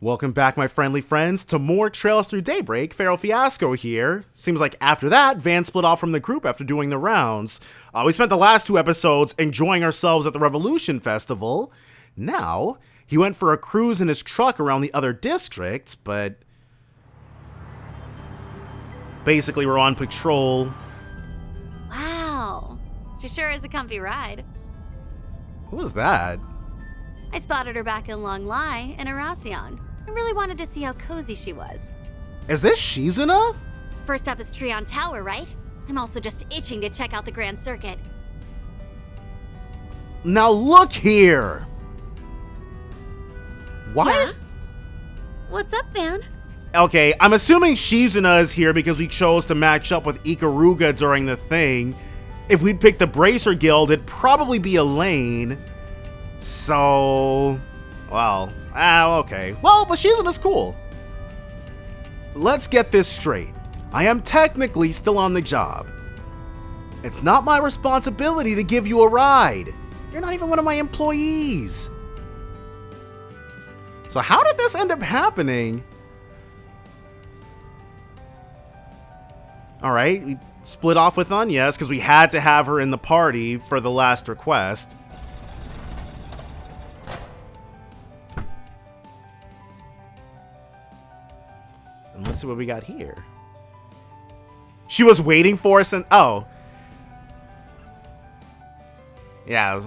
Welcome back, my friendly friends, to more Trails Through Daybreak. Feral Fiasco here. Seems like after that, Van split off from the group after doing the rounds. We spent the last 2 episodes enjoying ourselves at the Revolution Festival. Now, he went for a cruise in his truck around the other districts, but basically we're on patrol. Wow, she sure is a comfy ride. Who was that? I spotted her back in Long Lai in Arasion. I really wanted to see how cozy she was. Is this Shizuna? First up is Trion Tower, right? I'm also just itching to check out the Grand Circuit. Now look here! Why Yeah? is... What's up, Van? Okay, I'm assuming Shizuna is here because we chose to match up with Ikaruga during the thing. If we'd picked the Bracer Guild, it'd probably be Elaine. So... well, okay. Well, but Shizuna's cool. Let's get this straight. I am technically still on the job. It's not my responsibility to give you a ride. You're not even one of my employees. So how did this end up happening? Alright, we split off with Agnes because we had to have her in the party for the last request. And let's see what we got here. She was waiting for us and... oh. Yeah.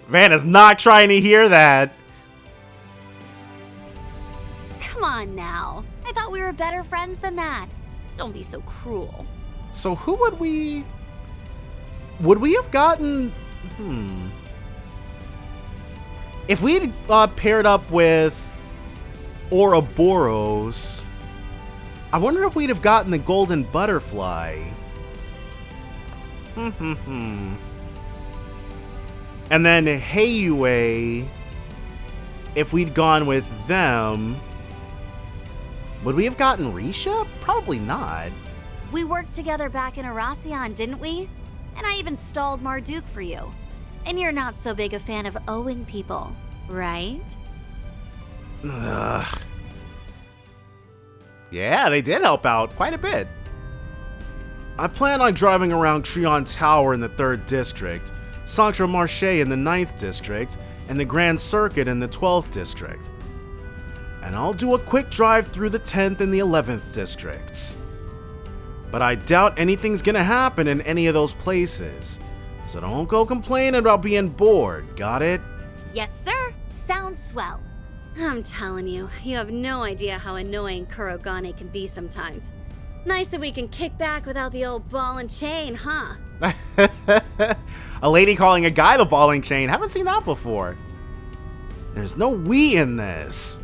Van is not trying to hear that. Come on now. I thought we were better friends than that. Don't be so cruel. So who would we... would we have gotten... If we had paired up with Ouroboros, I wonder if we'd have gotten the Golden Butterfly. And then Heiyue, if we'd gone with them, would we have gotten Risha? Probably not. We worked together back in Arasion, didn't we? And I even stalled Marduk for you. And you're not so big a fan of owing people, right? Ugh. Yeah, they did help out quite a bit. I plan on driving around Trion Tower in the 3rd District, Centre Marché in the 9th District, and the Grand Circuit in the 12th District. And I'll do a quick drive through the 10th and the 11th Districts. But I doubt anything's gonna happen in any of those places. So don't go complaining about being bored, got it? Yes, sir. Sounds swell. I'm telling you, you have no idea how annoying Kurogane can be sometimes. Nice that we can kick back without the old ball and chain, huh? A lady calling a guy the ball and chain. Haven't seen that before. There's no we in this.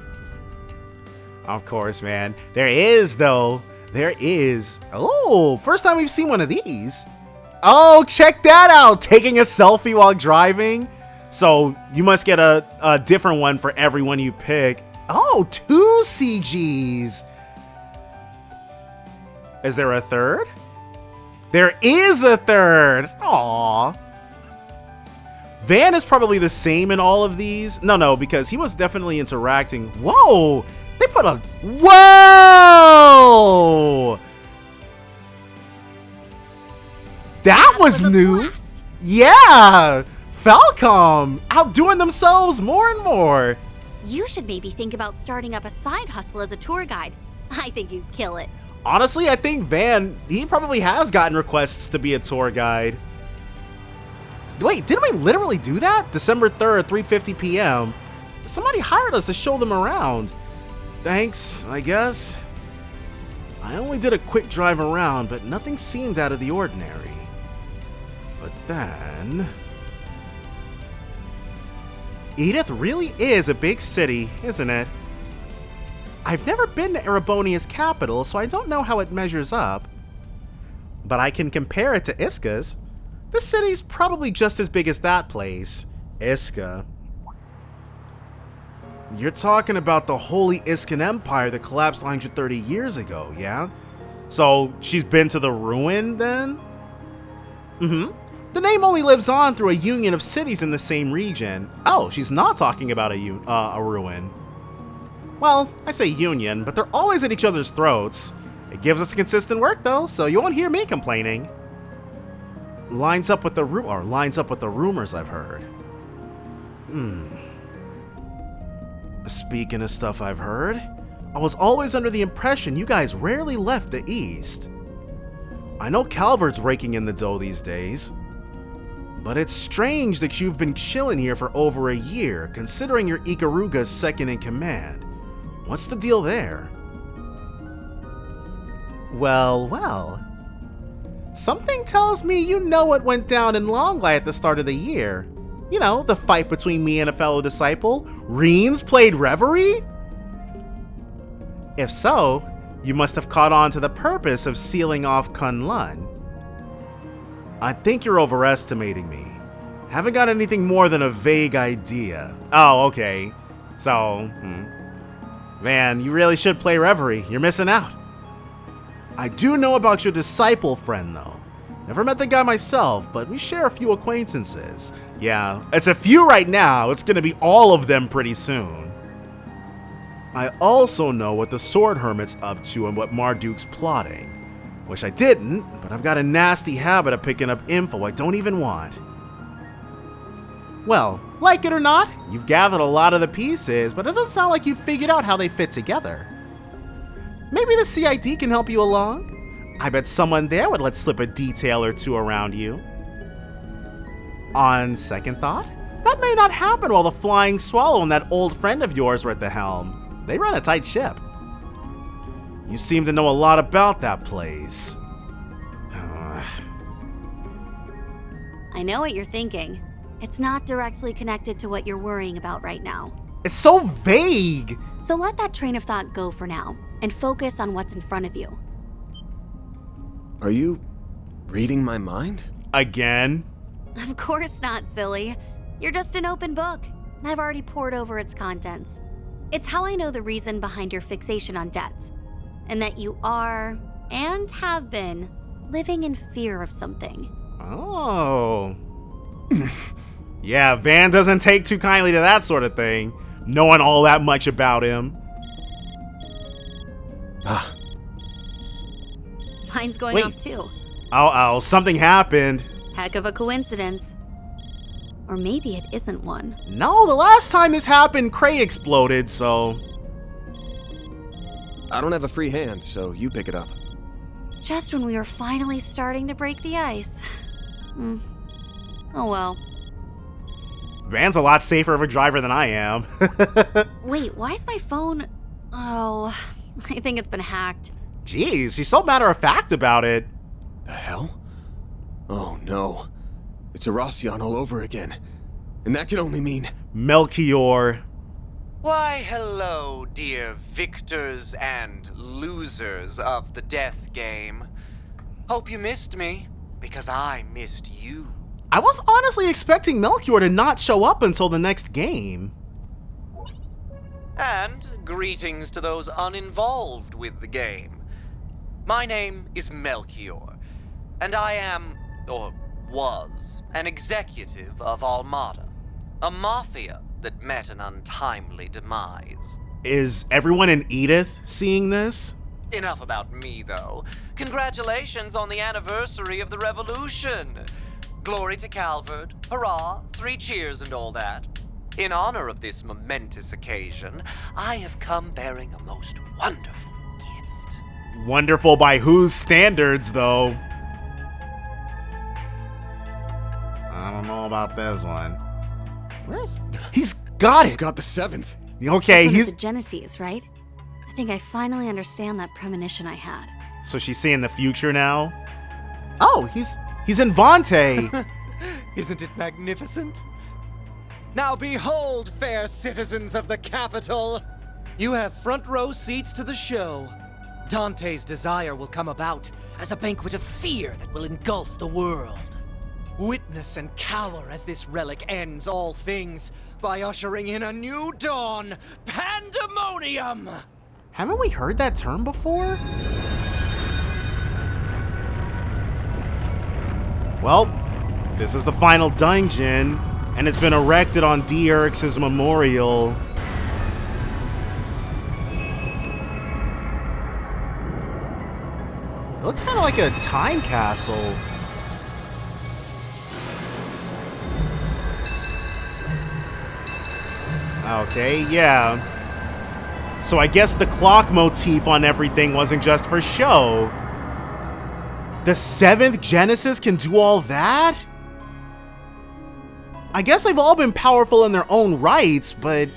Of course, man. There is, though. There is. Oh, first time we've seen one of these. Oh, check that out. Taking a selfie while driving. So you must get a different one for every one you pick. Oh, 2 CGs. Is there a third? There is a third. Aww. Van is probably the same in all of these. No, because he was definitely interacting. Whoa. They put a... whoa. That was new. Blast. Yeah. Falcom outdoing themselves more and more. You should maybe think about starting up a side hustle as a tour guide. I think you'd kill it. Honestly, I think Van, he probably has gotten requests to be a tour guide. Wait, didn't we literally do that? December 3rd, 3:50 p.m. Somebody hired us to show them around. Thanks, I guess. I only did a quick drive around, but nothing seemed out of the ordinary. But then... Edith really is a big city, isn't it? I've never been to Erebonia's capital, so I don't know how it measures up. But I can compare it to Iska's. This city's probably just as big as that place, Iska. You're talking about the Holy Iskan Empire that collapsed 130 years ago, yeah? So she's been to the ruin then? The name only lives on through a union of cities in the same region. Oh, she's not talking about a ruin. Well, I say union, but they're always at each other's throats. It gives us consistent work though, so you won't hear me complaining. Lines up with the rumors I've heard. Speaking of stuff I've heard, I was always under the impression you guys rarely left the East. I know Calvert's raking in the dough these days, but it's strange that you've been chilling here for over a year, considering you're Ikaruga's second in command. What's the deal there? Well. Something tells me you know what went down in Longlai at the start of the year. You know, the fight between me and a fellow disciple. Reens played Reverie? If so, you must have caught on to the purpose of sealing off Kunlun. I think you're overestimating me. Haven't got anything more than a vague idea. Oh, okay. So, man, you really should play Reverie. You're missing out. I do know about your disciple friend, though. Never met the guy myself, but we share a few acquaintances. Yeah, it's a few right now. It's gonna be all of them pretty soon. I also know what the Sword Hermit's up to and what Marduk's plotting. Wish I didn't, but I've got a nasty habit of picking up info I don't even want. Well, like it or not, you've gathered a lot of the pieces, but it doesn't sound like you've figured out how they fit together. Maybe the CID can help you along? I bet someone there would let slip a detail or two around you. On second thought, that may not happen while the Flying Swallow and that old friend of yours are at the helm. They run a tight ship. You seem to know a lot about that place. I know what you're thinking. It's not directly connected to what you're worrying about right now. It's so vague! So let that train of thought go for now, and focus on what's in front of you. Are you reading my mind? Again? Of course not, silly. You're just an open book, and I've already poured over its contents. It's how I know the reason behind your fixation on debts, and that you are, and have been, living in fear of something. Oh. Yeah, Van doesn't take too kindly to that sort of thing, knowing all that much about him. Mine's going off too. Oh, something happened. Heck of a coincidence. Or maybe it isn't one. No, the last time this happened, Cray exploded, so... I don't have a free hand, so you pick it up. Just when we were finally starting to break the ice. Oh well. Van's a lot safer of a driver than I am. Wait, why is my phone... Oh, I think it's been hacked. Jeez, she's so matter-of-fact about it. The hell? Oh no. It's Erosian all over again. And that can only mean... Melchior. Why, hello, dear victors and losers of the death game. Hope you missed me, because I missed you. I was honestly expecting Melchior to not show up until the next game. And greetings to those uninvolved with the game. My name is Melchior, and I am, or was, an executive of Almada, a mafia that met an untimely demise. Is everyone in Edith seeing this? Enough about me, though. Congratulations on the anniversary of the revolution. Glory to Calvert, hurrah, 3 cheers and all that. In honor of this momentous occasion, I have come bearing a most wonderful gift. Wonderful by whose standards, though? I don't know about this one. Where's... He's got it! He's got the 7th. Okay, That's he's... the Genesis, right? I think I finally understand that premonition I had. So she's seeing the future now? Oh, he's in Vante! Isn't it magnificent? Now behold, fair citizens of the capital! You have front row seats to the show. Dante's desire will come about as a banquet of fear that will engulf the world. Witness and cower as this relic ends all things by ushering in a new dawn, Pandemonium! Haven't we heard that term before? Well, This is the final dungeon, and it's been erected on Dierix's memorial. It looks kind of like a time castle. Okay, yeah. So I guess the clock motif on everything wasn't just for show. The 7th Genesis can do all that? I guess they've all been powerful in their own rights, but...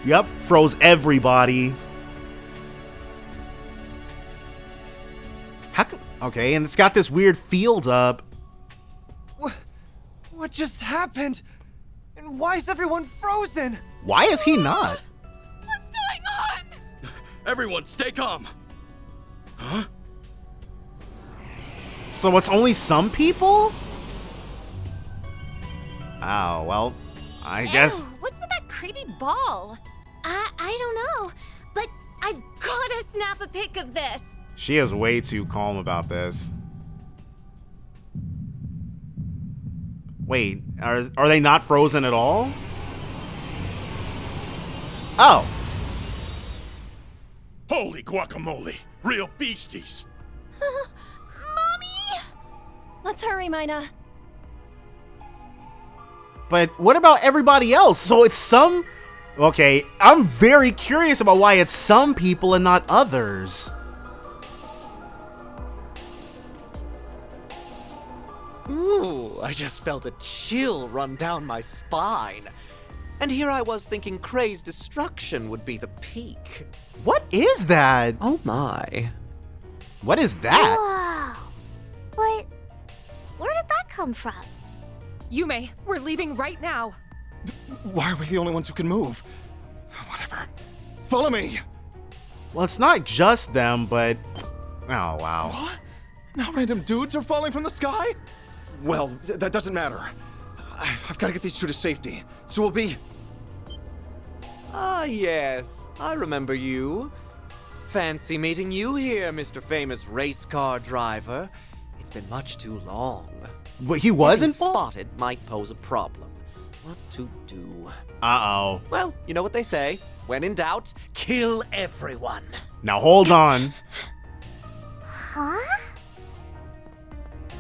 Yep, froze everybody. How could... Okay, and it's got this weird field up. What just happened? And why is everyone frozen? Why is he not? What's going on? Everyone, stay calm. Huh? So it's only some people? Oh, well, I guess... Ew, what's with that creepy ball? I don't know, but I've gotta snap a pic of this. She is way too calm about this. Wait, are they not frozen at all? Oh. Holy guacamole! Real beasties! Mommy! Let's hurry, Mina. But what about everybody else? So it's some... Okay, I'm very curious about why it's some people and not others. Ooh, I just felt a chill run down my spine. And here I was thinking Kray's destruction would be the peak. What is that? Oh my. What is that? Whoa. But where did that come from? Yume, we're leaving right now. Why are we the only ones who can move? Whatever. Follow me! Well, it's not just them, but... Oh, wow. What? Now random dudes are falling from the sky? Well, that doesn't matter. I've got to get these two to safety, so we'll be... Ah, yes. I remember you. Fancy meeting you here, Mr. Famous race car driver. It's been much too long. But he wasn't Getting spotted might pose a problem. What to do? Uh-oh. Well, you know what they say. When in doubt, kill everyone. Now hold on. Huh?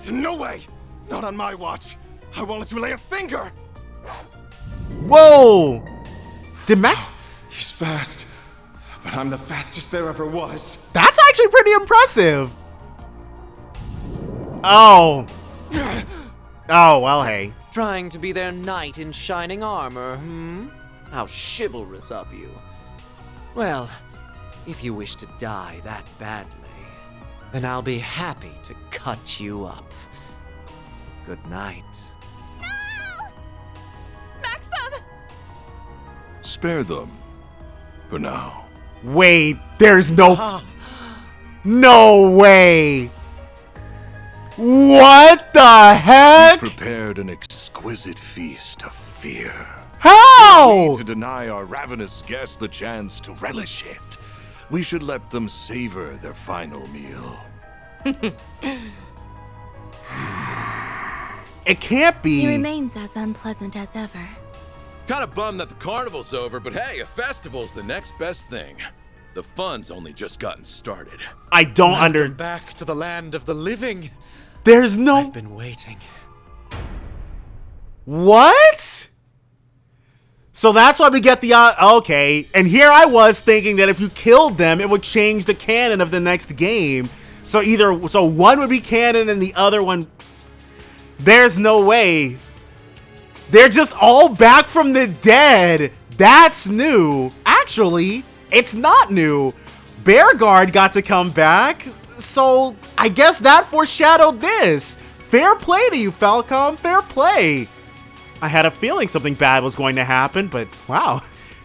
No way! Not on my watch! I won't let you lay a finger! Whoa! Did Max... He's fast, but I'm the fastest there ever was. That's actually pretty impressive. Oh. Oh, well, hey. Trying to be their knight in shining armor, hmm? How chivalrous of you. Well, if you wish to die that badly, then I'll be happy to cut you up. Good night. Maxim! Spare them. For now. Wait, there's no... No way! What the heck? Prepared an exquisite feast of fear. How? To deny our ravenous guests the chance to relish it, we should let them savor their final meal. It can't He be. remains as unpleasant as ever. Kind of bummed that the carnival's over, but hey, a festival's the next best thing. The fun's only just gotten started. I don't Welcome back to the land of the living. There's no... I've been waiting. What? So that's why we get the... okay, and here I was thinking that if you killed them, it would change the canon of the next game. So either... So one would be canon and the other one... There's no way. They're just all back from the dead. That's new. Actually, it's not new. Bearguard got to come back. So I guess that foreshadowed this. Fair play to you, Falcom. Fair play. I had a feeling something bad was going to happen, but wow.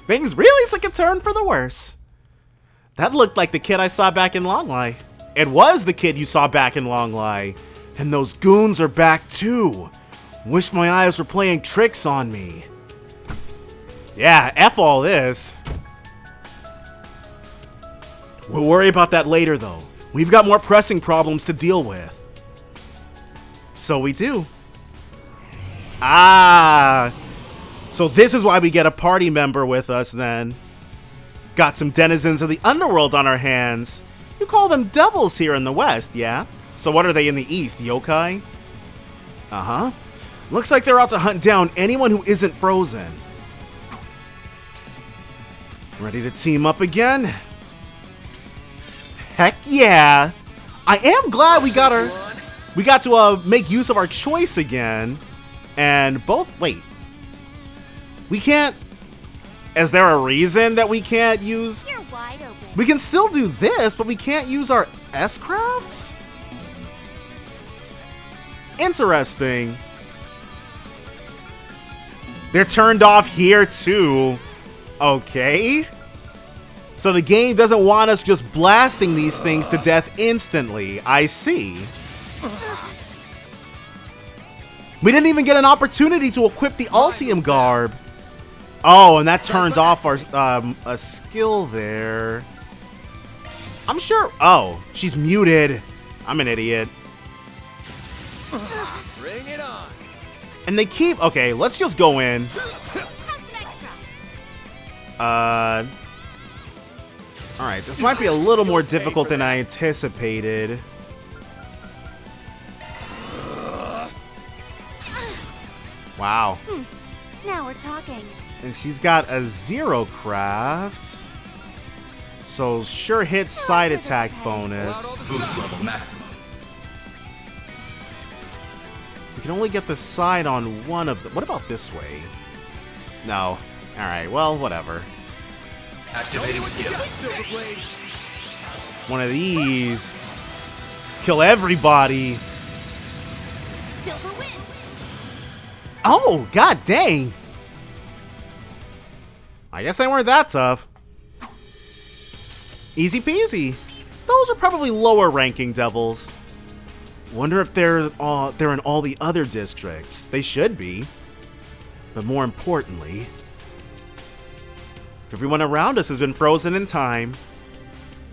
Things really took a turn for the worse. That looked like the kid I saw back in Longlai. It was the kid you saw back in Longlai. And those goons are back too. Wish my eyes were playing tricks on me. Yeah, F all this. We'll worry about that later though. We've got more pressing problems to deal with. So we do. Ah! So this is why we get a party member with us then. Got some denizens of the underworld on our hands. You call them devils here in the West, yeah? So what are they in the East, yokai? Uh-huh. Looks like they're out to hunt down anyone who isn't frozen. Ready to team up again? Heck yeah! I am glad we got to make use of our choice again. And wait. We can't... Is there a reason that we can't use... You're wide open. We can still do this, but we can't use our S-crafts? Interesting. They're turned off here too. Okay. So the game doesn't want us just blasting these things to death instantly. I see. We didn't even get an opportunity to equip the Ultium Garb. Oh, and that turns off our a skill there. I'm sure. Oh, she's muted. I'm an idiot. Bring it on. And they keep... Okay, let's just go in. Alright, this might be a little more difficult than I anticipated. Wow. Now we're talking. And she's got a 0 craft. So sure hit side attack bonus. Boost level maximum. We can only get the side on one of them. What about this way? No. Alright, well, whatever. Activating skill. One of these. Kill everybody. Silver wins. Oh, god dang. I guess they weren't that tough. Easy peasy. Those are probably lower ranking devils. Wonder if they're in all the other districts. They should be. But more importantly, everyone around us has been frozen in time.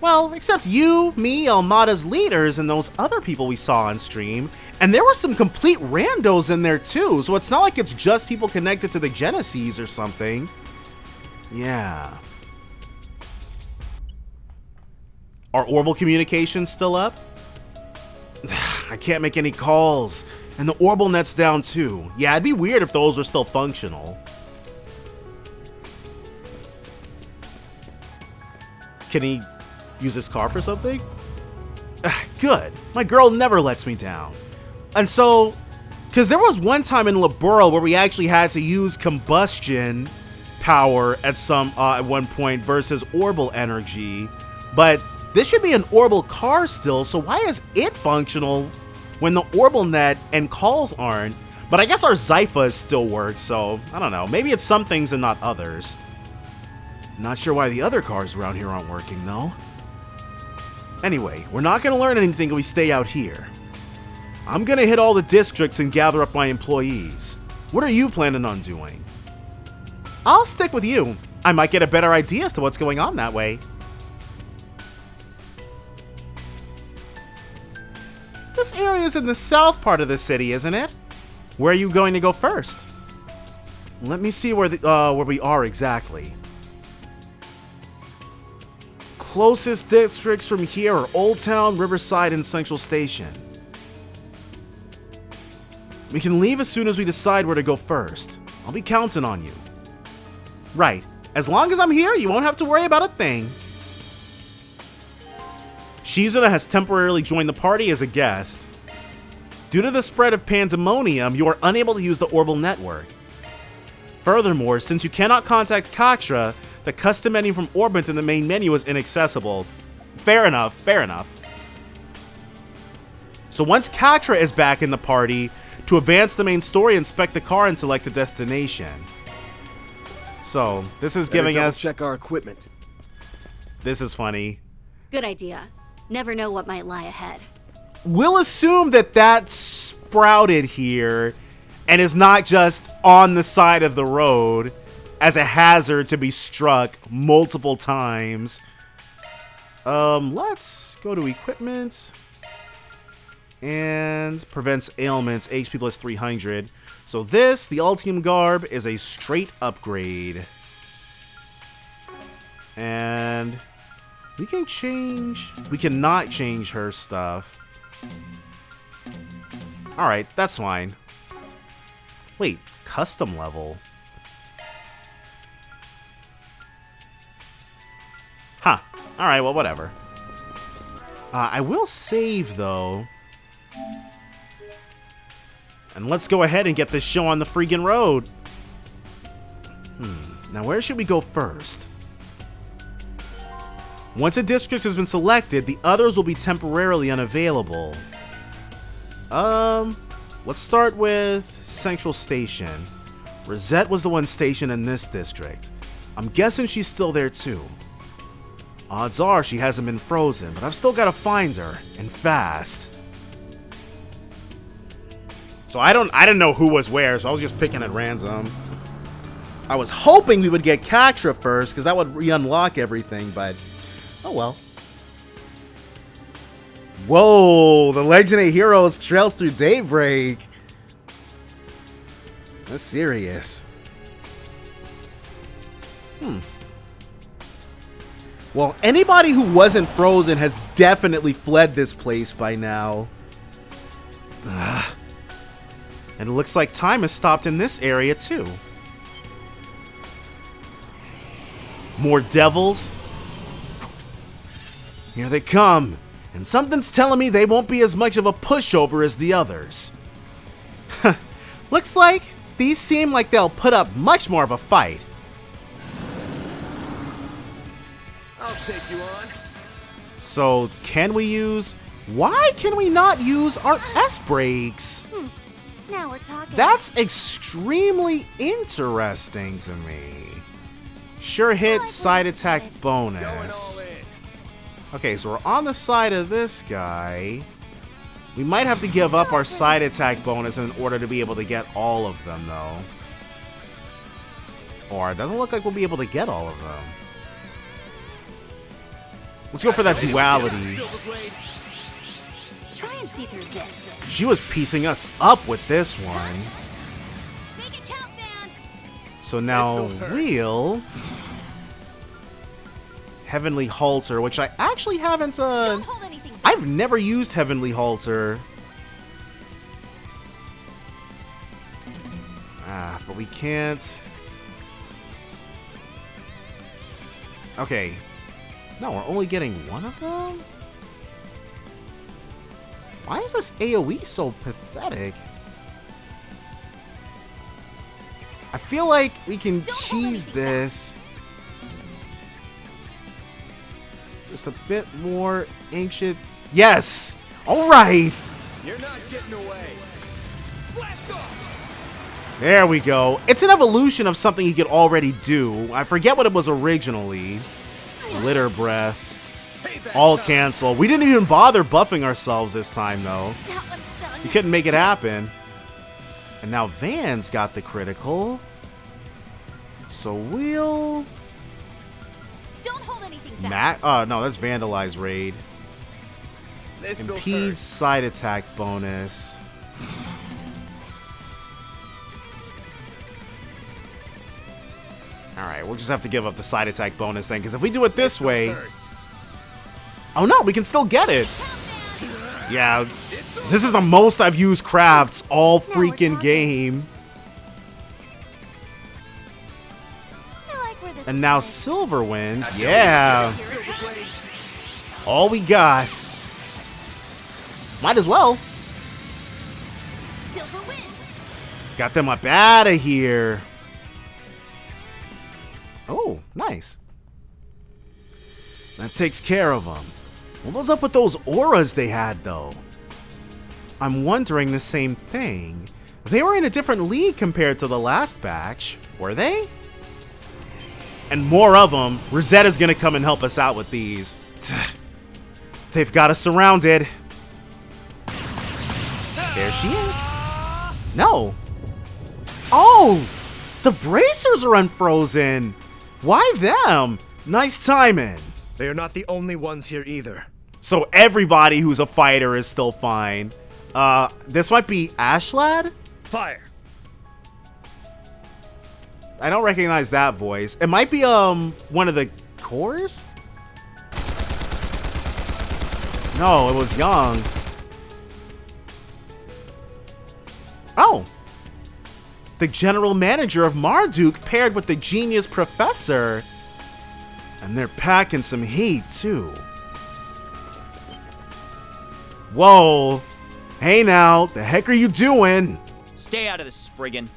Well, except you, me, Almada's leaders, and those other people we saw on stream. And there were some complete randos in there too, so it's not like it's just people connected to the Genesis or something. Yeah. Are Orbital communications still up? I can't make any calls. And the Orbital net's down too. Yeah, it'd be weird if those were still functional. Can he use his car for something? Good. My girl never lets me down. And so, because there was one time in Liberl where we actually had to use combustion power at one point versus Orbital energy, but this should be an Orbital car still, so why is it functional when the Orbital net and calls aren't? But I guess our Zyphas still work, so I don't know. Maybe it's some things and not others. Not sure why the other cars around here aren't working, though. Anyway, we're not going to learn anything if we stay out here. I'm going to hit all the districts and gather up my employees. What are you planning on doing? I'll stick with you. I might get a better idea as to what's going on that way. This area is in the south part of the city, isn't it? Where are you going to go first? Let me see where we are exactly. Closest districts from here are Old Town, Riverside, and Central Station. We can leave as soon as we decide where to go first. I'll be counting on you. Right. As long as I'm here, you won't have to worry about a thing. Shizuna has temporarily joined the party as a guest. Due to the spread of Pandemonium, you are unable to use the Orbital network. Furthermore, since you cannot contact Katra, the custom menu from Orbit in the main menu is inaccessible. Fair enough, fair enough. So once Katra is back in the party, to advance the main story, inspect the car and select the destination. So, this is giving us... check our equipment. This is funny. Good idea. Never know what might lie ahead. We'll assume that that sprouted here and is not just on the side of the road as a hazard to be struck multiple times. Let's go to equipment. And prevents ailments, HP plus 300. So this, the Ultium Garb, is a straight upgrade. And we can change... We cannot change her stuff. Alright, that's fine. Wait, custom level? Huh. Alright, well, whatever. I will save, though. And let's go ahead and get this show on the freaking road. Now, where should we go first? Once a district has been selected, the others will be temporarily unavailable. Let's start with Central Station. Rosette was the one stationed in this district. I'm guessing she's still there too. Odds are she hasn't been frozen, but I've still got to find her, and fast. So I didn't know who was where, so I was just picking at random. I was hoping we would get Katra first, because that would re-unlock everything, but oh well. Whoa, the Legend of Heroes trails through Daybreak. That's serious. Well, anybody who wasn't frozen has definitely fled this place by now. And it looks like time has stopped in this area too. More devils. Here they come. And something's telling me they won't be as much of a pushover as the others. Looks like these seem like they'll put up much more of a fight. I'll take you on. So, can we use... Why can we not use our S-brakes? Now we're talking. That's extremely interesting to me. Sure hit, side attack bonus. Okay, so we're on the side of this guy. We might have to give up our side attack bonus in order to be able to get all of them, though. Or it doesn't look like we'll be able to get all of them. Let's go for that duality. Try and see through this. She was piecing us up with this one. Make it count, man. So now we'll... Heavenly Halter, which I actually haven't... Don't hold anything back. I've never used Heavenly Halter. But we can't... Okay. No, we're only getting one of them? Why is this AoE so pathetic? I feel like we can cheese this. Just a bit more ancient. Yes! Alright! You're not getting away. Blast off! There we go. It's an evolution of something you could already do. I forget what it was originally. Litter Breath. All cancel. We didn't even bother buffing ourselves this time, though. That one's done. You couldn't make it happen. And now Van's got the critical. So we'll... Don't hold anything back. Oh, no, that's Vandalize Raid. Impede side attack bonus. Alright, we'll just have to give up the side attack bonus then, because if we do it this way... Oh no, we can still get it! Yeah, this is the most I've used crafts all freaking game. And now Silver wins. Yeah! All we got. Might as well. Silver wins. Got them up out of here. Oh, nice. That takes care of them. What was up with those auras they had, though? I'm wondering the same thing. They were in a different league compared to the last batch, were they? And more of them. Rosetta's gonna come and help us out with these. They've got us surrounded. There she is. No. Oh! The bracers are unfrozen. Why them? Nice timing. They are not the only ones here either. So everybody who's a fighter is still fine. This might be Ashlad? Fire! I don't recognize that voice. It might be, one of the cores? No, it was Young. Oh! The general manager of Marduk paired with the genius professor. And they're packing some heat, too. Whoa! Hey now, the heck are you doing? Stay out of this, Spriggan.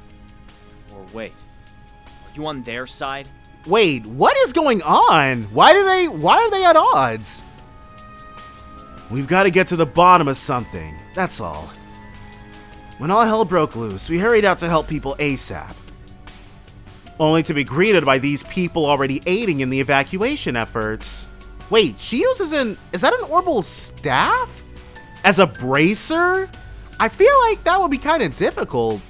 Or wait, are you on their side? Wait, what is going on? Why are they at odds? We've got to get to the bottom of something, that's all. When all hell broke loose, we hurried out to help people ASAP. Only to be greeted by these people already aiding in the evacuation efforts. Wait, she uses is that an orbital staff? As a bracer? I feel like that would be kind of difficult.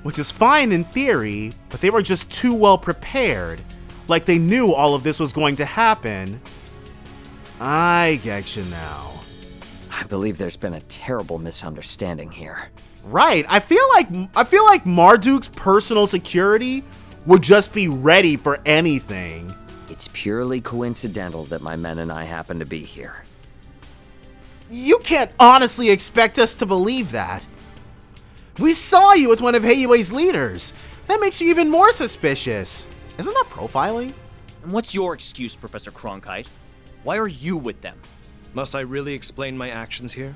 Which is fine in theory, but they were just too well prepared. Like they knew all of this was going to happen. I get you now. I believe there's been a terrible misunderstanding here. Right, I feel like Marduk's personal security would just be ready for anything. It's purely coincidental that my men and I happen to be here. You can't honestly expect us to believe that. We saw you with one of Heiyue's leaders. That makes you even more suspicious. Isn't that profiling? And what's your excuse, Professor Cronkite? Why are you with them? Must I really explain my actions here?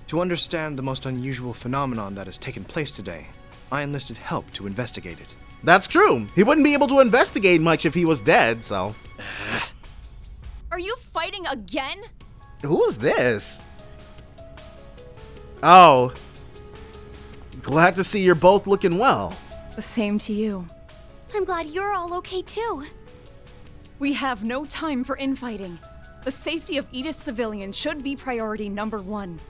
To understand the most unusual phenomenon that has taken place today, I enlisted help to investigate it. That's true. He wouldn't be able to investigate much if he was dead, so. Are you fighting again? Who is this? Oh. Glad to see you're both looking well. The same to you. I'm glad you're all okay too. We have no time for infighting. The safety of Edith's civilians should be priority number one.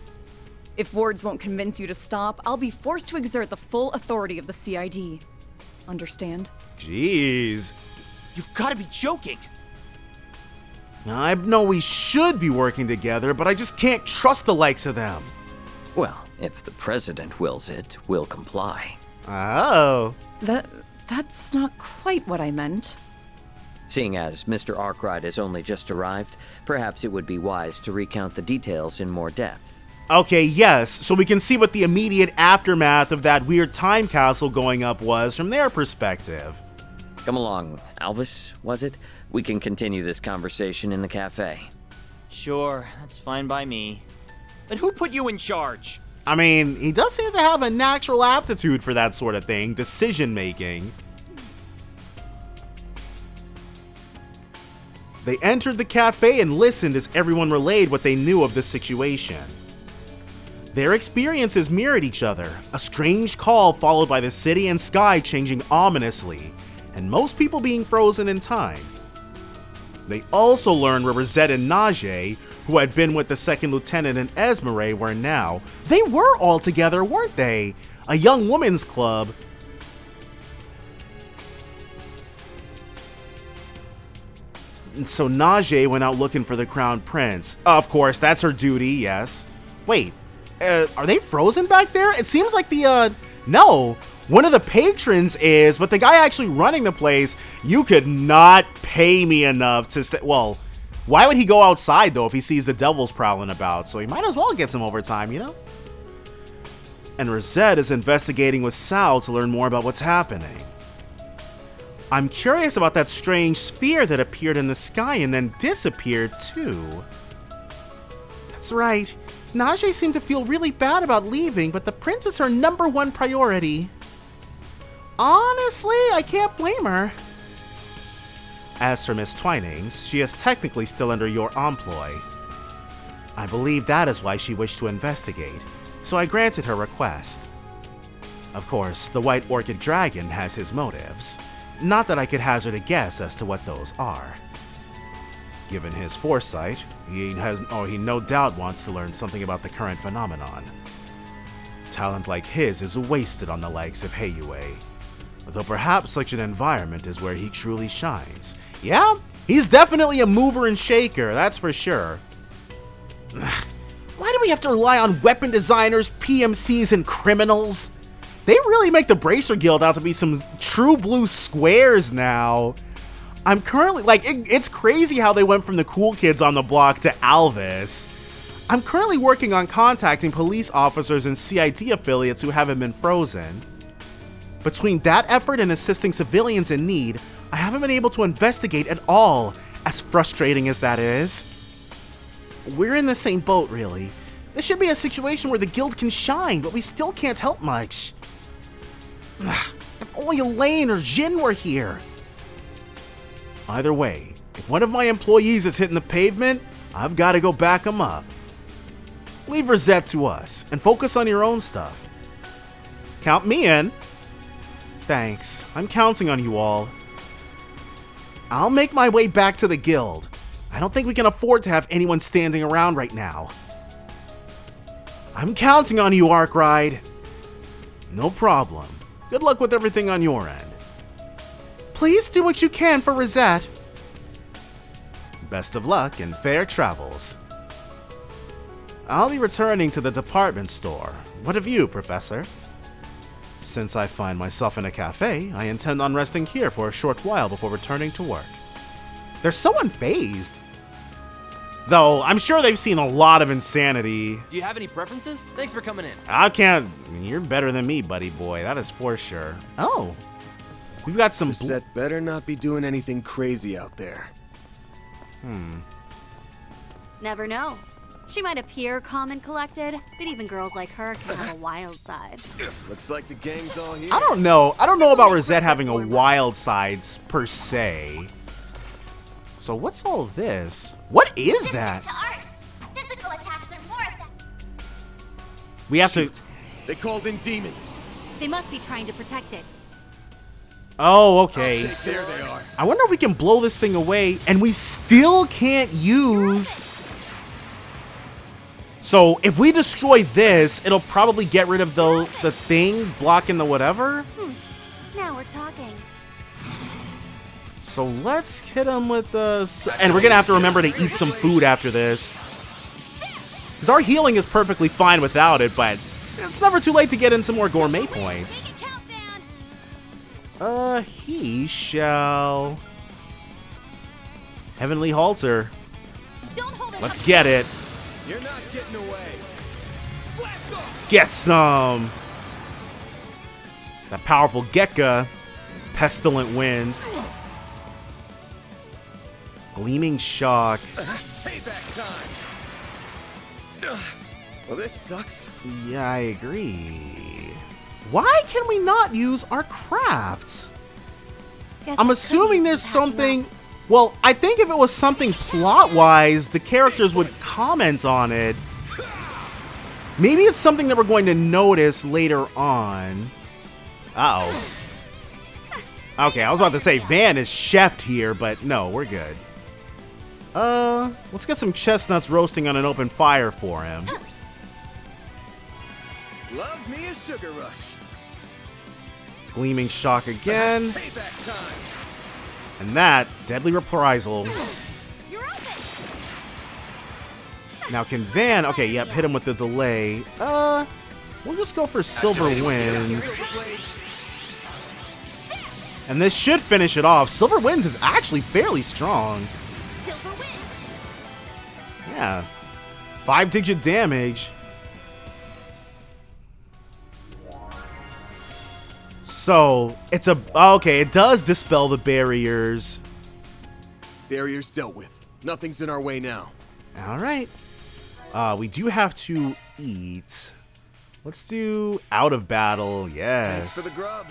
If words won't convince you to stop, I'll be forced to exert the full authority of the CID. Understand? Jeez. You've got to be joking. I know we should be working together, but I just can't trust the likes of them. Well, if the president wills it, we'll comply. Oh. That's not quite what I meant. Seeing as Mr. Arkwright has only just arrived, perhaps it would be wise to recount the details in more depth. Okay, yes, so we can see what the immediate aftermath of that weird time capsule going up was from their perspective. Come along, Alvis, was it? We can continue this conversation in the cafe. Sure, that's fine by me. But who put you in charge? I mean, he does seem to have a natural aptitude for that sort of thing, decision-making. They entered the cafe and listened as everyone relayed what they knew of the situation. Their experiences mirrored each other, a strange call followed by the city and sky changing ominously, and most people being frozen in time. They also learned where Rosette and Najee, who had been with the second lieutenant and Esmeralda, were now. They were all together, weren't they? A young women's club. And so Najee went out looking for the crown prince. Of course, that's her duty, yes. Wait, are they frozen back there? It seems like no. One of the patrons is, but the guy actually running the place, you could not pay me enough to say, well, why would he go outside, though, if he sees the devils prowling about? So he might as well get some overtime, you know? And Rosette is investigating with Sal to learn more about what's happening. I'm curious about that strange sphere that appeared in the sky and then disappeared, too. That's right. Najee seemed to feel really bad about leaving, but the prince is her #1 priority. Honestly, I can't blame her. As for Miss Twinings, she is technically still under your employ. I believe that is why she wished to investigate, so I granted her request. Of course, the White Orchid Dragon has his motives. Not that I could hazard a guess as to what those are. Given his foresight, he no doubt wants to learn something about the current phenomenon. Talent like his is wasted on the likes of Heiyue. Though perhaps such an environment is where he truly shines. Yeah, He's definitely a mover and shaker, that's for sure. Why do we have to rely on weapon designers, PMCs, and criminals? They really make the Bracer Guild out to be some true blue squares now. I'm currently, like, it's crazy how they went from the cool kids on the block to Alvis. I'm currently working on contacting police officers and CID affiliates who haven't been frozen. Between that effort and assisting civilians in need, I haven't been able to investigate at all, as frustrating as that is. We're in the same boat, really. This should be a situation where the guild can shine, but we still can't help much. If only Elaine or Jin were here. Either way, if one of my employees is hitting the pavement, I've got to go back him up. Leave Rosette to us, and focus on your own stuff. Count me in. Thanks, I'm counting on you all. I'll make my way back to the guild. I don't think we can afford to have anyone standing around right now. I'm counting on you, Arkwright. No problem. Good luck with everything on your end. Please do what you can for Rosette. Best of luck and fair travels. I'll be returning to the department store. What of you, Professor? Since I find myself in a cafe, I intend on resting here for a short while before returning to work. They're so unfazed. Though, I'm sure they've seen a lot of insanity. Do you have any preferences? Thanks for coming in. I can't... You're better than me, buddy boy. That is for sure. Oh. We've got some... Rosette better not be doing anything crazy out there. Never know. She might appear calm and collected, but even girls like her can have a wild side. Looks like the gang's all here. I don't know. I don't know about Rosette having a wild side per se. So what's all this? What is that? To arts. Physical attacks are more effective. We have to... They called in demons. They must be trying to protect it. Oh, okay. There they are. I wonder if we can blow this thing away, and we still can't use... So, if we destroy this, it'll probably get rid of the thing blocking the whatever? Now we're talking. So, let's hit him with the... And we're going to have to remember to eat some food after this. Because our healing is perfectly fine without it, but it's never too late to get in some more gourmet points. He shall... Heavenly Halter. Let's get it. You're not getting away. Get some. That powerful Gekka. Pestilent Wind. Gleaming Shock. Payback time. Well, this sucks. Yeah, I agree. Why can we not use our crafts? I'm assuming there's something... Well, I think if it was something plot-wise, the characters would comment on it. Maybe it's something that we're going to notice later on. Uh-oh. Okay, I was about to say Van is chefed here, but no, we're good. Let's get some chestnuts roasting on an open fire for him. Love me a sugar rush. Gleaming Shock again. Payback time. And that, Deadly Reprisal. Now can Van, okay, yep, hit him with the delay. We'll just go for Silver Winds. And this should finish it off. Silver Winds is actually fairly strong. Yeah. 5-digit damage. So, it's a... Okay, it does dispel the barriers. Barriers dealt with. Nothing's in our way now. Alright. We do have to eat. Let's do out of battle, yes. Thanks for the grub.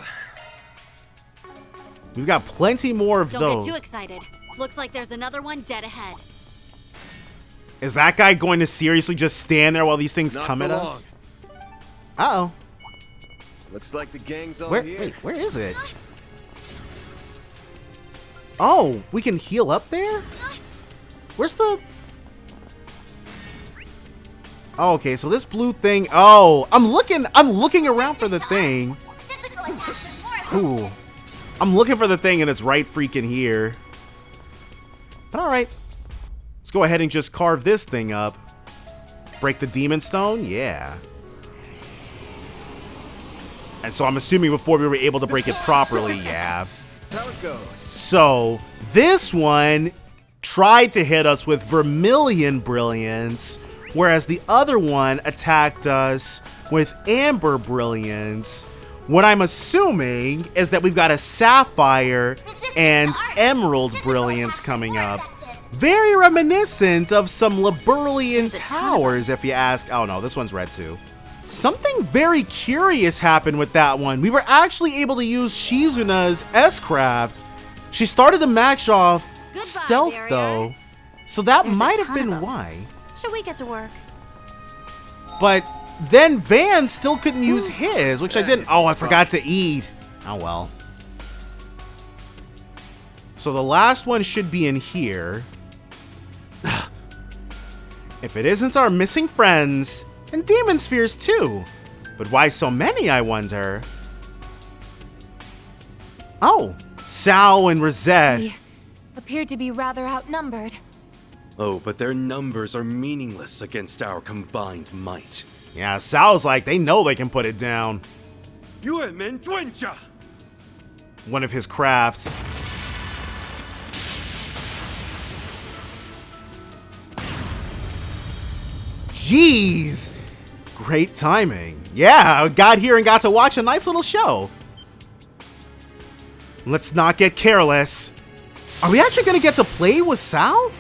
We've got plenty more of those. Don't get too excited. Looks like there's another one dead ahead. Is that guy going to seriously just stand there while these things come at us? Uh-oh. Looks like the gang's all here. Wait, where is it? Oh, we can heal up there? Where's the... Oh, okay, so this blue thing... Oh, I'm looking around for the thing. Ooh. I'm looking for the thing and it's right freaking here. But alright. Let's go ahead and just carve this thing up. Break the demon stone? Yeah. And so I'm assuming before we were able to break it properly, yeah. How it goes. So, this one tried to hit us with Vermilion Brilliance, whereas the other one attacked us with Amber Brilliance. What I'm assuming is that we've got a Sapphire and Emerald Brilliance coming up. Very reminiscent of some Liberlian towers, if you ask. Oh no, this one's red too. Something very curious happened with that one. We were actually able to use Shizuna's S-Craft. She started the match off stealth though, so that might have been why. Should we get to work? But then Van still couldn't use his, which I didn't. Oh, I forgot to eat. Oh well. So the last one should be in here. If it isn't our missing friends, and demon spheres too. But why so many, I wonder? Oh, Sao and Rosette. We appear to be rather outnumbered. Oh, but their numbers are meaningless against our combined might. Yeah, Sao's like, they know they can put it down. One of his crafts. Jeez! Great timing. Yeah, I got here and got to watch a nice little show. Let's not get careless. Are we actually going to get to play with Sao?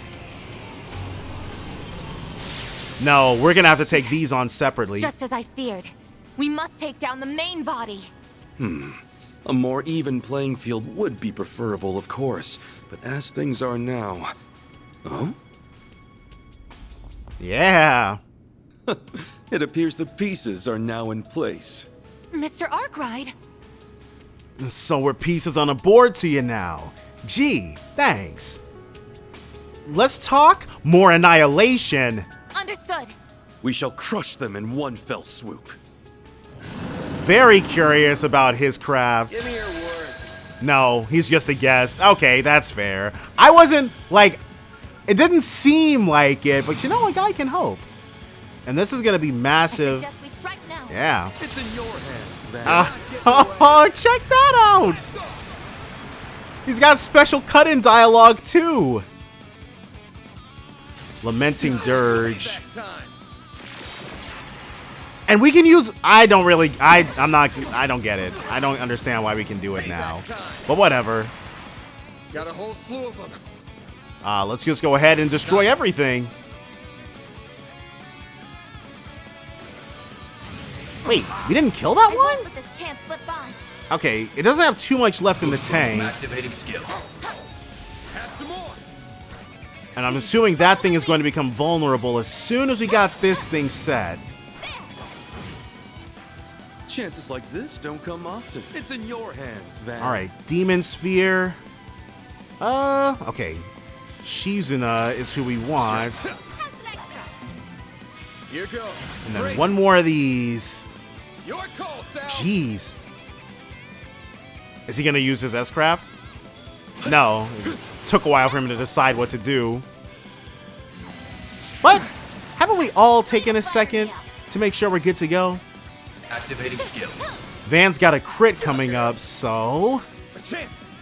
No, we're going to have to take these on separately. Just as I feared. We must take down the main body. A more even playing field would be preferable, of course. But as things are now... Oh? Yeah. It appears the pieces are now in place. Mr. Arkwright? So we're pieces on a board to you now. Gee, thanks. Let's talk more annihilation. Understood. We shall crush them in one fell swoop. Very curious about his crafts. Give me your worst. No, he's just a guest. Okay, that's fair. I wasn't, like, it didn't seem like it, but you know, a guy can hope. And this is going to be massive. Yeah. It's in your hands, Van. Oh, check that out. He's got special cut-in dialogue, too. Lamenting Dirge. And we can use, I don't get it. I don't understand why we can do it now. But whatever. Got a whole slew of them. Let's just go ahead and destroy everything. Wait, we didn't kill that one? Okay, it doesn't have too much left in the tank. Activating skill. And I'm assuming that thing is going to become vulnerable as soon as we got this thing set. Chances like this don't come often. It's in your hands, Van. Alright, Demon Sphere. Okay. Shizuna is who we want. Here goes. And then one more of these. Your call, Sal. Jeez. Is he going to use his S-Craft? No. It just took a while for him to decide what to do. But haven't we all taken a second to make sure we're good to go? Activating skill. Van's got a crit coming up, so A chance.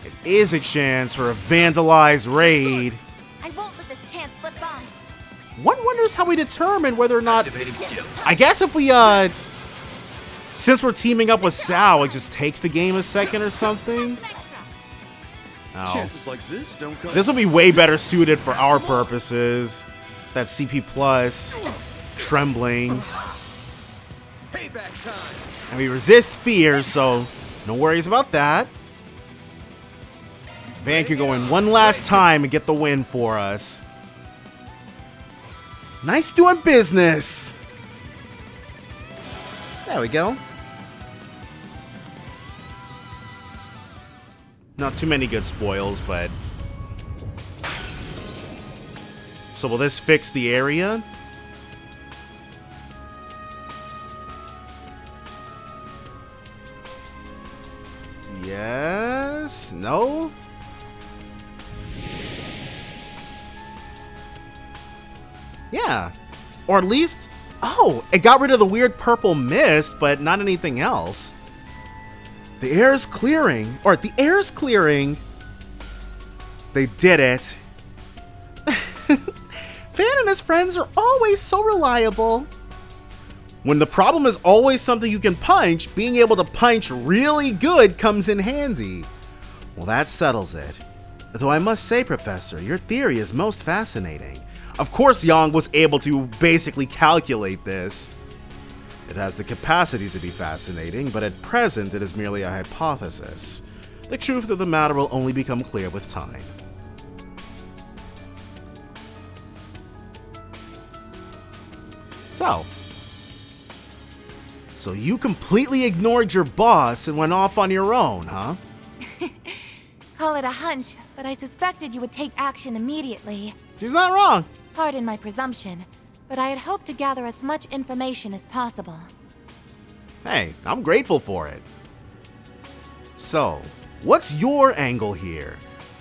it is a chance for a vandalized raid. I won't let this chance slip by. One wonders how we determine whether or not... Activating skill. I guess if we, since we're teaming up with Sao, it just takes the game a second or something. Oh. Chances like this don't come. This will be way better suited for our purposes. That CP plus, trembling. Payback time. And we resist fear, so no worries about that. Van can go in one last time and get the win for us. Nice doing business. There we go. Not too many good spoils, but... So will this fix the area? Yes? No? Yeah. Or at least, oh, it got rid of the weird purple mist, but not anything else. The air's clearing. They did it. Van and his friends are always so reliable. When the problem is always something you can punch, being able to punch really good comes in handy. Well, that settles it. Though I must say, Professor, your theory is most fascinating. Of course, Yang was able to basically calculate this. It has the capacity to be fascinating, but at present it is merely a hypothesis. The truth of the matter will only become clear with time. So you completely ignored your boss and went off on your own, huh? Call it a hunch, but I suspected you would take action immediately. She's not wrong. Pardon my presumption, but I had hoped to gather as much information as possible. Hey, I'm grateful for it. So, what's your angle here?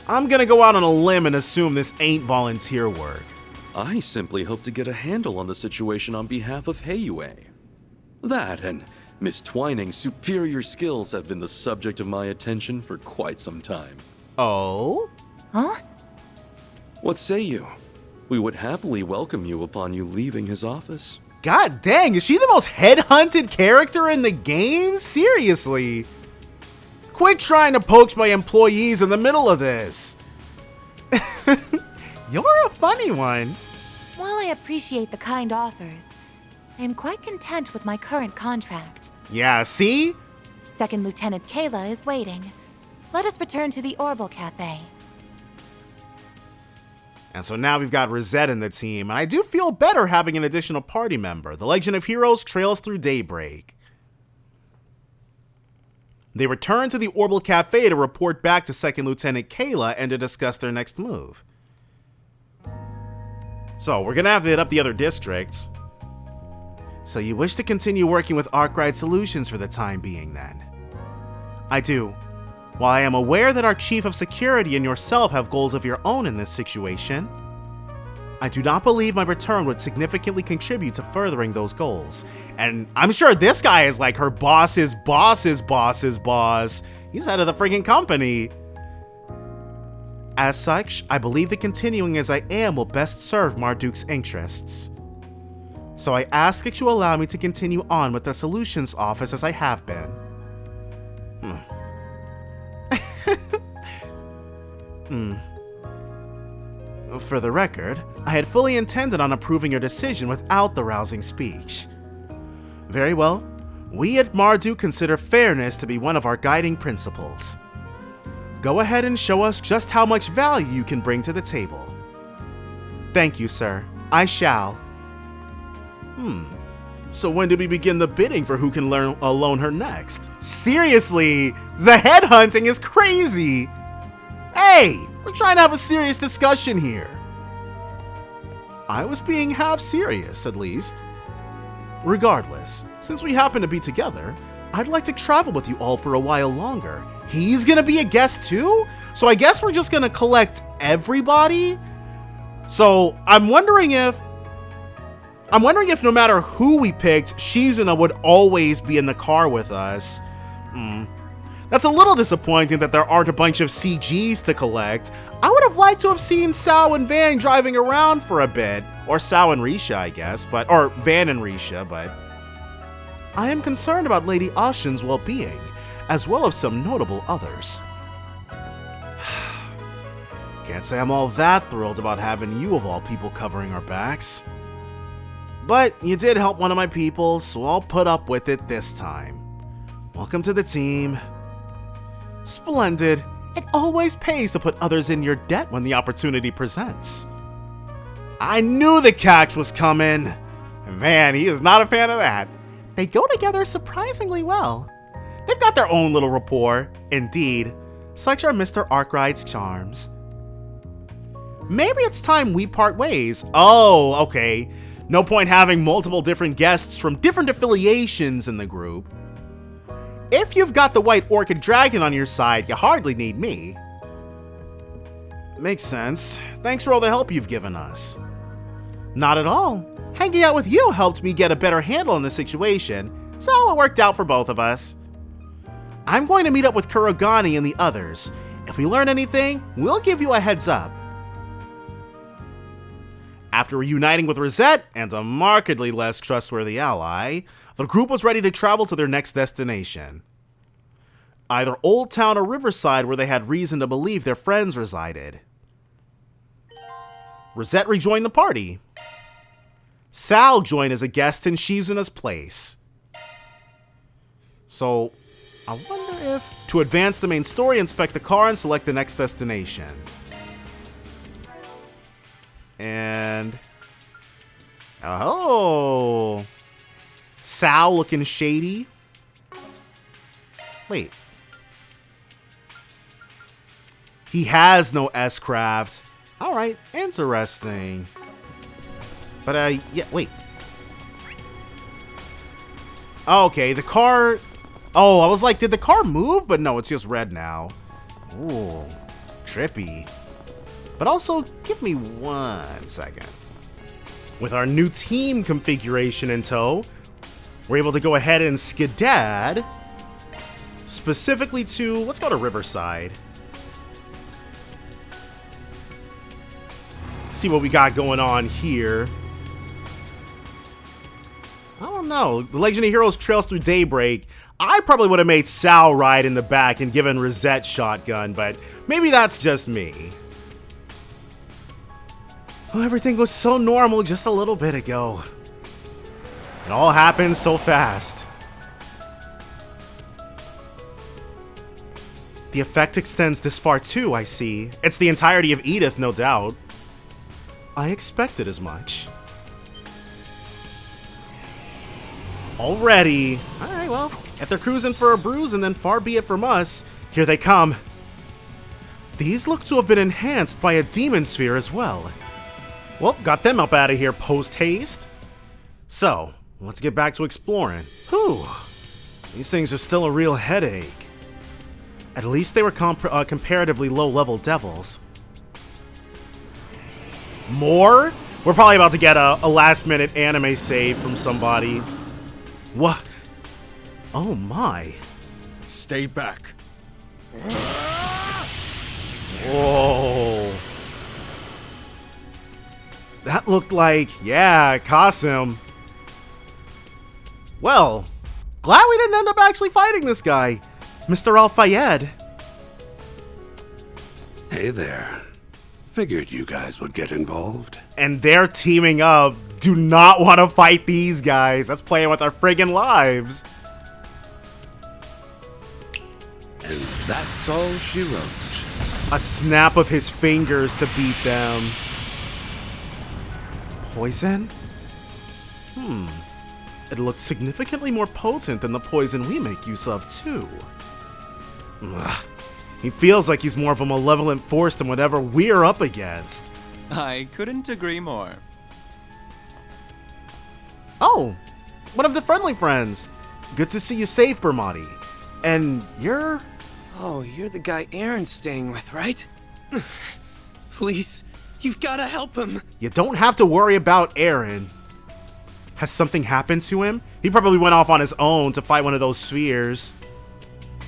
I'm gonna go out on a limb and assume this ain't volunteer work. I simply hope to get a handle on the situation on behalf of Heiyue. That and Miss Twining's superior skills have been the subject of my attention for quite some time. Oh? Huh? What say you? We would happily welcome you upon you leaving his office. God dang, is she the most headhunted character in the game? Seriously. Quit trying to poach my employees in the middle of this. You're a funny one. While I appreciate the kind offers, I am quite content with my current contract. Yeah, see? Second Lieutenant Kayla is waiting. Let us return to the Orbital Cafe. And so now we've got Rosette in the team, and I do feel better having an additional party member. The Legend of Heroes trails through Daybreak. They return to the Orbital Cafe to report back to Second Lieutenant Kayla and to discuss their next move. So, we're gonna have to hit up the other districts. So you wish to continue working with Arkwright Solutions for the time being, then? I do. While I am aware that our Chief of Security and yourself have goals of your own in this situation, I do not believe my return would significantly contribute to furthering those goals. And I'm sure this guy is like her boss's boss's boss's boss. He's head of the friggin' company. As such, I believe that continuing as I am will best serve Marduk's interests. So I ask that you allow me to continue on with the Solutions Office as I have been. For the record, I had fully intended on approving your decision without the rousing speech. Very well, we at Marduk consider fairness to be one of our guiding principles. Go ahead and show us just how much value you can bring to the table. Thank you, sir. I shall. So when do we begin the bidding for who can loan her next? Seriously, the headhunting is crazy. Hey, we're trying to have a serious discussion here. I was being half serious, at least. Regardless, since we happen to be together, I'd like to travel with you all for a while longer. He's gonna be a guest too? So I guess we're just gonna collect everybody? So I'm wondering if no matter who we picked, Shizuna would always be in the car with us. That's a little disappointing that there aren't a bunch of CGs to collect. I would have liked to have seen Sao and Van driving around for a bit. Or Sao and Risha, I guess, or Van and Risha, but I am concerned about Lady Ashen's well-being, as well as some notable others. Can't say I'm all that thrilled about having you of all people covering our backs. But you did help one of my people, so I'll put up with it this time. Welcome to the team. Splendid. It always pays to put others in your debt when the opportunity presents. I knew the catch was coming. Man, he is not a fan of that. They go together surprisingly well. They've got their own little rapport. Indeed, such are Mr. Arkwright's charms. Maybe it's time we part ways. Oh, okay. No point having multiple different guests from different affiliations in the group. If you've got the White Orchid Dragon on your side, you hardly need me. Makes sense. Thanks for all the help you've given us. Not at all. Hanging out with you helped me get a better handle on the situation, so it worked out for both of us. I'm going to meet up with Kurogane and the others. If we learn anything, we'll give you a heads up. After reuniting with Rosette and a markedly less trustworthy ally, the group was ready to travel to their next destination. Either Old Town or Riverside, where they had reason to believe their friends resided. Rosette rejoined the party. Sal joined as a guest in Shizuna's place. So, I wonder if... To advance the main story, inspect the car and select the next destination. And... Oh! Sal looking shady. Wait. He has no S-Craft. Alright, interesting. But, yeah, wait. Okay, the car... Oh, I was like, did the car move? But no, it's just red now. Ooh, trippy. But also, give me 1 second. With our new team configuration in tow, we're able to go ahead and skedad. Specifically to, let's go to Riverside. See what we got going on here. I don't know. The Legend of Heroes trails through Daybreak. I probably would have made Sal ride in the back and given Rosette shotgun, but maybe that's just me. Oh, everything was so normal just a little bit ago. It all happened so fast. The effect extends this far too, I see. It's the entirety of Edith, no doubt. I expected as much. Already. Alright, well, if they're cruising for a bruise, and then far be it from us, here they come. These look to have been enhanced by a demon sphere as well. Well, got them up out of here post-haste. So, let's get back to exploring. Whew. These things are still a real headache. At least they were comparatively low-level devils. More? We're probably about to get a last-minute anime save from somebody. What? Oh my. Stay back. Whoa. That looked like, yeah, Qasim. Well, glad we didn't end up actually fighting this guy, Mr. Al-Fayed. Hey there. Figured you guys would get involved. And they're teaming up. Do not want to fight these guys. That's playing with our friggin' lives. And that's all she wrote. A snap of his fingers to beat them. Poison? It looked significantly more potent than the poison we make use of, too. Ugh. He feels like he's more of a malevolent force than whatever we're up against. I couldn't agree more. Oh, one of the friendly friends. Good to see you safe, Bermati. And you're... Oh, you're the guy Aaron's staying with, right? Please, you've got to help him. You don't have to worry about Aaron. Has something happened to him? He probably went off on his own to fight one of those spheres.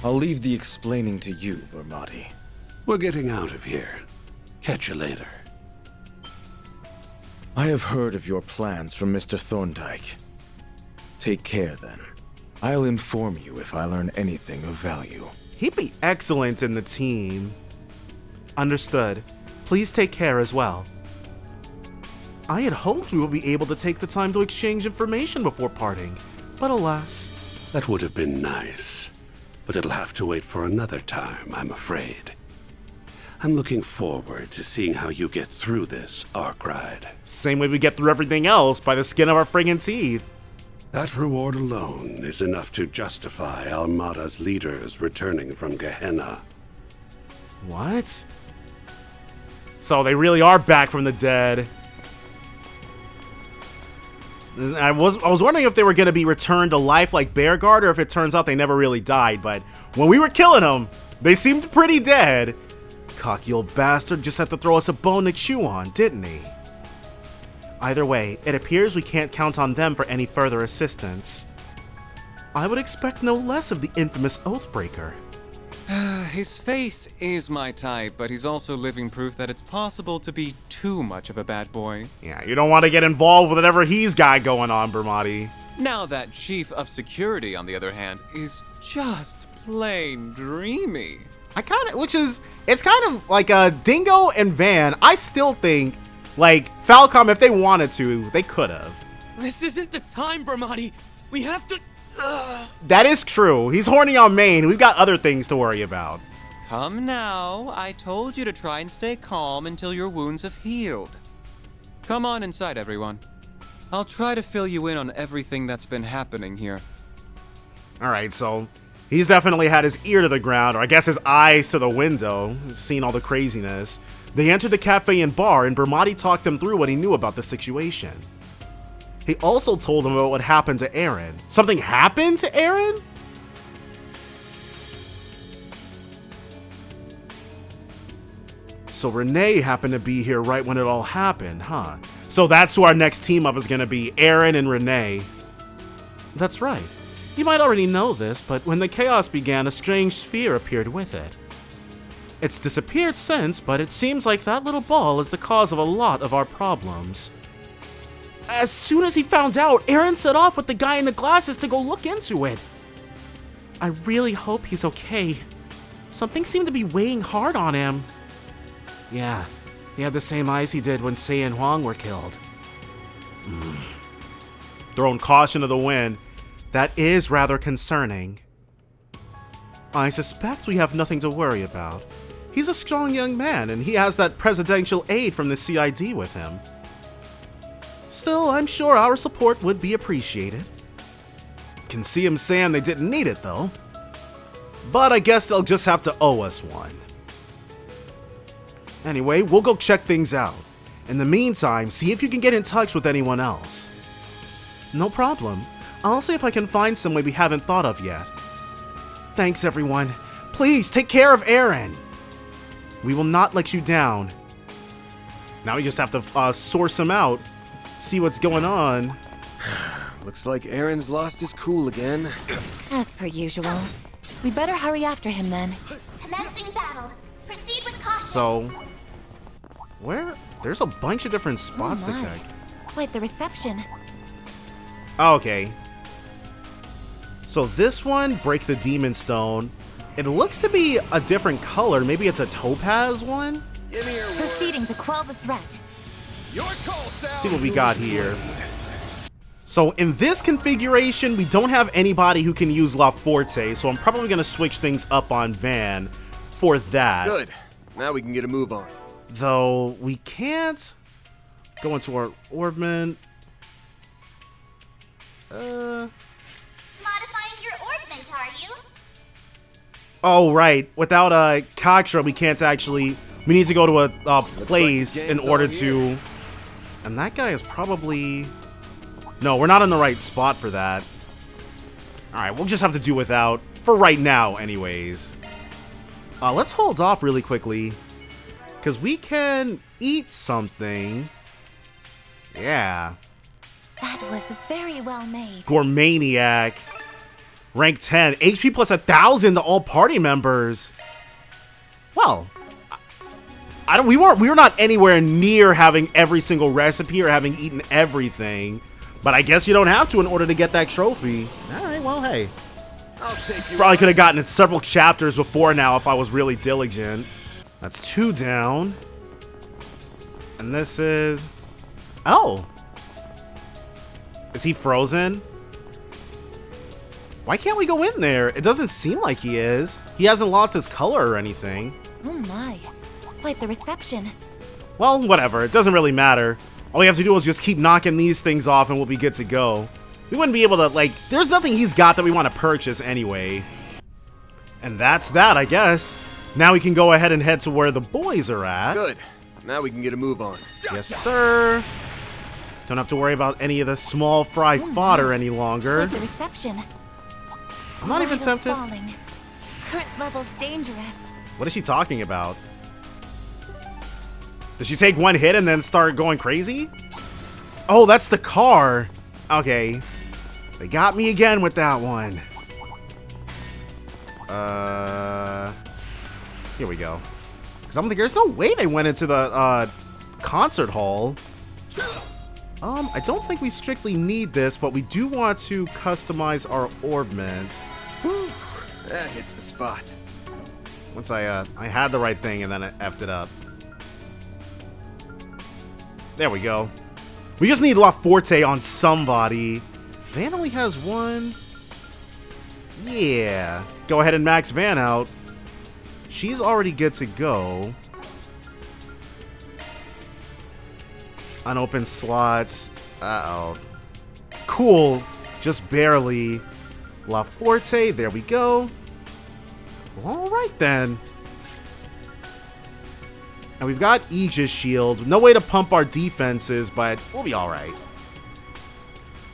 I'll leave the explaining to you, Bermati. We're getting out of here. Catch you later. I have heard of your plans from Mr. Thorndyke. Take care, then. I'll inform you if I learn anything of value. He'd be excellent in the team. Understood. Please take care as well. I had hoped we would be able to take the time to exchange information before parting, but alas. That would have been nice, but it'll have to wait for another time, I'm afraid. I'm looking forward to seeing how you get through this arc ride. Same way we get through everything else, by the skin of our friggin' teeth. That reward alone is enough to justify Almada's leaders returning from Gehenna. What? So they really are back from the dead. I was wondering if they were going to be returned to life like Bearguard, or if it turns out they never really died, but when we were killing them, they seemed pretty dead. Cocky old bastard just had to throw us a bone to chew on, didn't he? Either way, it appears we can't count on them for any further assistance. I would expect no less of the infamous Oathbreaker. His face is my type, but he's also living proof that it's possible to be too much of a bad boy. Yeah, you don't want to get involved with whatever he's got going on, Bermati. Now that Chief of Security, on the other hand, is just plain dreamy. It's kind of like Dingo and Van. I still think, like, Falcom, if they wanted to, they could have. This isn't the time, Bermati. We have to... That is true. He's horny on Maine. We've got other things to worry about. Come now. I told you to try and stay calm until your wounds have healed. Come on inside, everyone. I'll try to fill you in on everything that's been happening here. Alright, so he's definitely had his ear to the ground, or I guess his eyes to the window, seen all the craziness. They entered the cafe and bar, and Bermati talked them through what he knew about the situation. He also told them about what happened to Aaron. Something happened to Aaron? So Renee happened to be here right when it all happened, huh? So that's who our next team up is going to be, Aaron and Renee. That's right. You might already know this, but when the chaos began, a strange sphere appeared with it. It's disappeared since, but it seems like that little ball is the cause of a lot of our problems. As soon as he found out, Aaron set off with the guy in the glasses to go look into it. I really hope he's okay. Something seemed to be weighing hard on him. Yeah, he had the same eyes he did when Sei and Huang were killed. Throwing caution to the wind. That is rather concerning. I suspect we have nothing to worry about. He's a strong young man, and he has that presidential aide from the CID with him. Still, I'm sure our support would be appreciated. Can see him saying they didn't need it, though. But I guess they'll just have to owe us one. Anyway, we'll go check things out. In the meantime, see if you can get in touch with anyone else. No problem. I'll see if I can find some way we haven't thought of yet. Thanks, everyone. Please, take care of Aaron. We will not let you down. Now we just have to source him out. See what's going on. Looks like Aaron's lost his cool again. As per usual. We better hurry after him then. Commencing battle. Proceed with caution. So, where? There's a bunch of different spots to check. Quite the reception. Okay. So this one, break the demon stone. It looks to be a different color. Maybe it's a topaz one? Proceeding to quell the threat. Let's see what we got here. So in this configuration, we don't have anybody who can use La Forte, so I'm probably going to switch things up on Van for that. Good. Now we can get a move on. Though we can't go into our orbment. Modifying your orbment, are you? Oh, right. Without a Katra, we can't actually... We need to go to a place in order to... And that guy is probably... No, we're not in the right spot for that. Alright, we'll just have to do without. For right now, anyways. Let's hold off really quickly. Because we can eat something. Yeah. That was very well made. Gourmaniac. Rank 10. HP plus 1,000 to all party members. Well... we were not anywhere near having every single recipe or having eaten everything. But I guess you don't have to in order to get that trophy. Alright, well, hey. Probably could have gotten it several chapters before now if I was really diligent. That's 2 down. And this is... Oh. Is he frozen? Why can't we go in there? It doesn't seem like he is. He hasn't lost his color or anything. Oh my. Quite the reception. Well, whatever. It doesn't really matter. All we have to do is just keep knocking these things off and we'll be good to go. We wouldn't be able to, like... There's nothing he's got that we want to purchase anyway. And that's that, I guess. Now we can go ahead and head to where the boys are at. Good. Now we can get a move on. Yes, sir. Don't have to worry about any of the small fry fodder any longer. Quite the reception. I'm not even tempted. Falling. Current level's dangerous. What is she talking about? Does she take one hit and then start going crazy? Oh, that's the car. Okay. They got me again with that one. Here we go. Because I'm thinking there's no way they went into the concert hall. I don't think we strictly need this, but we do want to customize our orbment. Whew, that hits the spot. Once I had the right thing and then I effed it up. There we go. We just need La Forte on somebody. Van only has one. Yeah. Go ahead and max Van out. She's already good to go. Unopened slots. Uh-oh. Cool. Just barely. La Forte. There we go. All right, then. And we've got Aegis Shield. No way to pump our defenses, but we'll be all right.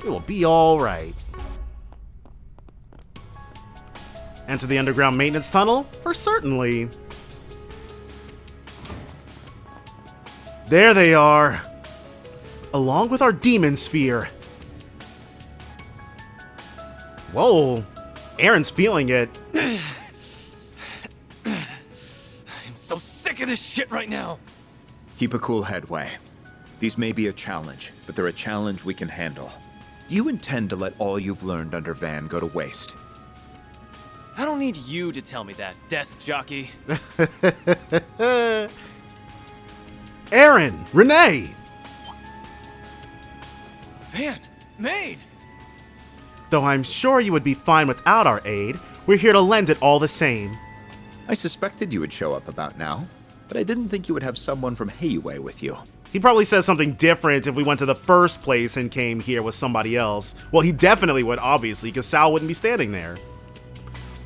We will be all right. Enter the underground maintenance tunnel? For certainly. There they are. Along with our demon sphere. Whoa. Aaron's feeling it. I'm so sick of this shit right now. Keep a cool head, Wei. These may be a challenge, but they're a challenge we can handle. Do you intend to let all you've learned under Van go to waste? I don't need you to tell me that, desk jockey. Aaron! Renee! Van! Maid! Though I'm sure you would be fine without our aid, we're here to lend it all the same. I suspected you would show up about now, but I didn't think you would have someone from Heiyue with you. He probably says something different if we went to the first place and came here with somebody else. Well, he definitely would, obviously, because Sal wouldn't be standing there.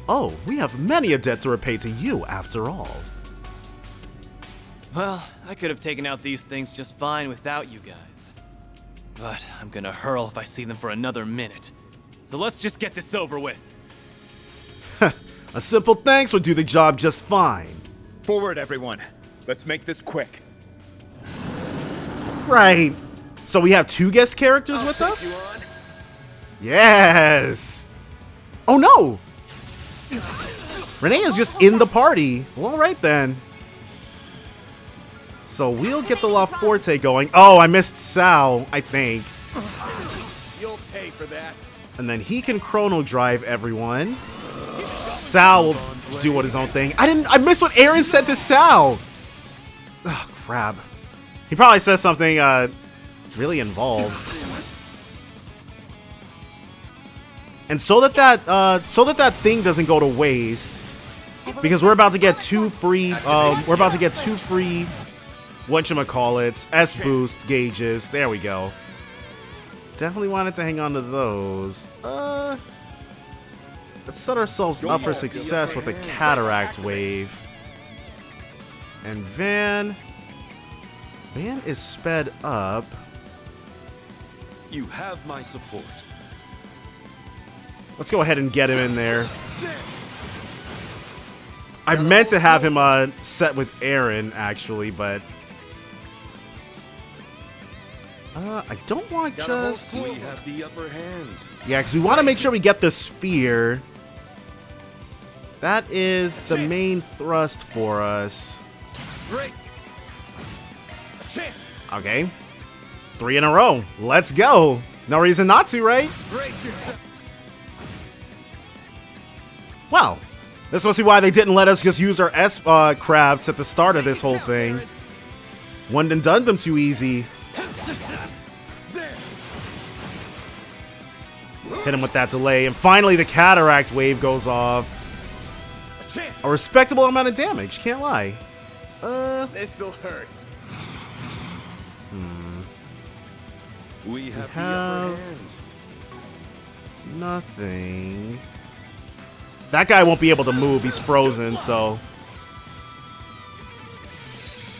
Oh, we have many a debt to repay to you, after all. Well, I could have taken out these things just fine without you guys. But I'm gonna hurl if I see them for another minute. So let's just get this over with. A simple thanks would do the job just fine. Forward, everyone. Let's make this quick. Right. So we have two guest characters with us? Yes. Oh no. Renee is just in the party. Well, all right then. So we'll get the La Forte going. Oh, I missed Sal, I think. You'll pay for that. And then he can chrono drive everyone. Sal will do his own thing. I missed what Aaron said to Sal. Oh, crap. He probably says something really involved. And so that thing doesn't go to waste, because we're about to get two free whatchamacallits, S-boost gauges. There we go. Definitely wanted to hang on to those. Let's set ourselves up for success with a cataract wave. And Van is sped up. You have my support. Let's go ahead and get him in there. I meant to have him set with Aaron, actually, but I don't want just... We have the upper hand. Yeah, because we want to make sure we get the sphere. That is the main thrust for us. Okay. 3 in a row. Let's go. No reason not to, right? Wow. This must be why they didn't let us just use our crafts at the start of this whole thing. One and done them too easy. Hit him with that delay, and finally the cataract wave goes off. A respectable amount of damage, can't lie. This'll hurt. We have the upper hand. Nothing. That guy won't be able to move, he's frozen, so...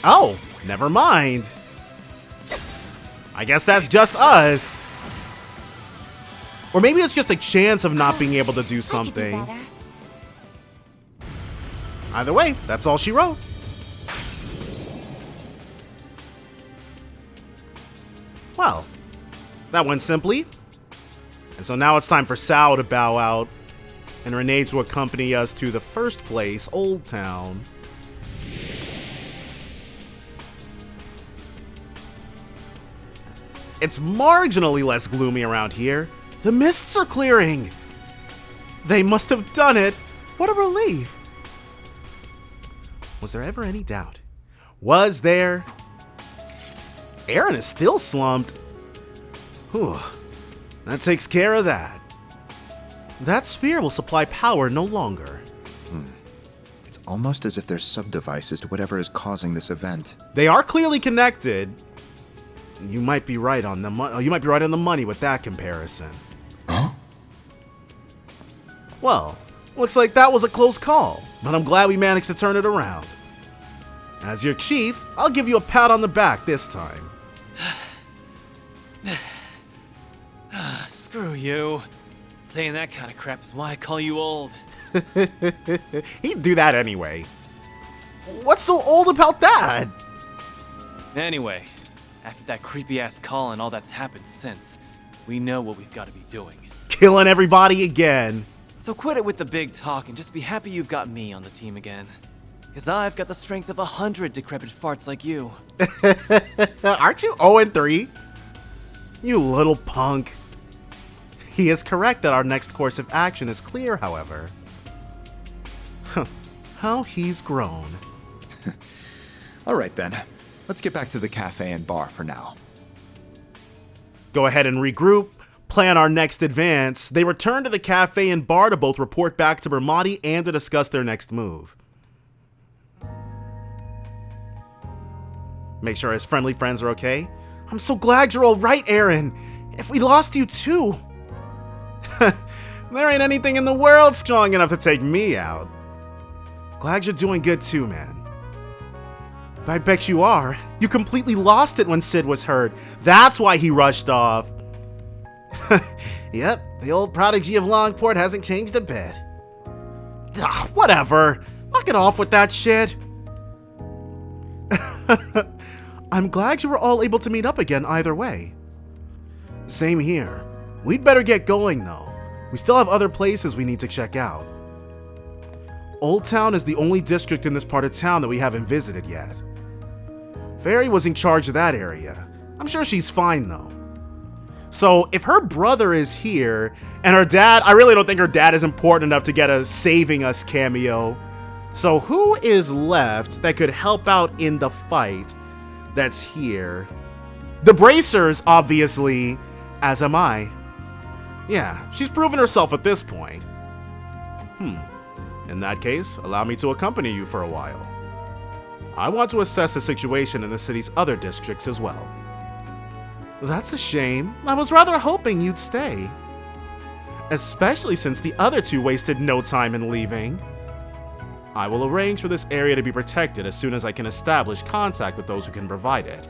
Oh, never mind. I guess that's just us. Or maybe it's just a chance of not being able to do something. Either way, that's all she wrote. Well, That went simply. And so now it's time for Sal to bow out and Renee to accompany us to the first place, Old Town. It's marginally less gloomy around here. The mists are clearing. They must have done it. What a relief. Was there ever any doubt? Was there? Aaron is still slumped. Whew. That takes care of that. That sphere will supply power no longer. It's almost as if there's sub-devices to whatever is causing this event. They are clearly connected. You might be right on the money with that comparison. Huh? Well, looks like that was a close call, but I'm glad we managed to turn it around. As your chief, I'll give you a pat on the back this time. Screw you. Saying that kind of crap is why I call you old. He'd do that anyway. What's so old about that? Anyway, after that creepy-ass call and all that's happened since, we know what we've got to be doing. Killing everybody again. So quit it with the big talk and just be happy you've got me on the team again. Because I've got the strength of 100 decrepit farts like you. Aren't you 0-3? You little punk. He is correct that our next course of action is clear, however. How he's grown. All right, then. Let's get back to the cafe and bar for now. Go ahead and regroup, plan our next advance. They return to the cafe and bar to both report back to Bermati and to discuss their next move. Make sure his friendly friends are okay. I'm so glad you're all right, Aaron. If we lost you too. There ain't anything in the world strong enough to take me out. Glad you're doing good too, man. I bet you are. You completely lost it when Sid was hurt. That's why he rushed off. Yep, the old prodigy of Longport hasn't changed a bit. Whatever. Knock it off with that shit. I'm glad you were all able to meet up again either way. Same here. We'd better get going though. We still have other places we need to check out. Old Town is the only district in this part of town that we haven't visited yet. Fairy was in charge of that area. I'm sure she's fine though. So if her brother is here, and her dad, I really don't think her dad is important enough to get a saving us cameo. So who is left that could help out in the fight that's here? The Bracers, obviously, as am I. Yeah, she's proven herself at this point. In that case, allow me to accompany you for a while. I want to assess the situation in the city's other districts as well. That's a shame. I was rather hoping you'd stay. Especially since the other two wasted no time in leaving. I will arrange for this area to be protected as soon as I can establish contact with those who can provide it.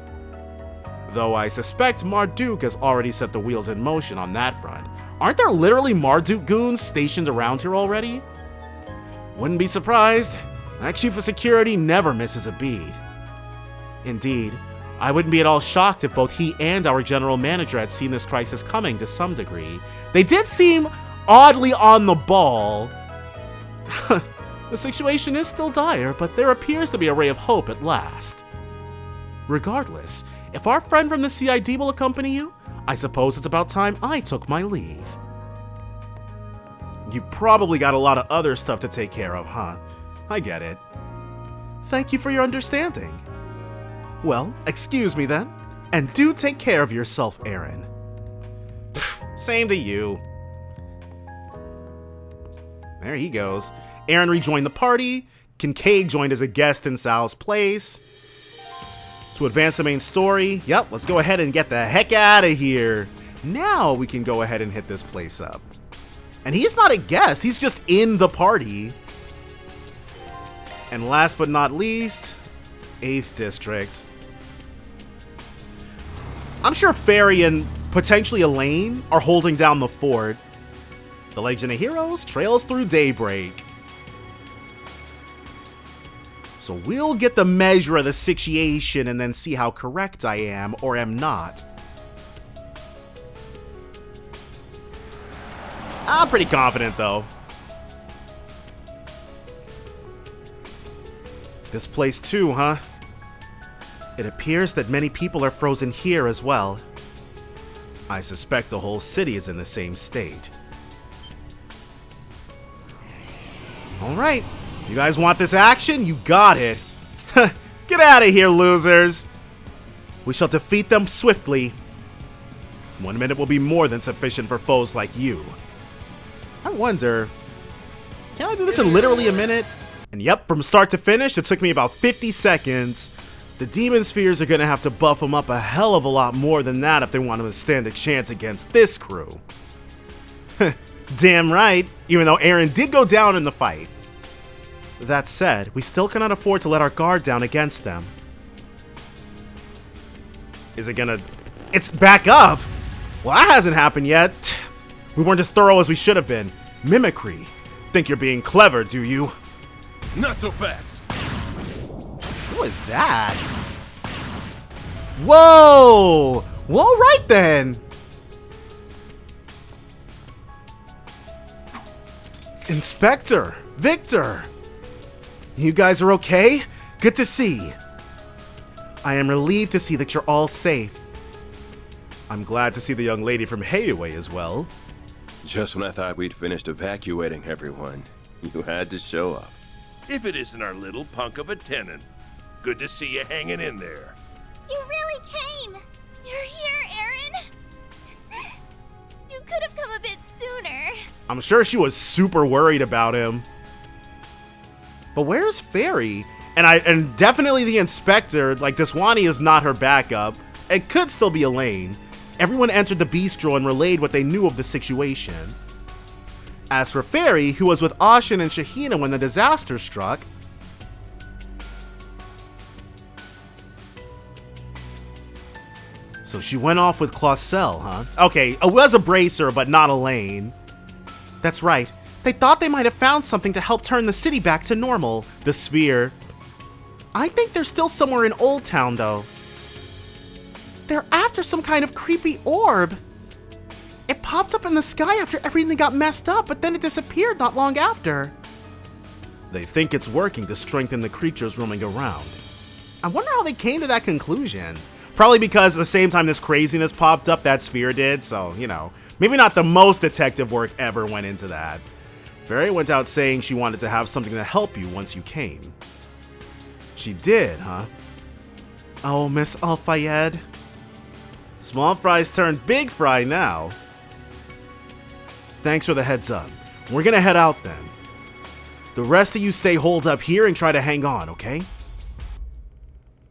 Though I suspect Marduk has already set the wheels in motion on that front. Aren't there literally Marduk goons stationed around here already? Wouldn't be surprised. That chief of security never misses a beat. Indeed, I wouldn't be at all shocked if both he and our general manager had seen this crisis coming to some degree. They did seem oddly on the ball. The situation is still dire, but there appears to be a ray of hope at last. Regardless, if our friend from the CID will accompany you, I suppose it's about time I took my leave. You probably got a lot of other stuff to take care of, huh? I get it. Thank you for your understanding. Well, excuse me then, and do take care of yourself, Aaron. Same to you. There he goes. Aaron rejoined the party. Kincaid joined as a guest in Sal's place. To advance the main story, yep, let's go ahead and get the heck out of here. Now we can go ahead and hit this place up. And he's not a guest, he's just in the party. And last but not least, 8th District. I'm sure Fairy and potentially Elaine are holding down the fort. The Legend of Heroes trails through Daybreak. So we'll get the measure of the situation and then see how correct I am or am not. I'm pretty confident, though. This place too, huh? It appears that many people are frozen here as well. I suspect the whole city is in the same state. Alright, you guys want this action? You got it. Get out of here, losers. We shall defeat them swiftly. 1 minute will be more than sufficient for foes like you. I wonder, can I do this in literally a minute? And yep, from start to finish, it took me about 50 seconds. The demon spheres are gonna have to buff them up a hell of a lot more than that if they want to stand a chance against this crew. Damn right, even though Aaron did go down in the fight. That said, we still cannot afford to let our guard down against them. Is it gonna... It's back up! Well, that hasn't happened yet. We weren't as thorough as we should have been. Mimicry. Think you're being clever, do you? Not so fast! What was that? Whoa! Well, all right then. Inspector, Victor. You guys are okay? Good to see. I am relieved to see that you're all safe. I'm glad to see the young lady from Heiwei as well. Just when I thought we'd finished evacuating everyone, you had to show up. If it isn't our little punk of a tenant. Good to see you hanging in there. You really came! You're here, Aaron! You could have come a bit sooner. I'm sure she was super worried about him. But where's Fairy? And definitely the inspector, like Deswani is not her backup. It could still be Elaine. Everyone entered the bistro and relayed what they knew of the situation. As for Fairy, who was with Ashin and Shahina when the disaster struck, so she went off with Clausel, huh? Okay, it was a bracer, but not Elaine. That's right. They thought they might have found something to help turn the city back to normal, the sphere. I think they're still somewhere in Old Town, though. They're after some kind of creepy orb. It popped up in the sky after everything got messed up, but then it disappeared not long after. They think it's working to strengthen the creatures roaming around. I wonder how they came to that conclusion. Probably because at the same time this craziness popped up, that sphere did, so, you know, maybe not the most detective work ever went into that. Fairy went out saying she wanted to have something to help you once you came. She did, huh? Oh, Miss Al-Fayed. Small fry's turned big fry now. Thanks for the heads up. We're gonna head out then. The rest of you stay holed up here and try to hang on, okay?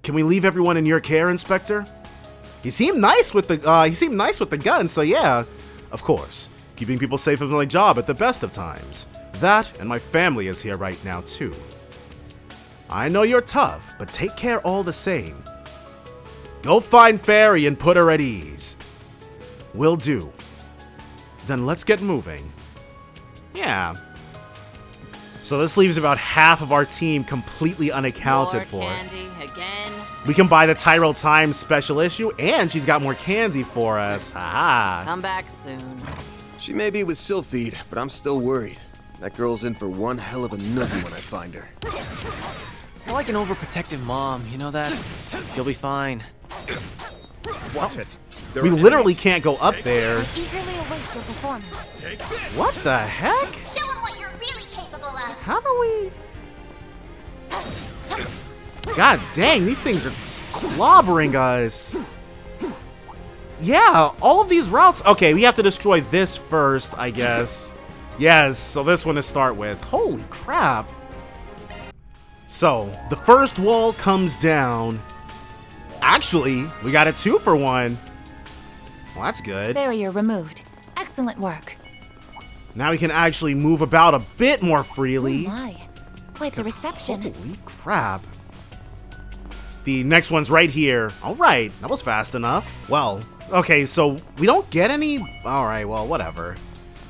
Can we leave everyone in your care, Inspector? He seemed nice with the gun, so yeah. Of course, keeping people safe is my job at the best of times. That and my family is here right now too. I know you're tough, but take care all the same. Go find Fairy and put her at ease. Will do. Then let's get moving. Yeah. So this leaves about half of our team completely unaccounted for. Candy again. We can buy the Tyrell Times special issue, and she's got more candy for us. Haha. Come back soon. She may be with Sylphide, but I'm still worried. That girl's in for one hell of a noogie when I find her. You're like an overprotective mom, you know that? You'll be fine. Watch it. We literally can't go up there. I eagerly await your performance. What the heck? Show them what you're really capable of. How do we... God dang, these things are clobbering us. Yeah, all of these routes... Okay, we have to destroy this first, I guess. Yes, so this one to start with. Holy crap. So, the first wall comes down. Actually, we got a 2-for-1. Well, that's good. Barrier removed. Excellent work. Now we can actually move about a bit more freely. Oh my. Quite the reception. Holy crap. The next one's right here. All right, that was fast enough. Well, okay, so we don't get any... All right, well, whatever.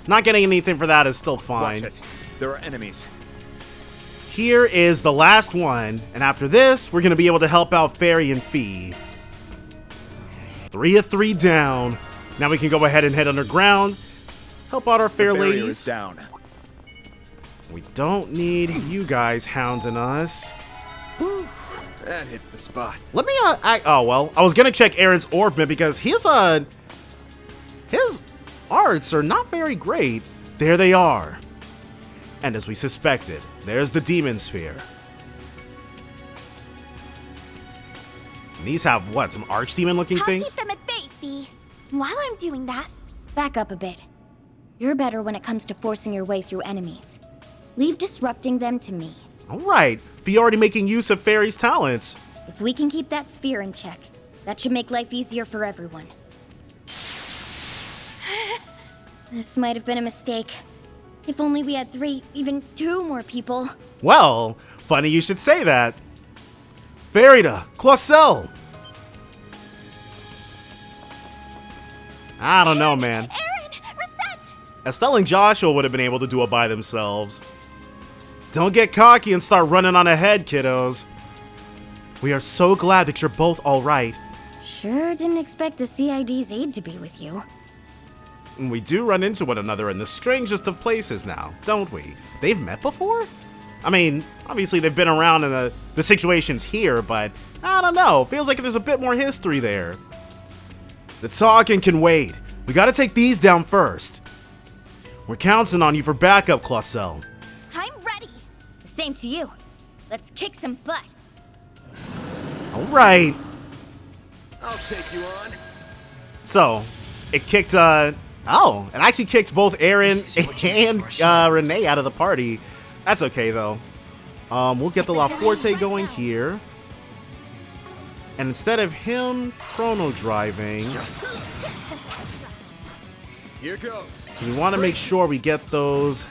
Not getting anything for that is still fine. Watch it. There are enemies. Here is the last one, and after this, we're going to be able to help out Fairy and Fee. 3 of 3 down. Now we can go ahead and head underground. Help out our fair The barrier ladies. is down. We don't need you guys hounding us. That hits the spot. Let me, I was gonna check Aaron's orbment because his arts are not very great. There they are. And as we suspected, there's the demon sphere. And these have, what, some archdemon looking things? Keep them at bay, Fee. While I'm doing that, back up a bit. You're better when it comes to forcing your way through enemies. Leave disrupting them to me. Alright, Fee already making use of Fairy's talents. If we can keep that sphere in check, that should make life easier for everyone. This might have been a mistake. If only we had 3, even 2 more people. Well, funny you should say that. Farida, Clausel. I don't know, man. Aaron, reset! Estelle and Joshua would have been able to do it by themselves. Don't get cocky and start running on ahead, kiddos. We are so glad that you're both alright. Sure didn't expect the CID's aid to be with you. We do run into one another in the strangest of places now, don't we? They've met before? I mean, obviously they've been around in the situations here, but I don't know. Feels like there's a bit more history there. The talking can wait. We gotta take these down first. We're counting on you for backup, Clausel. I'm ready. The same to you. Let's kick some butt. Alright. I'll take you on. So, it kicked, it actually kicked both Aaron and Renee out of the party. That's okay, though. We'll get the La Forte going here. And instead of him chrono driving, Here goes. we want to make sure we get those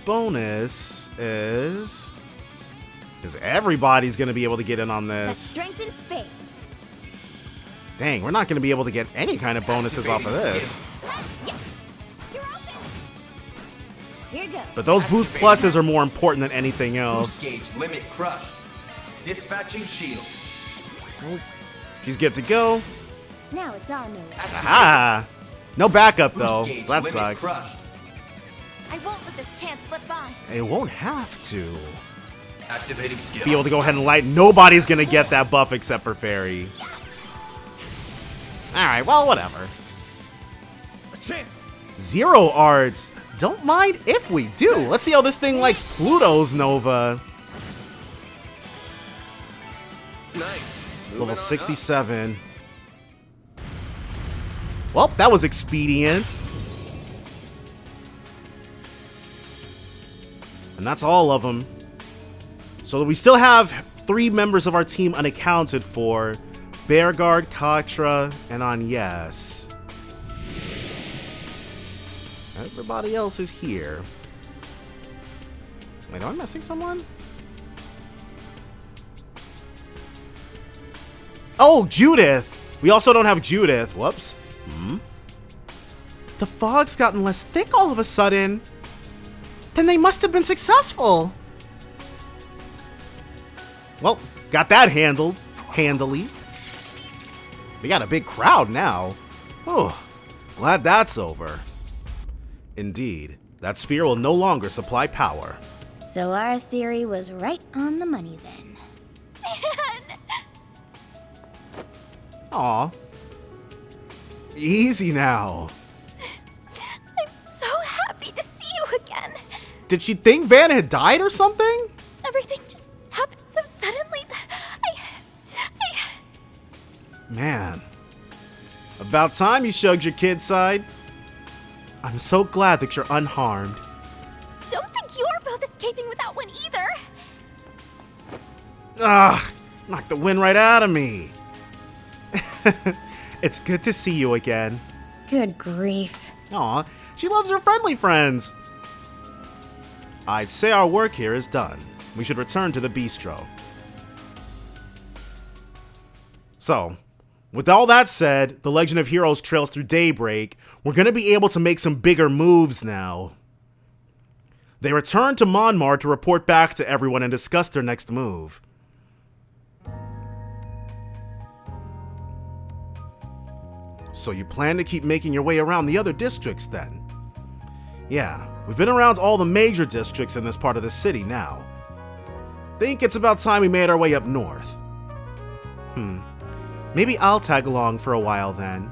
bonuses. Because everybody's going to be able to get in on The this. strength in spades. Dang, we're not going to be able to get any kind of bonuses off of this. Here goes. But those boost pluses are more important than anything else. Boost gauge limit crushed. Dispatching shield. She's good to go. Now it's our move. Aha! No backup though. Boost gauge So that limit sucks. crushed. I won't let this chance slip by. It won't have to. Activating skill. Be able to go ahead and light. Nobody's gonna get that buff except for Fairy. Alright, well, whatever. A chance. 0 arts. Don't mind if we do. Let's see how this thing likes Pluto's Nova. Nice. Level 67. Well, that was expedient. And that's all of them. So we still have 3 members of our team unaccounted for. Bearguard, Katra, and Agnes. Everybody else is here. Wait, am I missing someone? Oh, Judith! We also don't have Judith. Whoops. The fog's gotten less thick all of a sudden. Then they must have been successful. Well, got that handled. Handily. We got a big crowd now. Oh, glad that's over. Indeed, that sphere will no longer supply power. So our theory was right on the money then. Aw. Easy now. I'm so happy to see you again. Did she think Van had died or something? Everything just happened so suddenly that Man. About time you showed your kid side. I'm so glad that you're unharmed. don't think you're both escaping without one either. Knocked the wind right out of me. It's good to see you again. Good grief. Aw, she loves her friendly friends. I'd say our work here is done. We should return to the bistro. So, with all that said, the Legend of Heroes trails through Daybreak. We're going to be able to make some bigger moves now. They return to Monmar to report back to everyone and discuss their next move. So you plan to keep making your way around the other districts then? Yeah, we've been around all the major districts in this part of the city now. Think it's about time we made our way up north. Maybe I'll tag along for a while then.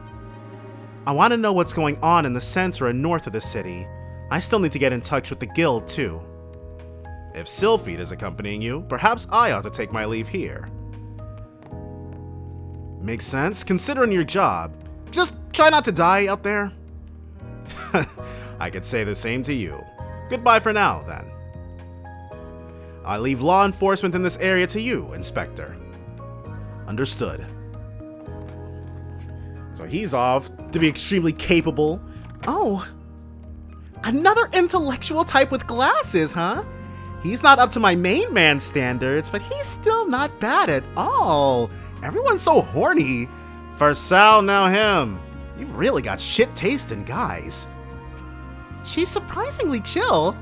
I want to know what's going on in the center and north of the city. I still need to get in touch with the guild too. If Sylphid is accompanying you, perhaps I ought to take my leave here. Makes sense, considering your job. Just try not to die out there. I could say the same to you. Goodbye for now, then. I leave law enforcement in this area to you, Inspector. Understood. So he's off to be extremely capable. Oh, another intellectual type with glasses, huh? He's not up to my main man standards, but he's still not bad at all. Everyone's so horny. First Sal, now him. You've really got shit taste in guys. She's surprisingly chill.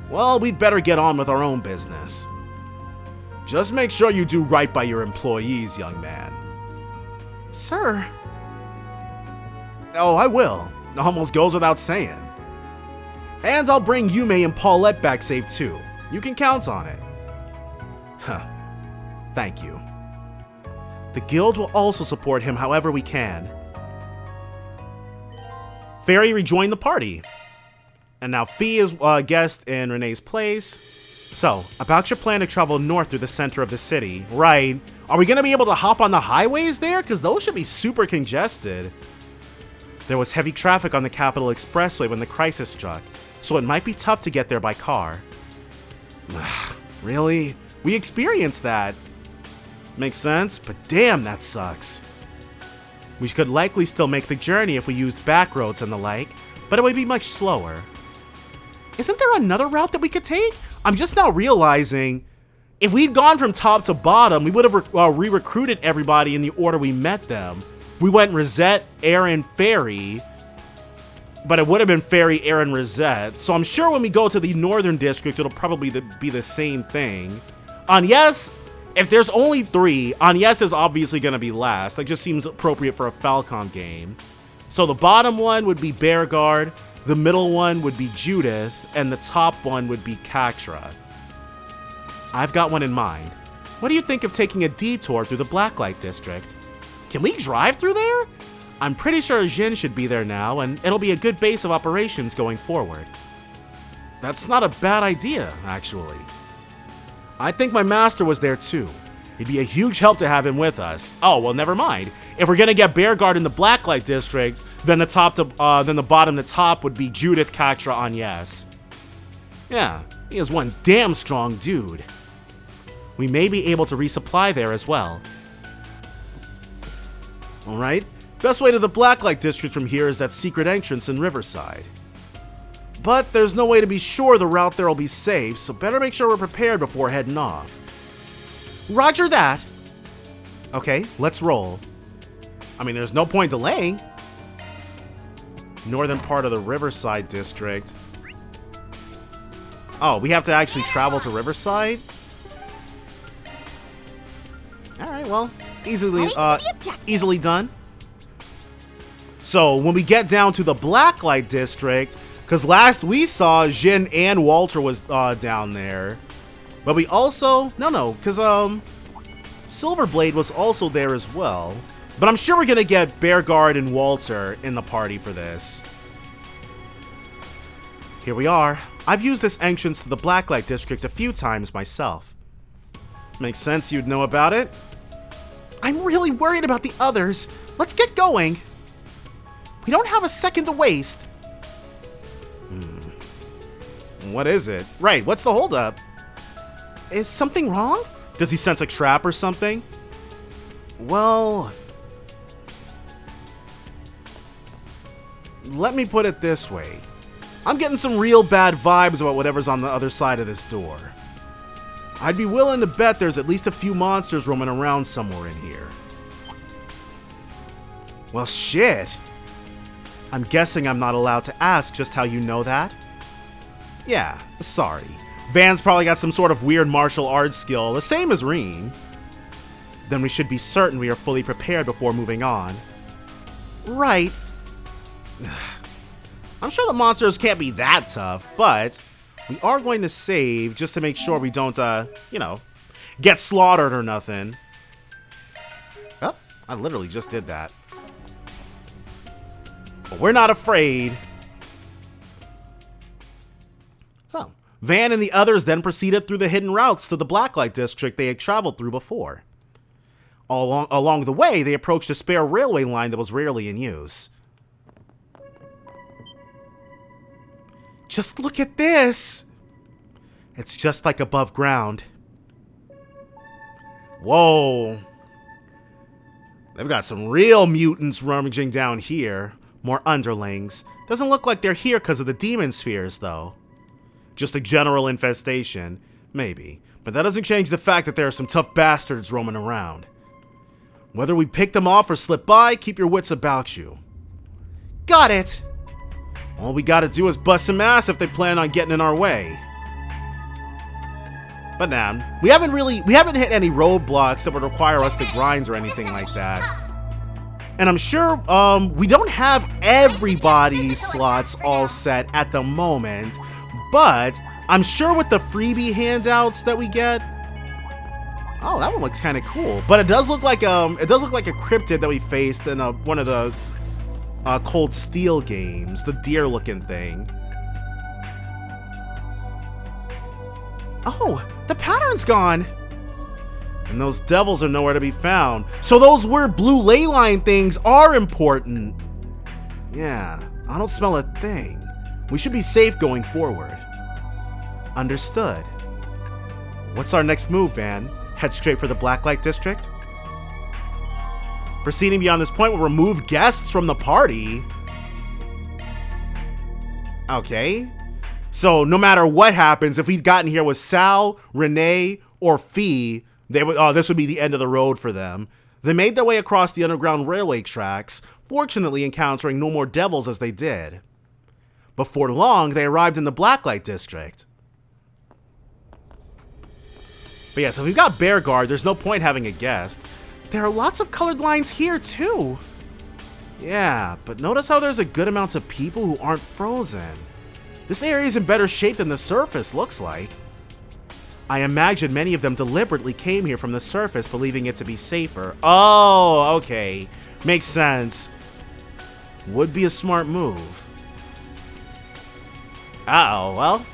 Well, we'd better get on with our own business. Just make sure you do right by your employees, young man. Sir. Oh, I will. Almost goes without saying. And I'll bring Yume and Paulette back safe too. You can count on it. Huh. Thank you. The guild will also support him however we can. Fairy rejoined the party. And now Fee is a guest in Renee's place. So, about your plan to travel north through the center of the city. Right. Are we going to be able to hop on the highways there? Because those should be super congested. There was heavy traffic on the Capital Expressway when the crisis struck, so it might be tough to get there by car. Really? We experienced that. Makes sense, but damn, that sucks. We could likely still make the journey if we used back roads and the like, but it would be much slower. Isn't there another route that we could take? I'm just now realizing if we'd gone from top to bottom, we would have re-recruited everybody in the order we met them. We went Rosette, Aaron, Fairy, but it would have been Fairy, Aaron, Rosette. So I'm sure when we go to the Northern District, it'll probably be the same thing. Agnes, if there's only 3, Agnes is obviously going to be last. That just seems appropriate for a Falcom game. So the bottom one would be Bearguard, the middle one would be Judith, and the top one would be Katra. I've got one in mind. What do you think of taking a detour through the Blacklight District? Can we drive through there? I'm pretty sure Jin should be there now, and it'll be a good base of operations going forward. That's not a bad idea, actually. I think my master was there too. It'd be a huge help to have him with us. Oh, well, never mind. If we're gonna get Bearguard in the Blacklight District, then the bottom to top would be Judith, Katra, Agnes. Yeah, he is one damn strong dude. We may be able to resupply there as well. Alright, best way to the Blacklight District from here is that secret entrance in Riverside. But there's no way to be sure the route there will be safe, so better make sure we're prepared before heading off. Roger that! Okay, let's roll. I mean, there's no point delaying. Northern part of the Riverside District. Oh, we have to actually travel to Riverside? Alright, well, easily done. So, when we get down to the Blacklight District, because last we saw Jin and Walter was down there. But we also... No, because Silverblade was also there as well. But I'm sure we're going to get Bearguard and Walter in the party for this. Here we are. I've used this entrance to the Blacklight District a few times myself. Makes sense you'd know about it. I'm really worried about the others. Let's get going. We don't have a second to waste. What is it? Right, what's the holdup? Is something wrong? Does he sense a trap or something? Well... let me put it this way. I'm getting some real bad vibes about whatever's on the other side of this door. I'd be willing to bet there's at least a few monsters roaming around somewhere in here. Well, shit. I'm guessing I'm not allowed to ask just how you know that. Yeah, sorry. Van's probably got some sort of weird martial arts skill, the same as Reen. Then we should be certain we are fully prepared before moving on. Right. I'm sure the monsters can't be that tough, but we are going to save just to make sure we don't, you know, get slaughtered or nothing. Oh, I literally just did that. But we're not afraid. So, Van and the others then proceeded through the hidden routes to the Blacklight district they had traveled through before. Along the way, they approached a spare railway line that was rarely in use. Just look at this! It's just like above ground. Whoa. They've got some real mutants rummaging down here. More underlings. Doesn't look like they're here because of the demon spheres, though. Just a general infestation. Maybe. But that doesn't change the fact that there are some tough bastards roaming around. Whether we pick them off or slip by, keep your wits about you. Got it! All we gotta do is bust some ass if they plan on getting in our way. But nah, we haven't hit any roadblocks that would require us to grind or anything like that. And I'm sure, we don't have everybody's slots all set at the moment, but I'm sure with the freebie handouts that we get, oh, that one looks kind of cool. But it does look like a cryptid that we faced in one of the Cold Steel games, the deer-looking thing. Oh, the pattern's gone. And those devils are nowhere to be found. So those weird blue ley line things are important. Yeah, I don't smell a thing. We should be safe going forward. Understood. What's our next move, Van? Head straight for the Blacklight district? Proceeding beyond this point will remove guests from the party. Okay. So no matter what happens, if we'd gotten here with Sal, Renee, or Fee, they would, this would be the end of the road for them. They made their way across the underground railway tracks, fortunately encountering no more devils as they did. Before long, they arrived in the Blacklight district. But yeah, so if we've got Bear Guard, there's no point having a guest. There are lots of colored lines here, too. Yeah, but notice how there's a good amount of people who aren't frozen. This area is in better shape than the surface looks like. I imagine many of them deliberately came here from the surface, believing it to be safer. Oh, okay. Makes sense. Would be a smart move. Uh-oh, well.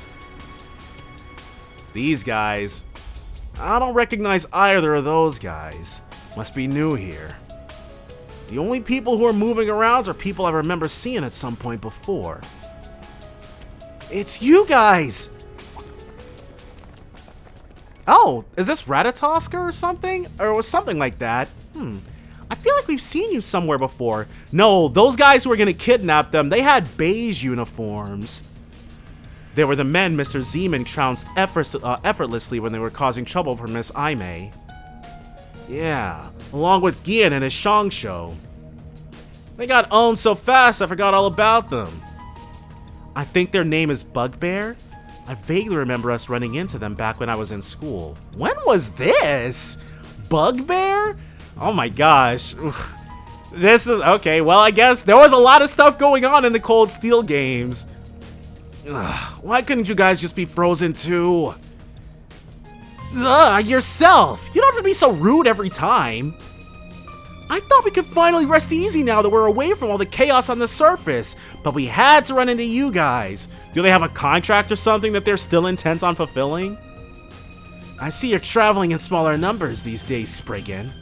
These guys. I don't recognize either of those guys. Must be new here. The only people who are moving around are people I remember seeing at some point before. It's you guys! Oh, is this Ratatosker or something? Or was something like that? I feel like we've seen you somewhere before. No, those guys who were gonna kidnap them, they had beige uniforms. They were the men Mr. Zeman trounced effortlessly when they were causing trouble for Miss Aimee. Yeah, along with Gian and his Shang show. They got owned so fast I forgot all about them. I think their name is Bugbear. I vaguely remember us running into them back when I was in school. When was this? Bugbear? Oh my gosh. This is, okay, well I guess there was a lot of stuff going on in the Cold Steel games. Why couldn't you guys just be frozen too? Yourself! You don't have to be so rude every time. I thought we could finally rest easy now that we're away from all the chaos on the surface, but we had to run into you guys. Do they have a contract or something that they're still intent on fulfilling? I see you're traveling in smaller numbers these days, Spriggan.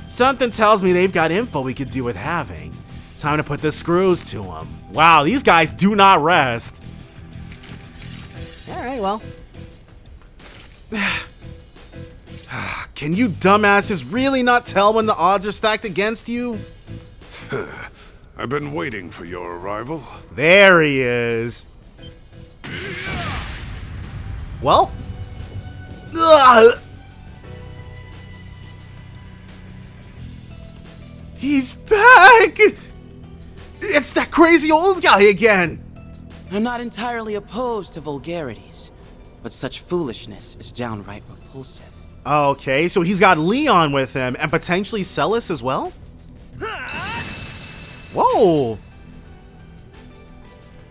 Something tells me they've got info we could do with having. Time to put the screws to them. Wow, these guys do not rest. Alright, well. Can you dumbasses really not tell when the odds are stacked against you? I've been waiting for your arrival. There he is. Well. He's back! It's that crazy old guy again! I'm not entirely opposed to vulgarities, but such foolishness is downright repulsive. Okay, so he's got Leon with him, and potentially Celis as well? Whoa!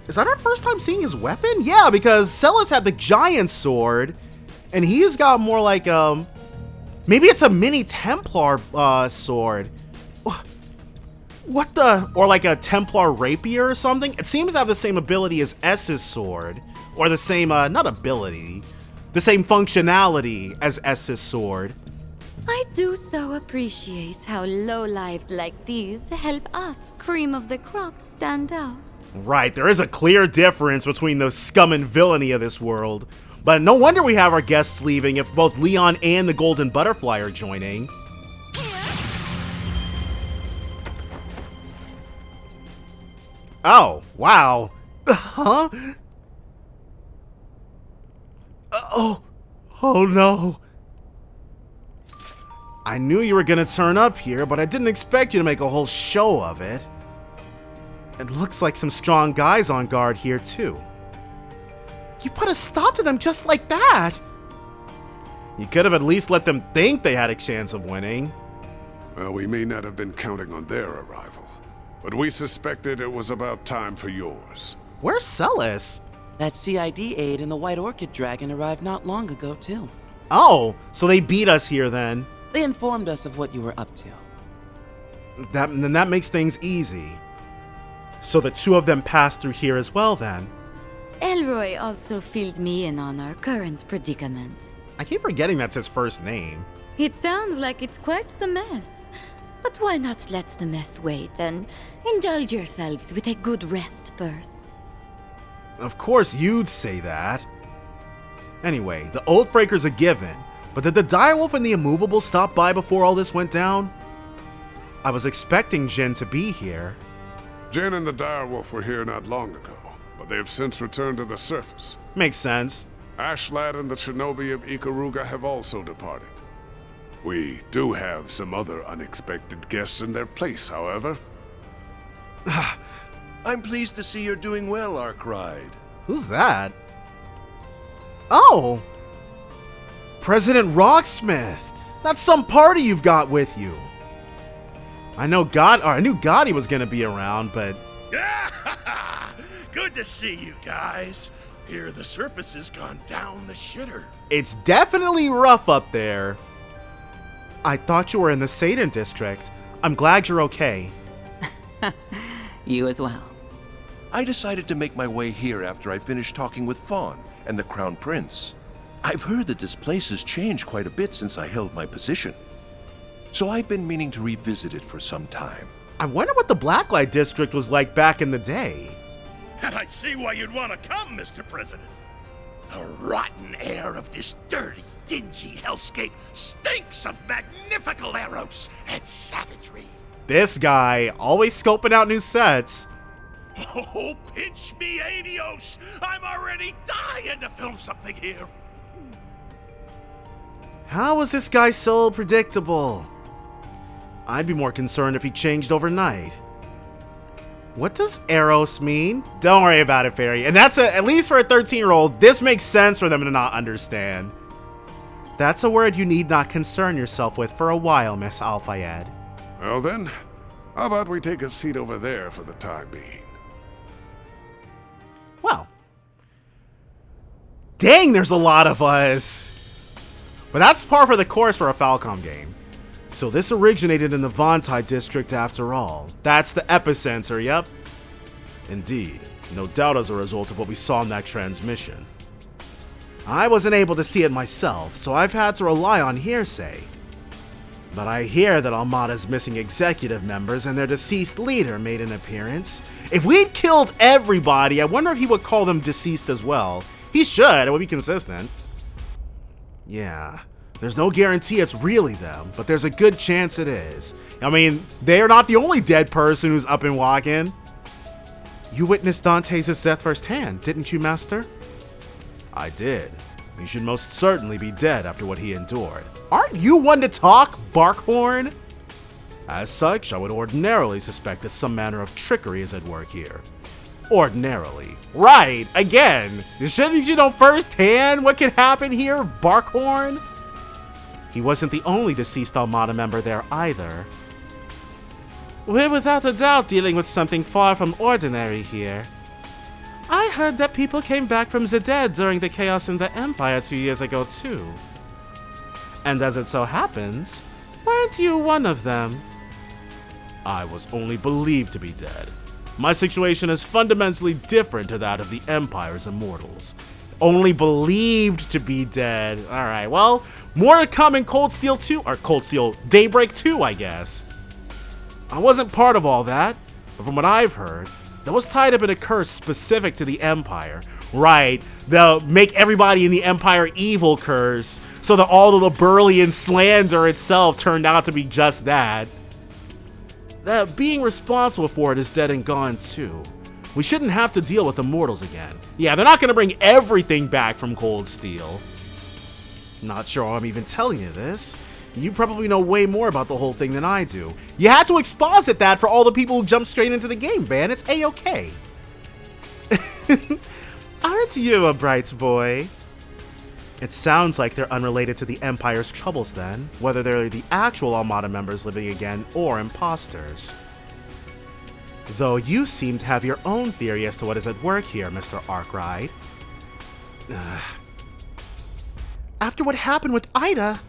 Is that our first time seeing his weapon? Yeah, because Celes had the giant sword, and he's got more like, maybe it's a mini Templar sword. What the? Or like a Templar rapier or something? It seems to have the same ability as S's sword. Or the same, not ability, the same functionality as S's sword. I do so appreciate how lowlives like these help us, cream of the crop, stand out. Right, there is a clear difference between the scum and villainy of this world. But no wonder we have our guests leaving if both Leon and the Golden Butterfly are joining. Oh, wow. Huh? Oh no. I knew you were gonna turn up here, but I didn't expect you to make a whole show of it. It looks like some strong guys on guard here too. You put a stop to them just like that. You could have at least let them think they had a chance of winning. Well, we may not have been counting on their arrival, but we suspected it was about time for yours. Where's Celes? That CID aide and the White Orchid Dragon arrived not long ago, too. Oh, so they beat us here then. They informed us of what you were up to. Then that makes things easy. So the two of them passed through here as well then. Elroy also filled me in on our current predicament. I keep forgetting that's his first name. It sounds like it's quite the mess. But why not let the mess wait and indulge yourselves with a good rest first? Of course you'd say that. Anyway, the Oathbreaker's a given, but did the Direwolf and the Immovable stop by before all this went down? I was expecting Jin to be here. Jin and the Direwolf were here not long ago, but they have since returned to the surface. Makes sense. Ashlad and the Shinobi of Ikaruga have also departed. We do have some other unexpected guests in their place, however. I'm pleased to see you're doing well, Arkride. Who's that? Oh! President Rocksmith! That's some party you've got with you. I knew Gotti was gonna be around, but... Good to see you guys. Here the surface has gone down the shitter. It's definitely rough up there. I thought you were in the Satan district. I'm glad you're okay. You as well. I decided to make my way here after I finished talking with Fawn and the Crown Prince. I've heard that this place has changed quite a bit since I held my position. So I've been meaning to revisit it for some time. I wonder what the Blacklight district was like back in the day. And I see why you'd want to come, Mr. President. The rotten air of this dirty, dingy hellscape stinks of magnifical eros and savagery. This guy, always scoping out new sets. Oh, pinch me, adios! I'm already dying to film something here. How was this guy so predictable? I'd be more concerned if he changed overnight. What does Eros mean? Don't worry about it, Fairy. And that's at least for a 13-year-old, this makes sense for them to not understand. That's a word you need not concern yourself with for a while, Miss Al-Fayed. Well then, how about we take a seat over there for the time being? Well. Dang, there's a lot of us. But that's par for the course for a Falcom game. So this originated in the Vontai district after all. That's the epicenter, yep. Indeed, no doubt as a result of what we saw in that transmission. I wasn't able to see it myself, so I've had to rely on hearsay. But I hear that Almada's missing executive members and their deceased leader made an appearance. If we'd killed everybody, I wonder if he would call them deceased as well. He should, it would be consistent. Yeah, there's no guarantee it's really them, but there's a good chance it is. I mean, they're not the only dead person who's up and walking. You witnessed Dante's death firsthand, didn't you, Master? I did. He should most certainly be dead after what he endured. Aren't you one to talk, Barkhorn? As such, I would ordinarily suspect that some manner of trickery is at work here. Ordinarily. Right, again. Shouldn't you know firsthand what could happen here, Barkhorn? He wasn't the only deceased Almada member there either. We're without a doubt dealing with something far from ordinary here. I heard that people came back from the dead during the chaos in the Empire 2 years ago too. And as it so happens, weren't you one of them? I was only believed to be dead. My situation is fundamentally different to that of the Empire's immortals. Only believed to be dead. Alright, well, more to come in Cold Steel 2, or Cold Steel Daybreak 2, I guess. I wasn't part of all that, but from what I've heard, that was tied up in a curse specific to the Empire. Right, the make everybody in the Empire evil curse, so that all of the Burleyan slander itself turned out to be just that. That being responsible for it is dead and gone too. We shouldn't have to deal with the mortals again. Yeah, they're not going to bring everything back from Cold Steel. Not sure I'm even telling you this. You probably know way more about the whole thing than I do. You had to exposit that for all the people who jumped straight into the game, Van. It's A-okay. Aren't you a bright boy? It sounds like they're unrelated to the Empire's troubles then, whether they're the actual Armada members living again or imposters. Though you seem to have your own theory as to what is at work here, Mr. Arkwright. After what happened with Ida,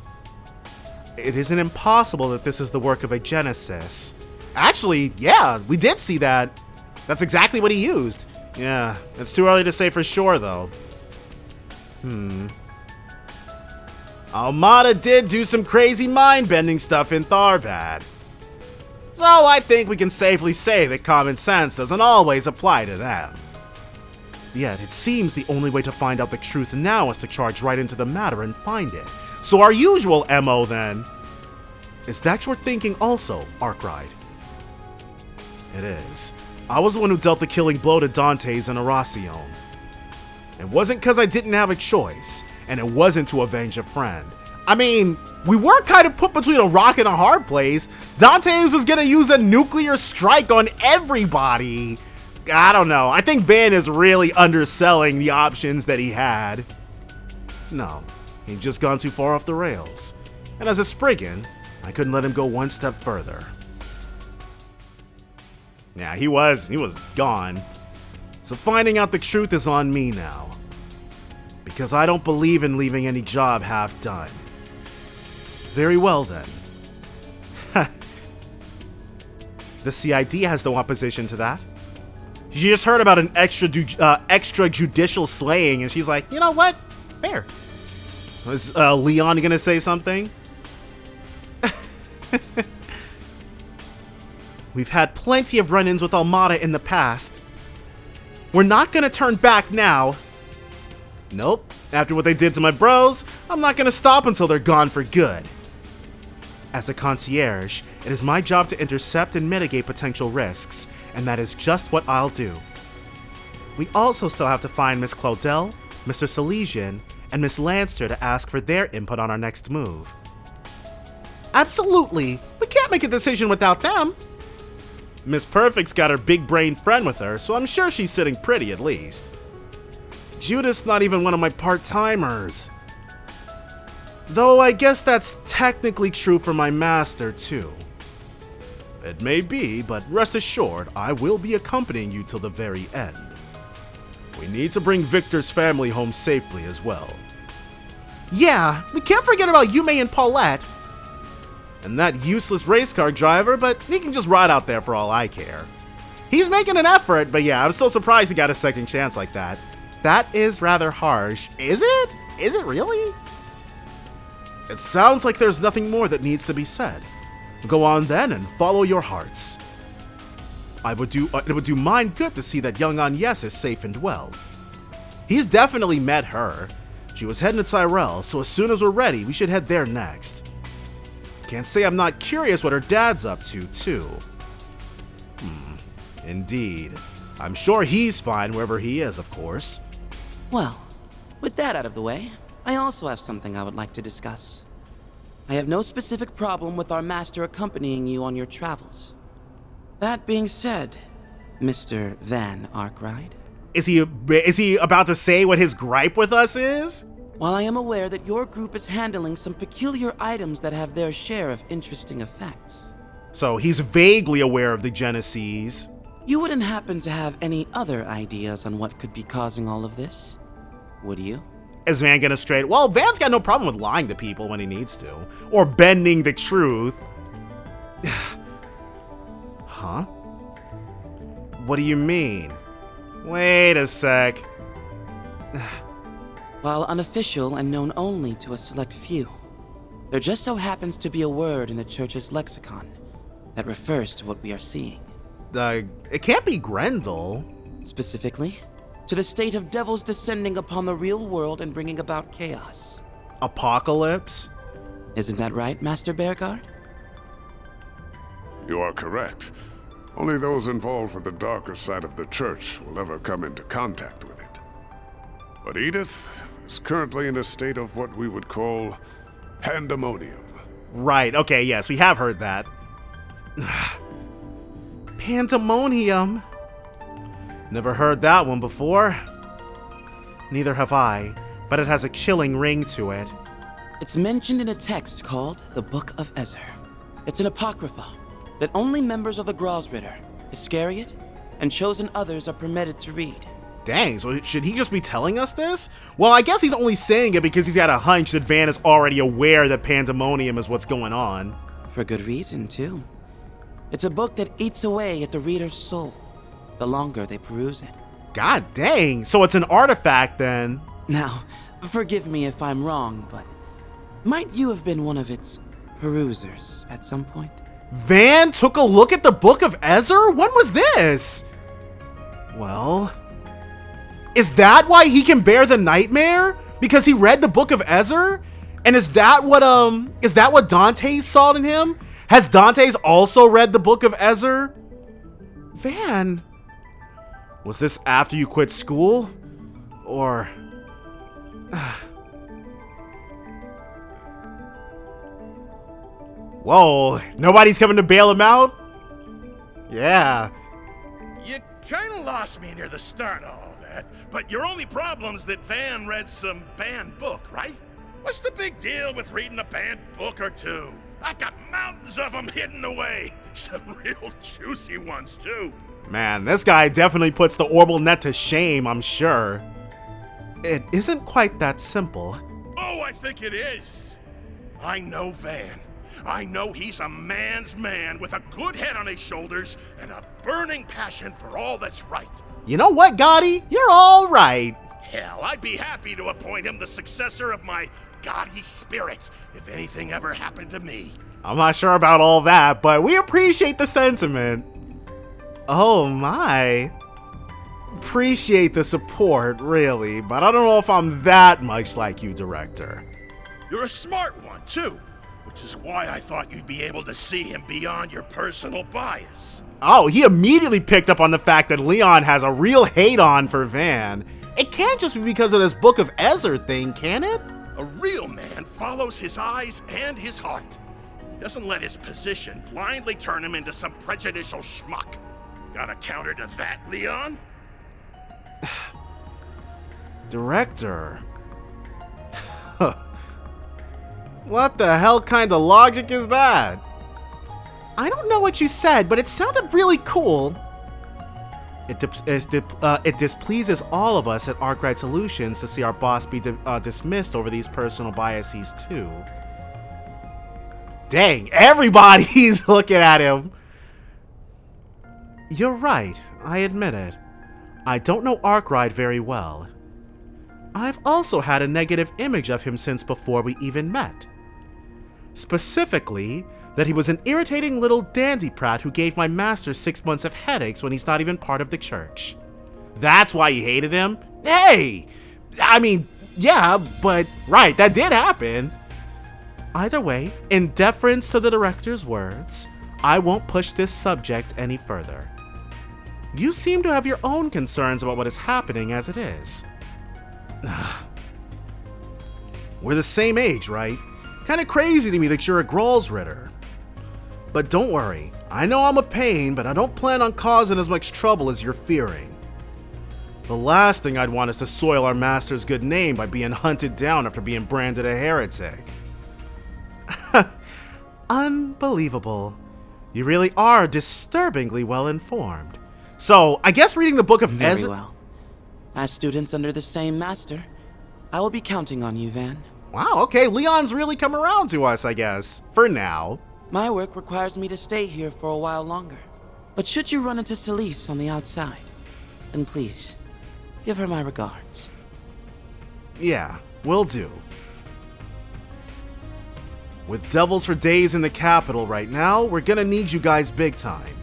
it isn't impossible that this is the work of a Genesis. Actually, yeah, we did see that. That's exactly what he used. Yeah, it's too early to say for sure, though. Armada did do some crazy mind-bending stuff in Tharbad. So I think we can safely say that common sense doesn't always apply to them. Yet, it seems the only way to find out the truth now is to charge right into the matter and find it. So our usual MO, then. Is that your thinking also, Arkwright? It is. I was the one who dealt the killing blow to Dante's and Horacion. It wasn't because I didn't have a choice, and it wasn't to avenge a friend. I mean, we were kind of put between a rock and a hard place. Dante's was gonna use a nuclear strike on everybody. I don't know. I think Van is really underselling the options that he had. No, he'd just gone too far off the rails. And as a spriggan, I couldn't let him go one step further. Yeah, he was gone. So finding out the truth is on me now. Because I don't believe in leaving any job half done. Very well then. The CID has no opposition to that. She just heard about an extrajudicial slaying and she's like, you know what? Fair. Was Leon gonna say something? We've had plenty of run-ins with Armada in the past. We're not gonna turn back now. Nope. After what they did to my bros, I'm not gonna stop until they're gone for good. As a concierge, it is my job to intercept and mitigate potential risks, and that is just what I'll do. We also still have to find Miss Claudel, Mr. Salesian, and Miss Lancer to ask for their input on our next move. Absolutely! We can't make a decision without them! Miss Perfect's got her big-brained friend with her, so I'm sure she's sitting pretty at least. Judith's not even one of my part-timers. Though I guess that's technically true for my master, too. It may be, but rest assured, I will be accompanying you till the very end. We need to bring Victor's family home safely as well. Yeah, we can't forget about Yume and Paulette. And that useless race car driver, but he can just ride out there for all I care. He's making an effort, but yeah, I'm still surprised he got a second chance like that. That is rather harsh. Is it? Is it really? It sounds like there's nothing more that needs to be said. Go on then and follow your hearts. It would do mine good to see that young Agnes is safe and well. He's definitely met her. She was heading to Tyrell, so as soon as we're ready, we should head there next. Can't say I'm not curious what her dad's up to, too. Indeed. I'm sure he's fine wherever he is, of course. Well, with that out of the way, I also have something I would like to discuss. I have no specific problem with our master accompanying you on your travels. That being said, Mr. Van Arkwright. Is he about to say what his gripe with us is? While I am aware that your group is handling some peculiar items that have their share of interesting effects. So he's vaguely aware of the Genesis. You wouldn't happen to have any other ideas on what could be causing all of this, would you? Is Van gonna straight? Well, Van's got no problem with lying to people when he needs to. Or bending the truth. Huh? What do you mean? Wait a sec. While unofficial and known only to a select few, there just so happens to be a word in the church's lexicon that refers to what we are seeing. It can't be Grendel. Specifically, to the state of devils descending upon the real world and bringing about chaos. Apocalypse? Isn't that right, Master Bearguard? You are correct. Only those involved with the darker side of the church will ever come into contact with it. But Edith is currently in a state of what we would call pandemonium. Right, okay, yes, we have heard that. Pandemonium. Never heard that one before. Neither have I, but it has a chilling ring to it. It's mentioned in a text called the Book of Ezer. It's an apocrypha that only members of the Grosritter, Iscariot, and chosen others are permitted to read. Dang, so should he just be telling us this? Well, I guess he's only saying it because he's got a hunch that Van is already aware that Pandemonium is what's going on. For good reason, too. It's a book that eats away at the reader's soul, the longer they peruse it. God dang, so it's an artifact then. Now, forgive me if I'm wrong, but might you have been one of its perusers at some point? Van took a look at the Book of Ezer? When was this? Well, is that why he can bear the nightmare? Because he read the Book of Ezer? And is that what Dante saw in him? Has Dante's also read the Book of Ezer? Van, was this after you quit school? Or... Whoa, nobody's coming to bail him out? Yeah. You kinda lost me near the start of all that, but your only problem's that Van read some banned book, right? What's the big deal with reading a banned book or two? I've got mountains of them hidden away. Some real juicy ones, too. Man, this guy definitely puts the Orbital Net to shame, I'm sure. It isn't quite that simple. Oh, I think it is. I know Van. I know he's a man's man with a good head on his shoulders and a burning passion for all that's right. You know what, Gotti? You're all right. Hell, I'd be happy to appoint him the successor of my Gotti spirit if anything ever happened to me. I'm not sure about all that, but we appreciate the sentiment. Oh my. Appreciate the support, really, but I don't know if I'm that much like you, Director. You're a smart one, too, which is why I thought you'd be able to see him beyond your personal bias. Oh, he immediately picked up on the fact that Leon has a real hate-on for Van. It can't just be because of this Book of Ezer thing, can it? A real man follows his eyes and his heart. He doesn't let his position blindly turn him into some prejudicial schmuck. Got a counter to that, Leon? Director. What the hell kind of logic is that? I don't know what you said, but it sounded really cool. It displeases all of us at Arkwright Solutions to see our boss be dismissed over these personal biases too. Dang, everybody's looking at him. You're right, I admit it. I don't know Arkwright very well. I've also had a negative image of him since before we even met. Specifically, that he was an irritating little dandy-prat who gave my master 6 months of headaches when he's not even part of the church. That's why you hated him? Hey! I mean, yeah, but right, that did happen. Either way, in deference to the director's words, I won't push this subject any further. You seem to have your own concerns about what is happening as it is. We're the same age, right? Kinda crazy to me that you're a Grolsritter. But don't worry, I know I'm a pain, but I don't plan on causing as much trouble as you're fearing. The last thing I'd want is to soil our master's good name by being hunted down after being branded a heretic. Unbelievable. You really are disturbingly well informed. So, I guess reading the book of Very Ezra... well. As students under the same master, I will be counting on you, Van. Wow, okay, Leon's really come around to us, I guess. For now. My work requires me to stay here for a while longer. But should you run into Celise on the outside, then please, give her my regards. Yeah, will do. With Devils for Days in the capital right now, we're gonna need you guys big time.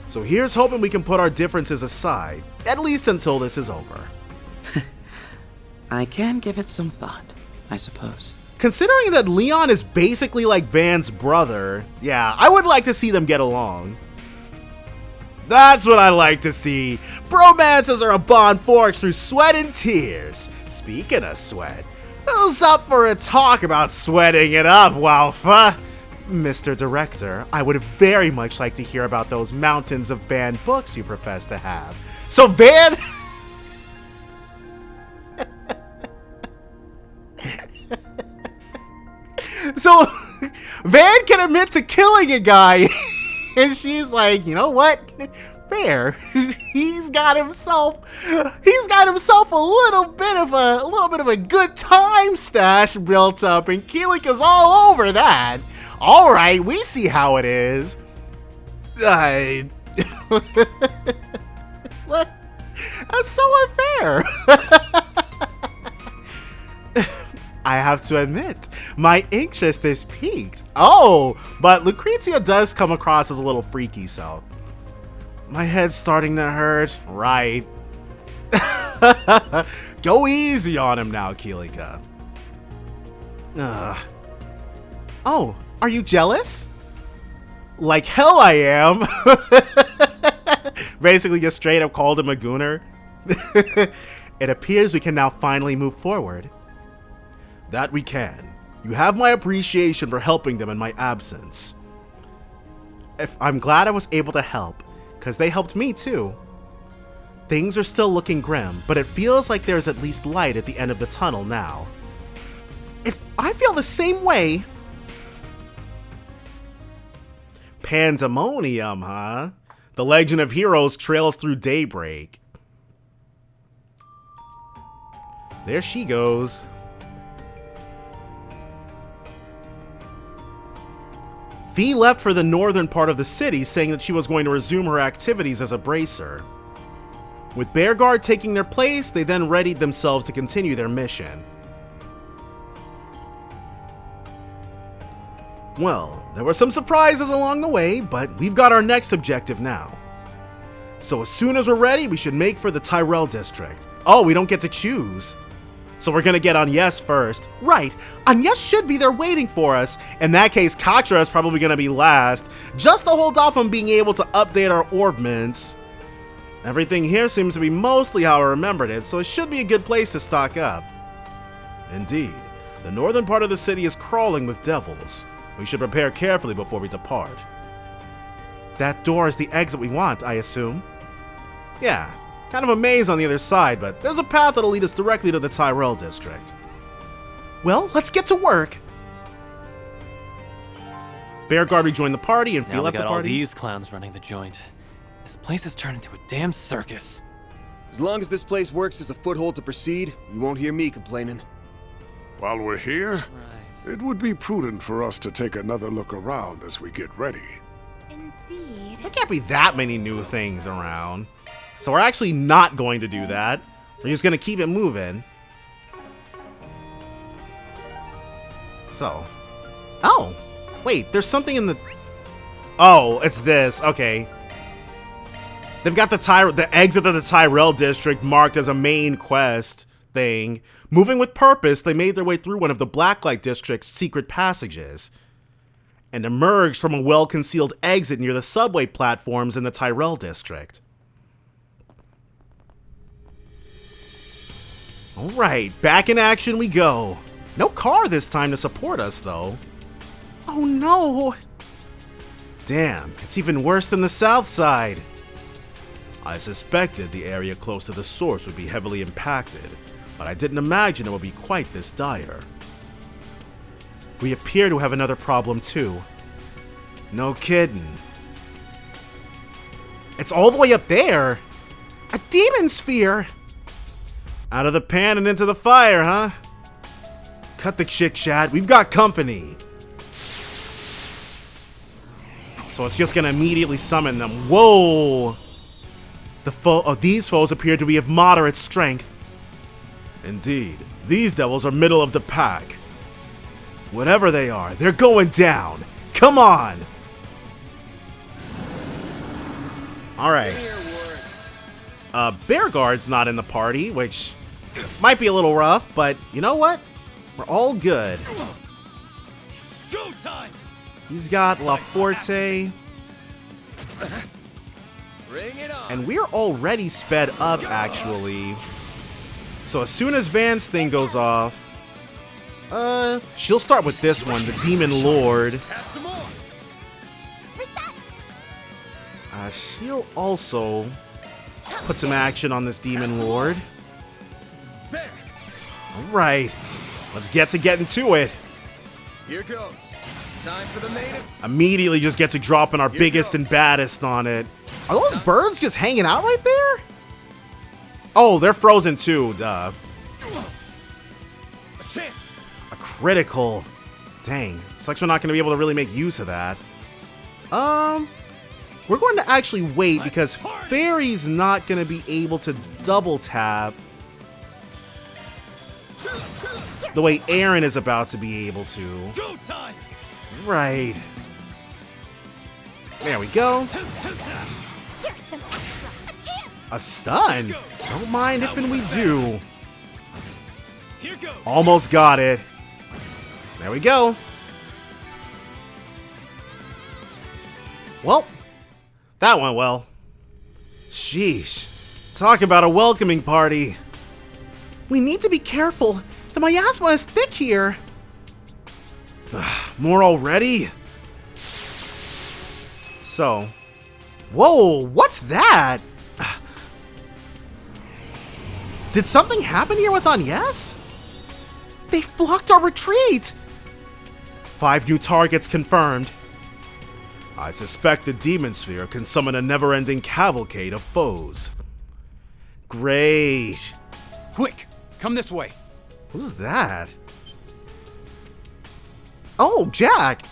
So here's hoping we can put our differences aside, at least until this is over. I can give it some thought, I suppose. Considering that Leon is basically like Van's brother, yeah, I would like to see them get along. That's what I like to see. Bromances are a bond forged through sweat and tears. Speaking of sweat, who's up for a talk about sweating it up, Walfa? Mr. Director, I would very much like to hear about those mountains of banned books you profess to have. So Van... So, Van can admit to killing a guy, and she's like, you know what? Fair. He's got himself a little bit of a good time stash built up, and Keelika's all over that. All right, we see how it is. What? That's so unfair. I have to admit, my interest is piqued. Oh, but Lucrezia does come across as a little freaky, so. My head's starting to hurt. Right. Go easy on him now, Keelika. Oh, are you jealous? Like hell I am. Basically just straight up called him a gooner. It appears we can now finally move forward. That we can. You have my appreciation for helping them in my absence. I'm glad I was able to help, because they helped me too. Things are still looking grim, but it feels like there's at least light at the end of the tunnel now. If I feel the same way... Pandemonium, huh? The legend of heroes trails through Daybreak. There she goes. Fee left for the northern part of the city, saying that she was going to resume her activities as a bracer. With Bearguard taking their place, they then readied themselves to continue their mission. Well, there were some surprises along the way, but we've got our next objective now. So as soon as we're ready, we should make for the Tyrell district. Oh, we don't get to choose. So we're gonna get Agnes first. Right, Agnes should be there waiting for us. In that case, Katra is probably gonna be last, just to hold off on being able to update our orbments. Everything here seems to be mostly how I remembered it, so it should be a good place to stock up. Indeed, the northern part of the city is crawling with devils. We should prepare carefully before we depart. That door is the exit we want, I assume. Yeah. Kind of a maze on the other side, but there's a path that'll lead us directly to the Tyrell district. Well, let's get to work. Bearguard rejoined the party and Fee left the got all party. these clowns running the joint. This place has turned into a damn circus. As long as this place works as a foothold to proceed, you won't hear me complaining. While we're here, it would be prudent for us to take another look around as we get ready. Indeed. There can't be that many new things around. So we're actually not going to do that. We're just going to keep it moving. So. Oh. Wait, there's something in the... Oh, it's this. Okay. They've got the exit of the Tyrell district marked as a main quest thing. Moving with purpose, they made their way through one of the Blacklight district's secret passages and emerged from a well-concealed exit near the subway platforms in the Tyrell district. Alright, back in action we go. No car this time to support us, though. Oh no! Damn, it's even worse than the south side. I suspected the area close to the source would be heavily impacted, but I didn't imagine it would be quite this dire. We appear to have another problem too. No kidding. It's all the way up there. A demon sphere. Out of the pan and into the fire, huh? Cut the chit-chat. We've got company. So it's just gonna immediately summon them. Whoa! These foes appear to be of moderate strength. Indeed, these devils are middle of the pack. Whatever they are, they're going down. Come on! Alright. Bearguard's not in the party, which might be a little rough, but you know what? We're all good. Go time! He's got La Forte. Bring it on. And we're already sped up, actually. So as soon as Van's thing goes off, she'll start with this one, the Demon Lord. She'll also put some action on this Demon Lord. Alright, let's get to getting to it. Here goes. Time for the main. Immediately just get to dropping our biggest and baddest on it. Are those birds just hanging out right there? Oh, they're frozen too, duh. A critical. Dang. Sucks we're not going to be able to really make use of that. We're going to actually wait because Fairy's not going to be able to double tap the way Aaron is about to be able to. Go time. Right. There we go. A stun. Don't mind if and we do. Almost got it. There we go. Well, that went well. Sheesh. Talk about a welcoming party. We need to be careful. The miasma is thick here. More already? So. Whoa, what's that? Did something happen here with Agnes? They've blocked our retreat! 5 new targets confirmed. I suspect the Demon Sphere can summon a never-ending cavalcade of foes. Great. Quick, come this way. Who's that? Oh, Jack.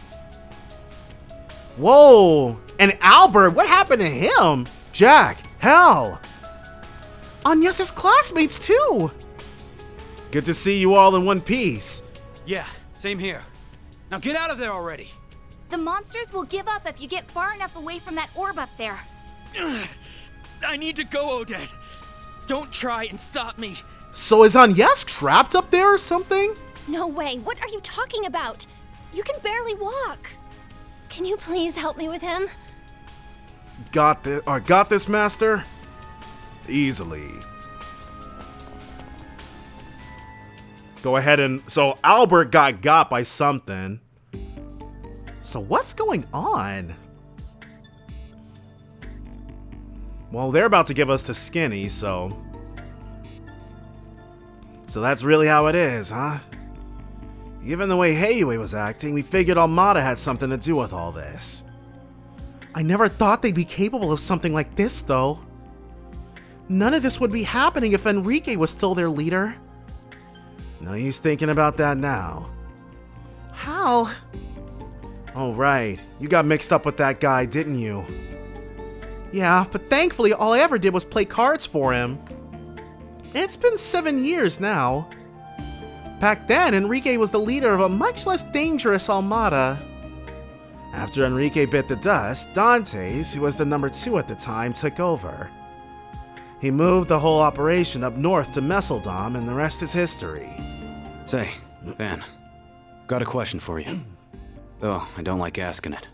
Whoa. And Albert, what happened to him? Jack, hell. Agnes's classmates too. Good to see you all in one piece. Yeah, same here. Now get out of there already. The monsters will give up if you get far enough away from that orb up there. I need to go, Odette. Don't try and stop me. So is Agnes trapped up there or something? No way. What are you talking about? You can barely walk. Can you please help me with him? Got this, Master? Easily. Go ahead and... So Albert got by something. So what's going on? Well, they're about to give us to Skinny, so... So that's really how it is, huh? Given the way Heiyue was acting, we figured Almada had something to do with all this. I never thought they'd be capable of something like this, though. None of this would be happening if Enrique was still their leader. No use thinking about that now. How? Oh, right. You got mixed up with that guy, didn't you? Yeah, but thankfully all I ever did was play cards for him. It's been 7 years now. Back then, Enrique was the leader of a much less dangerous Almada. After Enrique bit the dust, Dantes, who was the number 2 at the time, took over. He moved the whole operation up north to Messeldom, and the rest is history. Say, Van, got a question for you. Though I don't like asking it.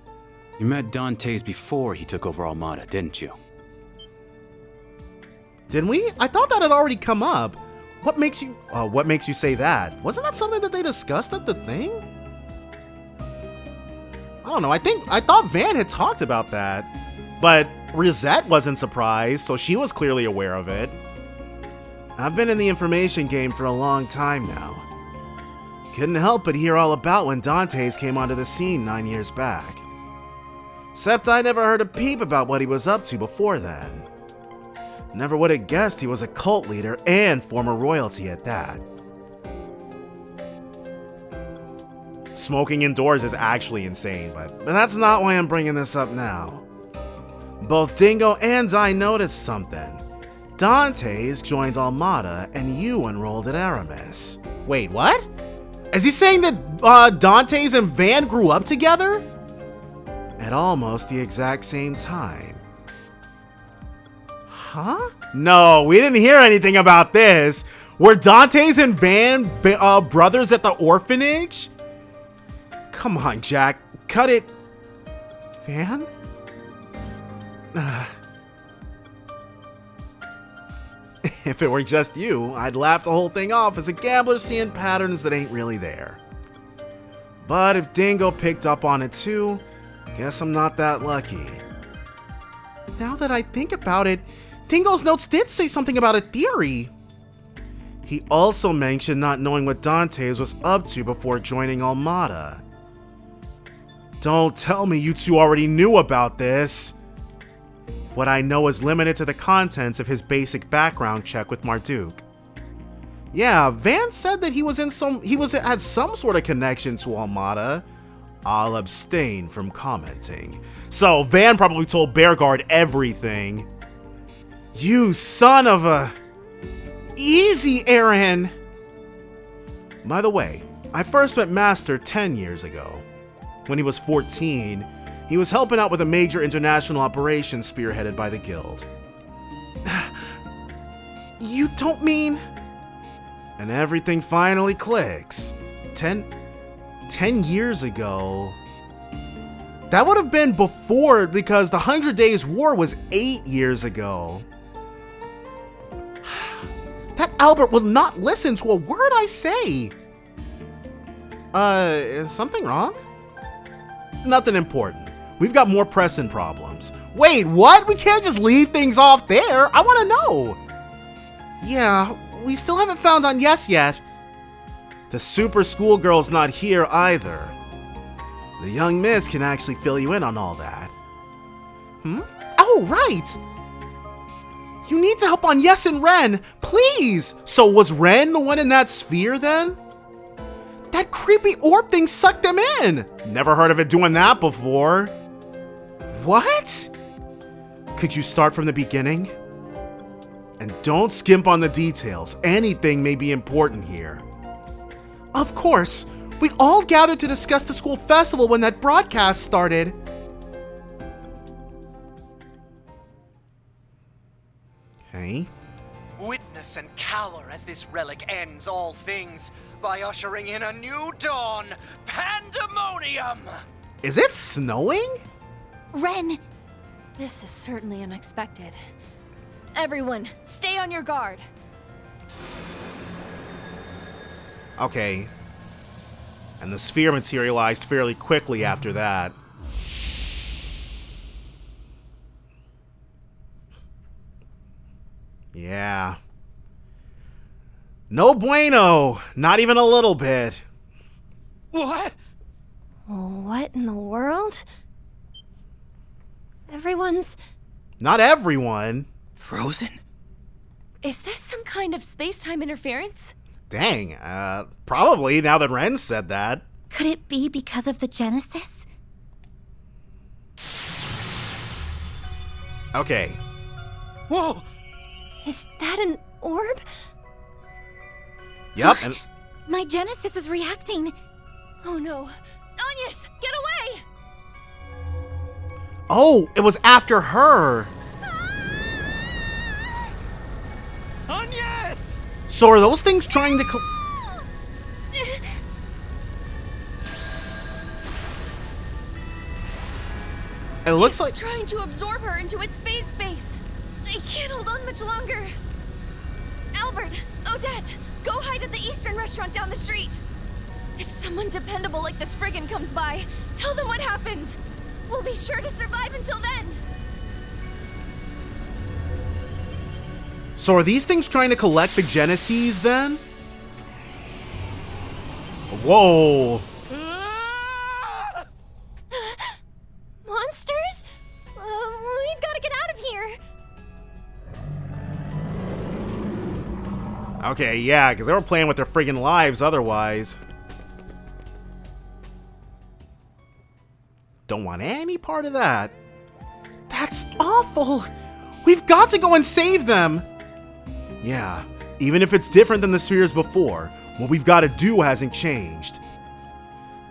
You met Dantes before he took over Almada, didn't you? Didn't we? I thought that had already come up. What makes you say that? Wasn't that something that they discussed at the thing? I don't know. I thought Van had talked about that. But Rosette wasn't surprised, so she was clearly aware of it. I've been in the information game for a long time now. Couldn't help but hear all about when Dantes came onto the scene 9 years back. Except I never heard a peep about what he was up to before then. Never would have guessed he was a cult leader and former royalty at that. Smoking indoors is actually insane, but that's not why I'm bringing this up now. Both Dingo and I noticed something. Dante's joined Armada and you enrolled at Aramis. Wait, what? Is he saying that Dante's and Van grew up together? At almost the exact same time. Huh? No, we didn't hear anything about this. Were Dante's and Van brothers at the orphanage? Come on, Jack. Cut it. Van? If it were just you, I'd laugh the whole thing off as a gambler seeing patterns that ain't really there. But if Dingo picked up on it too, guess I'm not that lucky. Now that I think about it, Dingo's notes did say something about a theory. He also mentioned not knowing what Dante's was up to before joining Armada. Don't tell me you two already knew about this. What I know is limited to the contents of his basic background check with Marduk. Yeah, Van said that he had some sort of connection to Armada. I'll abstain from commenting. So Van probably told Bearguard everything. You son of a... Easy, Aaron! By the way, I first met Master 10 years ago. When he was 14, he was helping out with a major international operation spearheaded by the guild. You don't mean... And everything finally clicks. 10 years ago... That would have been before, because the 100 Days War was 8 years ago. That Albert will not listen to a word I say. Is something wrong? Nothing important. We've got more pressing problems. Wait, what? We can't just leave things off there. I want to know. Yeah, we still haven't found Agnes yet. The super schoolgirl's not here either. The young miss can actually fill you in on all that. Oh, right. You need to help Agnes and Ren, please. So was Ren the one in that sphere then? That creepy orb thing sucked them in. Never heard of it doing that before. What? Could you start from the beginning? And don't skimp on the details. Anything may be important here. Of course. We all gathered to discuss the school festival when that broadcast started. Okay. Witness and cower as this relic ends all things by ushering in a new dawn, Pandemonium! Is it snowing? Ren! This is certainly unexpected. Everyone, stay on your guard. Okay. And the sphere materialized fairly quickly after that. Yeah. No bueno. Not even a little bit. What? What in the world? Everyone's... Not everyone. frozen? Is this some kind of space-time interference? Dang, probably, now that Ren said that. Could it be because of the Genesis? Okay. Whoa! Is that an orb? Yep, and... My Genesis is reacting. Oh no. Agnes, get away! Oh, it was after her. Agnes! So are those things trying to It looks like trying to absorb her into its phase space. I can't hold on much longer. Albert, Odette, go hide at the Eastern restaurant down the street. If someone dependable like the Spriggan comes by, tell them what happened. We'll be sure to survive until then. So are these things trying to collect the Genesis then? Whoa. Monsters? Okay, yeah, because they were playing with their friggin' lives otherwise. Don't want any part of that. That's awful. We've got to go and save them. Yeah, even if it's different than the spheres before, what we've got to do hasn't changed.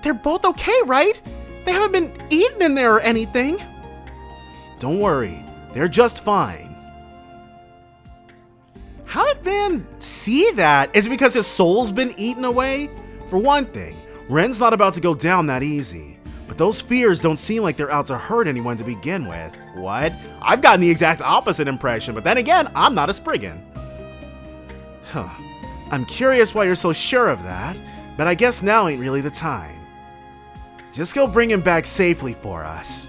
They're both okay, right? They haven't been eaten in there or anything. Don't worry, they're just fine. How did Van see that? Is it because his soul's been eaten away? For one thing, Ren's not about to go down that easy. But those spheres don't seem like they're out to hurt anyone to begin with. What? I've gotten the exact opposite impression, but then again, I'm not a spriggan. Huh. I'm curious why you're so sure of that, but I guess now ain't really the time. Just go bring him back safely for us.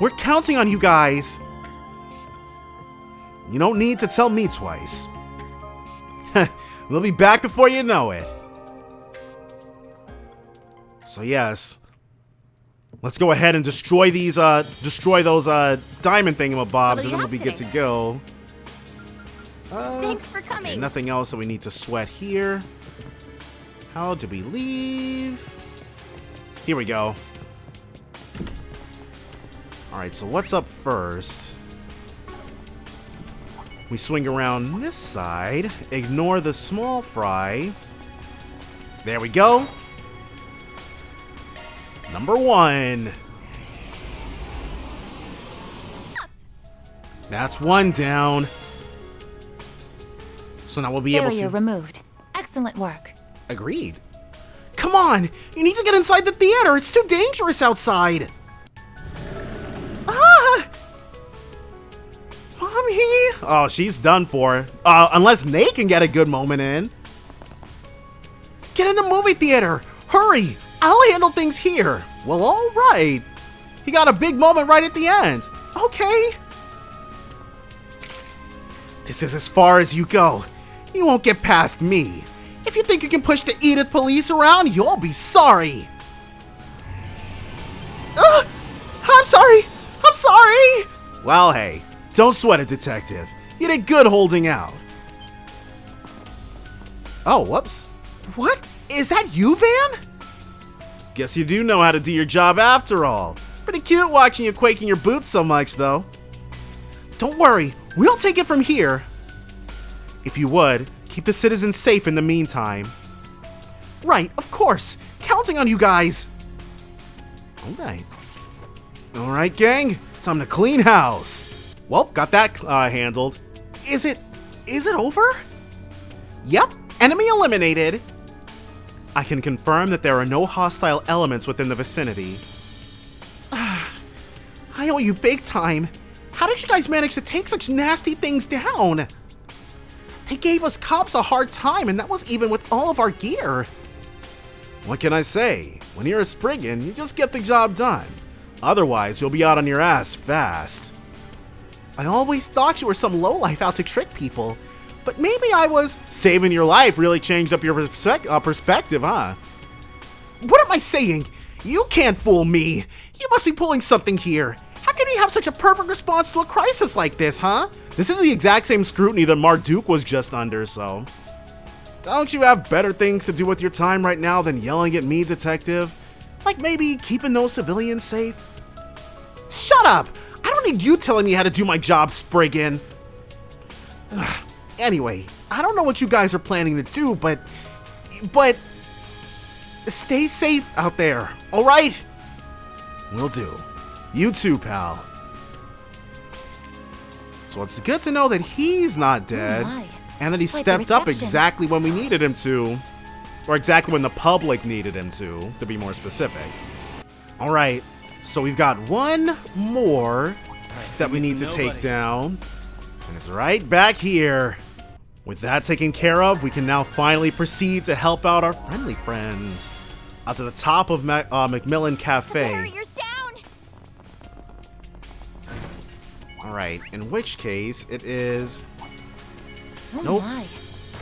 We're counting on you guys. You don't need to tell me twice. We'll be back before you know it. So yes, let's go ahead and destroy these, destroy those diamond thingamabobs, and then we'll be good to go. Thanks for coming. Okay, nothing else that we need to sweat here. How do we leave? Here we go. All right, so what's up first? We swing around this side, ignore the small fry. There we go. Number 1. That's 1 down. So now we'll be able to... Barrier removed. Excellent work. Agreed. Come on! You need to get inside the theater! It's too dangerous outside! Ah! Mommy! Oh, she's done for. Unless Nate can get a good moment in. Get in the movie theater! Hurry! I'll handle things here. Well, alright. He got a big moment right at the end. Okay. This is as far as you go. You won't get past me. If you think you can push the Edith police around, you'll be sorry. I'm sorry. I'm sorry. Well, hey, don't sweat it, detective. You did good holding out. Oh, whoops. What? Is that you, Van? Guess you do know how to do your job after all. Pretty cute watching you quake in your boots so much, though. Don't worry, we'll take it from here. If you would, keep the citizens safe in the meantime. Right, of course. Counting on you guys. Alright. Alright, gang. Time to clean house. Well, got that handled. Is it over? Yep, enemy eliminated. I can confirm that there are no hostile elements within the vicinity. I owe you big time. How did you guys manage to take such nasty things down? They gave us cops a hard time, and that was even with all of our gear. What can I say? When you're a spriggan, you just get the job done. Otherwise, you'll be out on your ass fast. I always thought you were some lowlife out to trick people. But maybe I was... Saving your life really changed up your perspective, huh? What am I saying? You can't fool me. You must be pulling something here. How can you have such a perfect response to a crisis like this, huh? This is the exact same scrutiny that Marduk was just under, so... Don't you have better things to do with your time right now than yelling at me, detective? Like maybe keeping those civilians safe? Shut up! I don't need you telling me how to do my job, spriggan. Anyway, I don't know what you guys are planning to do, but stay safe out there, alright? Will do. You too, pal. So it's good to know that he's not dead, and that he stepped up exactly when we needed him to. Or exactly when the public needed him to be more specific. Alright, so we've got one more that we need to take down. And it's right back here. With that taken care of, we can now finally proceed to help out our friendly friends. Out to the top of Macmillan Cafe. Barrier's down. Alright, in which case it is... Oh Nope. my.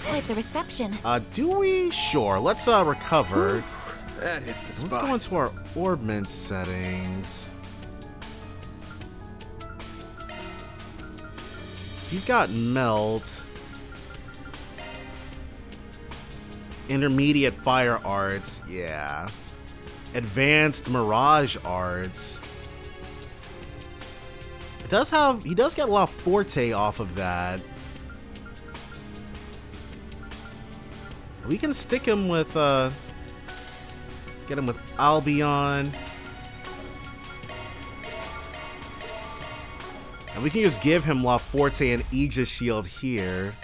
Quite the reception. Do we? Sure, let's recover. That hits the Let's spot. go into our orbment settings. He's got melt. Intermediate fire arts, yeah. Advanced mirage arts. He does get La Forte off of that. We can stick him with, get him with Albion. And we can just give him La Forte and Aegis Shield here.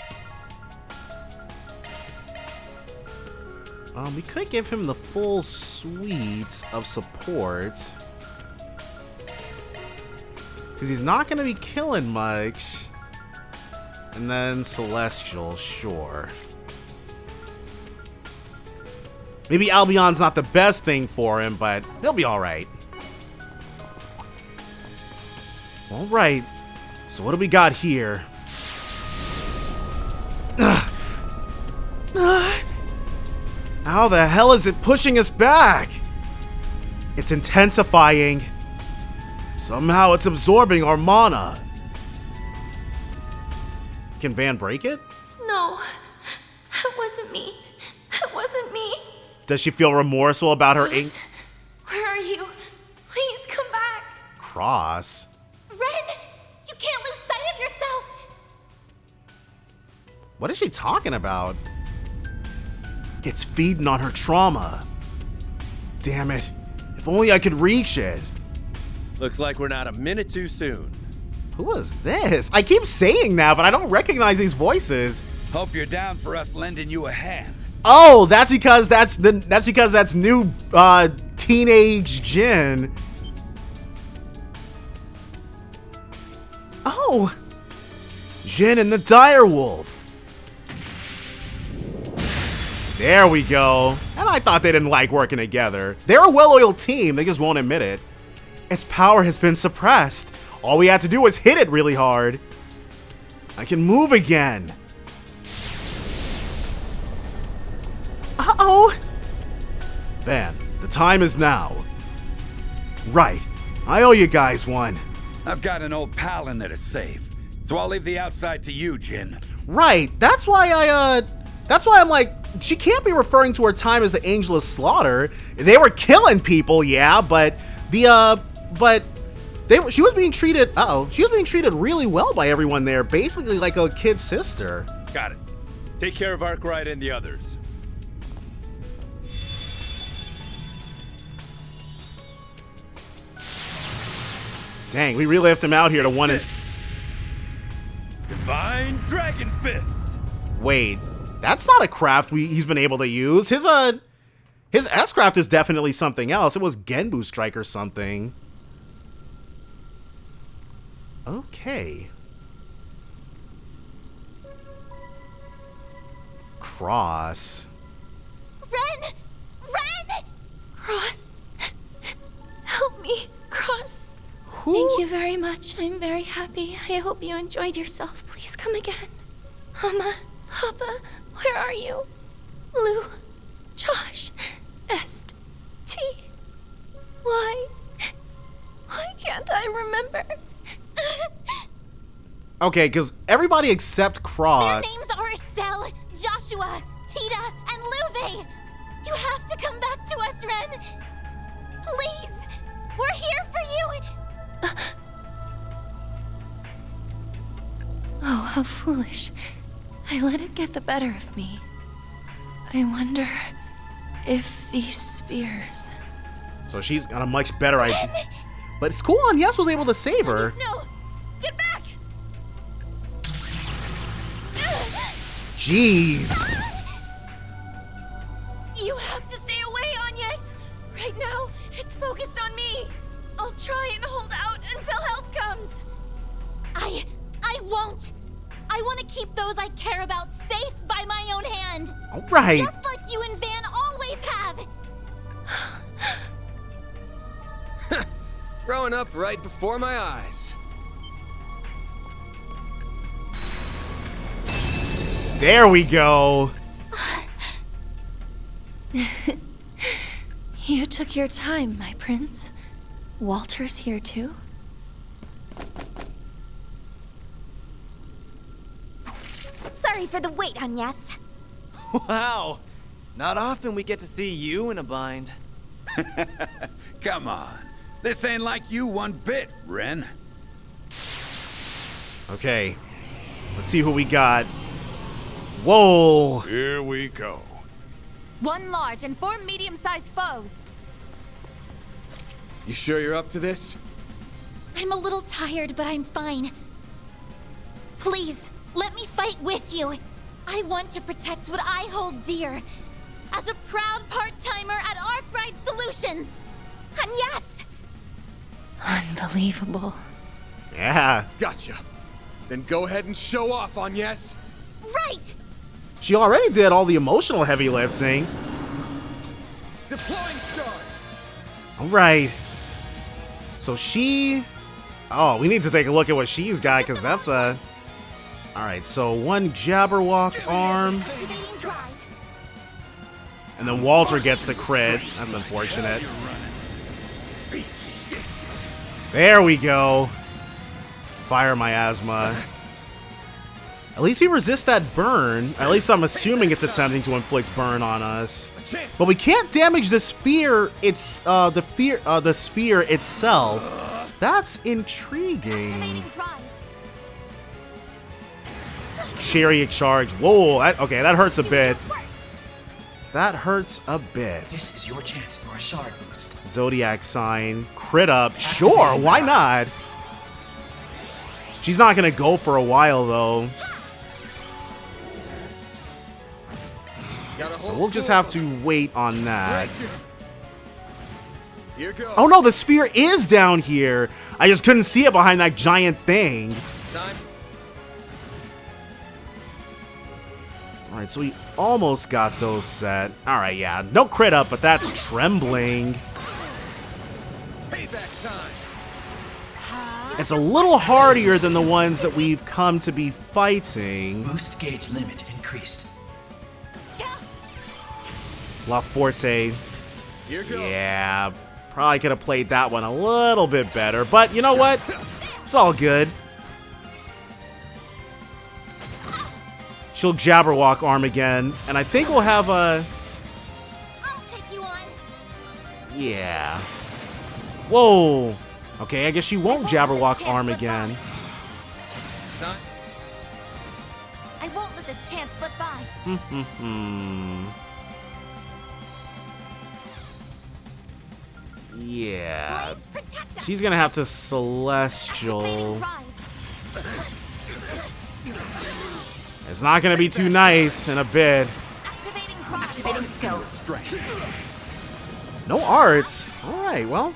We could give him the full suite of support. Because he's not going to be killing much. And then Celestial, sure. Maybe Albion's not the best thing for him, but he'll be alright. Alright. So what do we got here? How the hell is it pushing us back? It's intensifying. Somehow it's absorbing our mana. Can Van break it? No, that wasn't me. That wasn't me. Does she feel remorseful about her ink? Where are you? Please come back. Cross. Ren, you can't lose sight of yourself. What is she talking about? It's feeding on her trauma. Damn it. If only I could reach it. Looks like we're not a minute too soon. Who was this? I keep saying that, but I don't recognize these voices. Hope you're down for us lending you a hand. Oh, that's because that's new teenage Jin. Oh, Jin and the Direwolf. There we go. And I thought they didn't like working together. They're a well-oiled team, they just won't admit it. Its power has been suppressed. All we had to do was hit it really hard. I can move again. Uh-oh. Van, the time is now. Right. I owe you guys one. I've got an old pal in there to save, so I'll leave the outside to you, Jin. Right. That's why I'm like, she can't be referring to her time as the Angel of Slaughter. They were killing people, yeah, but she was being treated, she was being treated really well by everyone there, basically like a kid sister. Got it. Take care of Arkwright and the others. Dang, we really left him out here to one it. Divine Dragon Fist. Wait, that's not a craft he's been able to use. His S-craft is definitely something else. It was Genbu Strike or something. Okay. Cross. Ren! Ren! Cross. Help me, Cross. Thank you very much. I'm very happy. I hope you enjoyed yourself. Please come again. Mama, Papa, where are you? Lou, Josh, Est, T. Why can't I remember? Okay, because everybody except Cross. Their names are Estelle, Joshua, Tita, and Luve. You have to come back to us, Ren. Please, we're here for you. Oh, how foolish. I let it get the better of me. I wonder if these spears... So she's got a much better idea. But it's cool, Yes was able to save her. No! Get back! Jeez. You have to stay away, Agnes! Right now, it's focused on me. I'll try and hold out until help comes. I won't. I want to keep those I care about safe by my own hand. All right. Just like you and Van always have. Growing up right before my eyes. There we go. You took your time, my prince. Walter's here too? Sorry for the wait, Agnes. Wow. Not often we get to see you in a bind. Come on. This ain't like you one bit, Ren. Okay. Let's see who we got. Whoa. Here we go. 1 large and 4 medium-sized foes. You sure you're up to this? I'm a little tired, but I'm fine. Please, let me fight with you. I want to protect what I hold dear. As a proud part-timer at Arkwright Solutions. And yes! Unbelievable. Yeah. Gotcha. Then go ahead and show off, Agnes. Right! She already did all the emotional heavy lifting. Deploying shards. All right. So she... Oh, we need to take a look at what she's got, because that's a... All right, so 1 Jabberwock arm. And then Walter gets the crit. That's unfortunate. There we go. Fire miasma. At least we resist that burn. At least I'm assuming it's attempting to inflict burn on us. But we can't damage the sphere. It's the sphere itself. That's intriguing. Chariot charge. Whoa. Okay, that hurts a bit. That hurts a bit. This is your chance for a shard boost. Zodiac sign. Crit up. Sure, why not? She's not gonna go for a while though. So we'll just have to wait on that. Oh no, the sphere is down here. I just couldn't see it behind that giant thing. Alright, so we almost got those set. Alright, yeah. No crit up, but that's trembling. It's a little hardier than the ones that we've come to be fighting. Boost gauge limit increased. La Forte. Yeah, probably could have played that one a little bit better, but you know what? It's all good. She'll Jabberwock arm again, and I think we'll have a... I'll take you on. Yeah. Whoa. Okay, I guess she won't Jabberwock arm again. I won't let this chance slip by. Yeah. She's gonna have to Celestial. It's not gonna be too nice in a bit. Activating skill. No arts. Alright, well.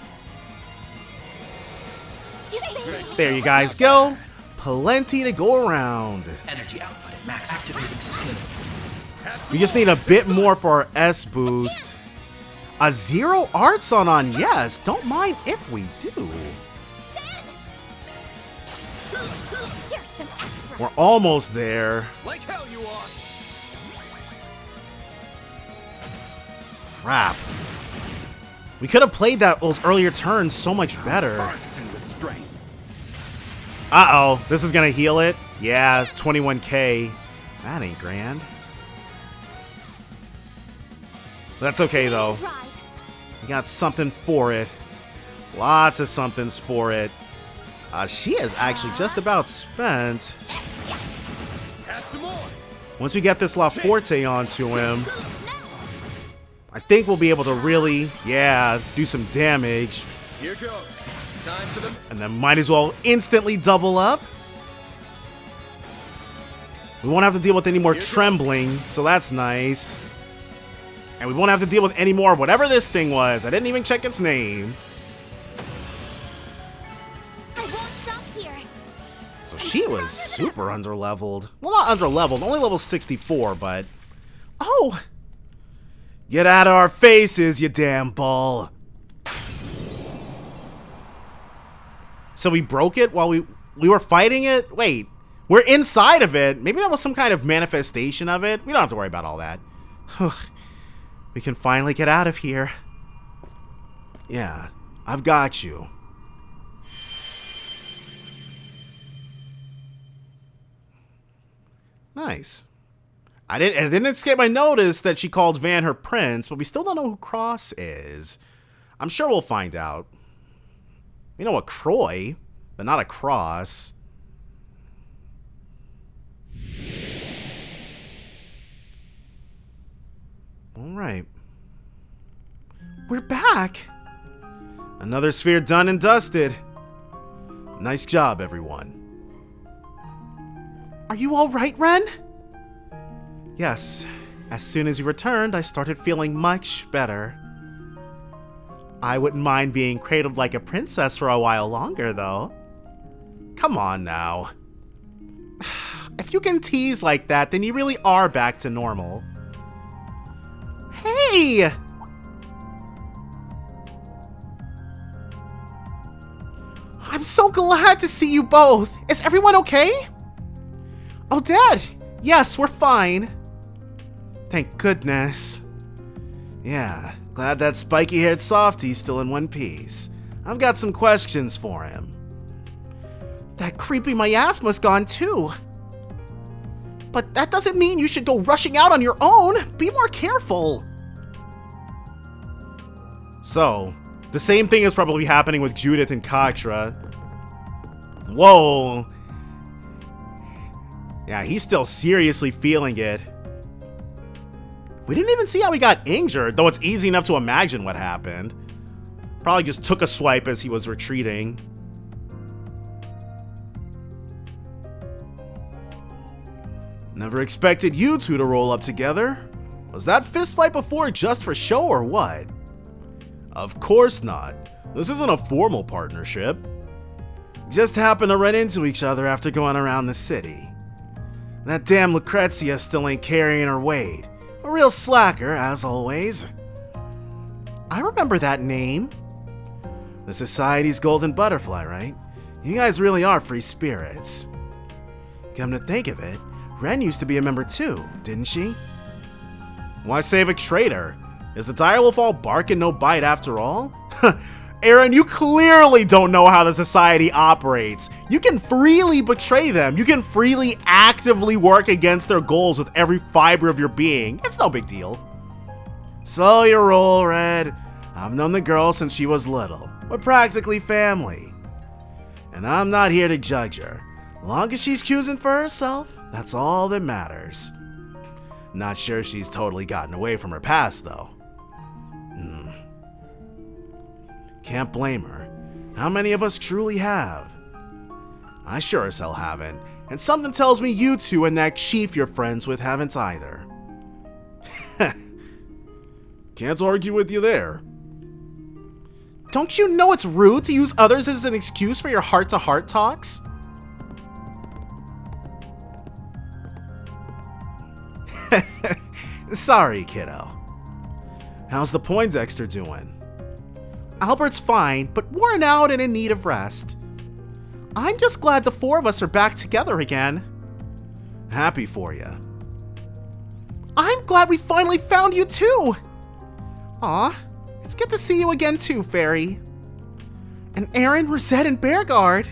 There you guys go. Plenty to go around. Energy output at max. Activating skill. We just need a bit more for our S boost. A 0 arts on yes. Don't mind if we do. We're almost there. Like hell you are. Crap. We could have played those earlier turns so much better. Uh-oh. This is going to heal it? Yeah, 21k. That ain't grand. That's okay, though. We got something for it. Lots of somethings for it. She is actually just about spent. Once we get this La Forte onto him, I think we'll be able to really, do some damage. Here goes. Time for them. And then might as well instantly double up. We won't have to deal with any more trembling, so that's nice. And we won't have to deal with any more of whatever this thing was. I didn't even check its name. So she was super underleveled. Well, not underleveled, only level 64, but... Oh! Get out of our faces, you damn ball. So we broke it while we were fighting it? Wait, we're inside of it. Maybe that was some kind of manifestation of it. We don't have to worry about all that. We can finally get out of here. Yeah, I've got you. Nice. It didn't escape my notice that she called Van her prince, but we still don't know who Cross is. I'm sure we'll find out. We know a Croy, but not a Cross. Alright. We're back! Another sphere done and dusted. Nice job, everyone. Are you alright, Ren? Yes. As soon as you returned, I started feeling much better. I wouldn't mind being cradled like a princess for a while longer, though. Come on now. If you can tease like that, then you really are back to normal. Hey! I'm so glad to see you both. Is everyone okay? Oh, Dad. Yes, we're fine. Thank goodness. Yeah, glad that spiky-haired softy's still in one piece. I've got some questions for him. That creepy miasma's gone too. But that doesn't mean you should go rushing out on your own. Be more careful. So, the same thing is probably happening with Judith and Katra. Whoa. Yeah, he's still seriously feeling it. We didn't even see how he got injured, though it's easy enough to imagine what happened. Probably just took a swipe as he was retreating. Never expected you two to roll up together. Was that fistfight before just for show or what? Of course not. This isn't a formal partnership. Just happened to run into each other after going around the city. That damn Lucrezia still ain't carrying her weight. A real slacker, as always. I remember that name. The Society's Golden Butterfly, right? You guys really are free spirits. Come to think of it, Ren used to be a member too, didn't she? Why save a traitor? Is the direwolf all bark and no bite after all? Aaron, you clearly don't know how the Society operates. You can freely betray them. You can freely actively work against their goals with every fiber of your being. It's no big deal. Slow your roll, Red. I've known the girl since she was little. We're practically family. And I'm not here to judge her. Long as she's choosing for herself, that's all that matters. Not sure she's totally gotten away from her past, though. Can't blame her. How many of us truly have? I sure as hell haven't, and something tells me you two and that chief you're friends with haven't either. Can't argue with you there. Don't you know it's rude to use others as an excuse for your heart-to-heart talks? Sorry, kiddo. How's the Poindexter doing? Albert's fine, but worn out and in need of rest. I'm just glad the four of us are back together again. Happy for you. I'm glad we finally found you too. Aw, it's good to see you again too, Fairy. And Aaron, Rosette, and Bearguard.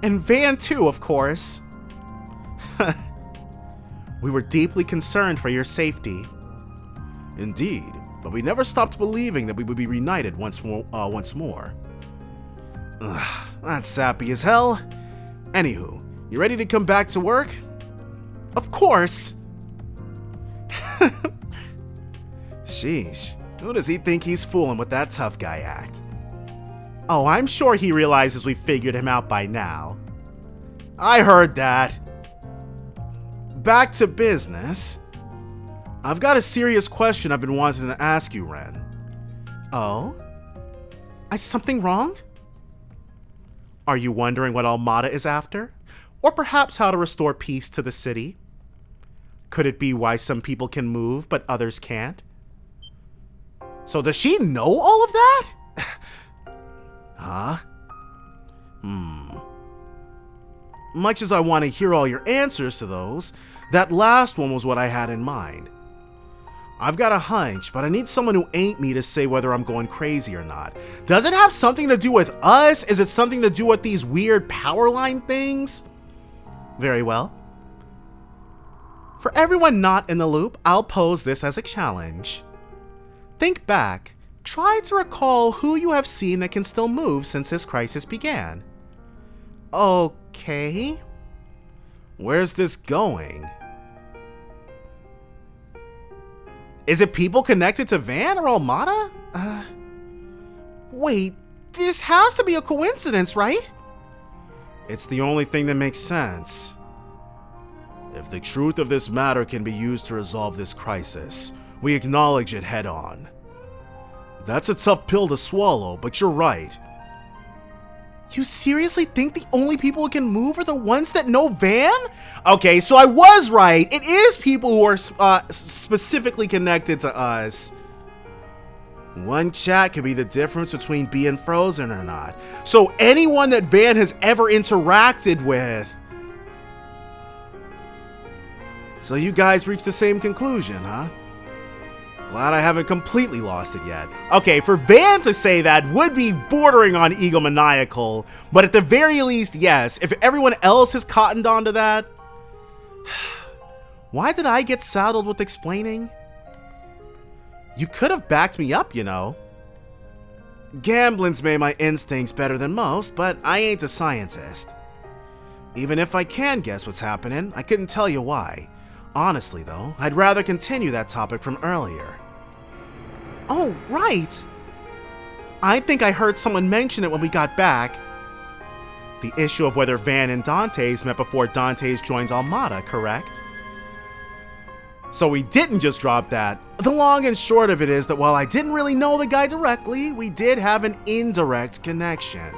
And Van too, of course. We were deeply concerned for your safety. Indeed, but we never stopped believing that we would be reunited once more. Ugh, that's sappy as hell. Anywho, you ready to come back to work? Of course! Sheesh, who does he think he's fooling with that tough guy act? Oh, I'm sure he realizes we figured him out by now. I heard that. Back to business. I've got a serious question I've been wanting to ask you, Ren. Oh? Is something wrong? Are you wondering what Almada is after? Or perhaps how to restore peace to the city? Could it be why some people can move but others can't? So does she know all of that? Huh? Much as I want to hear all your answers to those, that last one was what I had in mind. I've got a hunch, but I need someone who ain't me to say whether I'm going crazy or not. Does it have something to do with us? Is it something to do with these weird power line things? Very well. For everyone not in the loop, I'll pose this as a challenge. Think back. Try to recall who you have seen that can still move since this crisis began. Okay. Where's this going? Is it people connected to Van or Armada? Wait, this has to be a coincidence, right? It's the only thing that makes sense. If the truth of this matter can be used to resolve this crisis, we acknowledge it head on. That's a tough pill to swallow, but you're right. You seriously think the only people who can move are the ones that know Van? Okay, so I was right. It is people who are specifically connected to us. One chat could be the difference between being frozen or not. So anyone that Van has ever interacted with. So you guys reached the same conclusion, huh? Glad I haven't completely lost it yet. Okay, for Van to say that would be bordering on egomaniacal, but at the very least, yes. If everyone else has cottoned onto that, why did I get saddled with explaining? You could have backed me up, you know. Gambling's made my instincts better than most, but I ain't a scientist. Even if I can guess what's happening, I couldn't tell you why. Honestly, though, I'd rather continue that topic from earlier. Oh, right! I think I heard someone mention it when we got back. The issue of whether Van and Dante's met before Dante's joins Armada, correct? So we didn't just drop that. The long and short of it is that while I didn't really know the guy directly, we did have an indirect connection.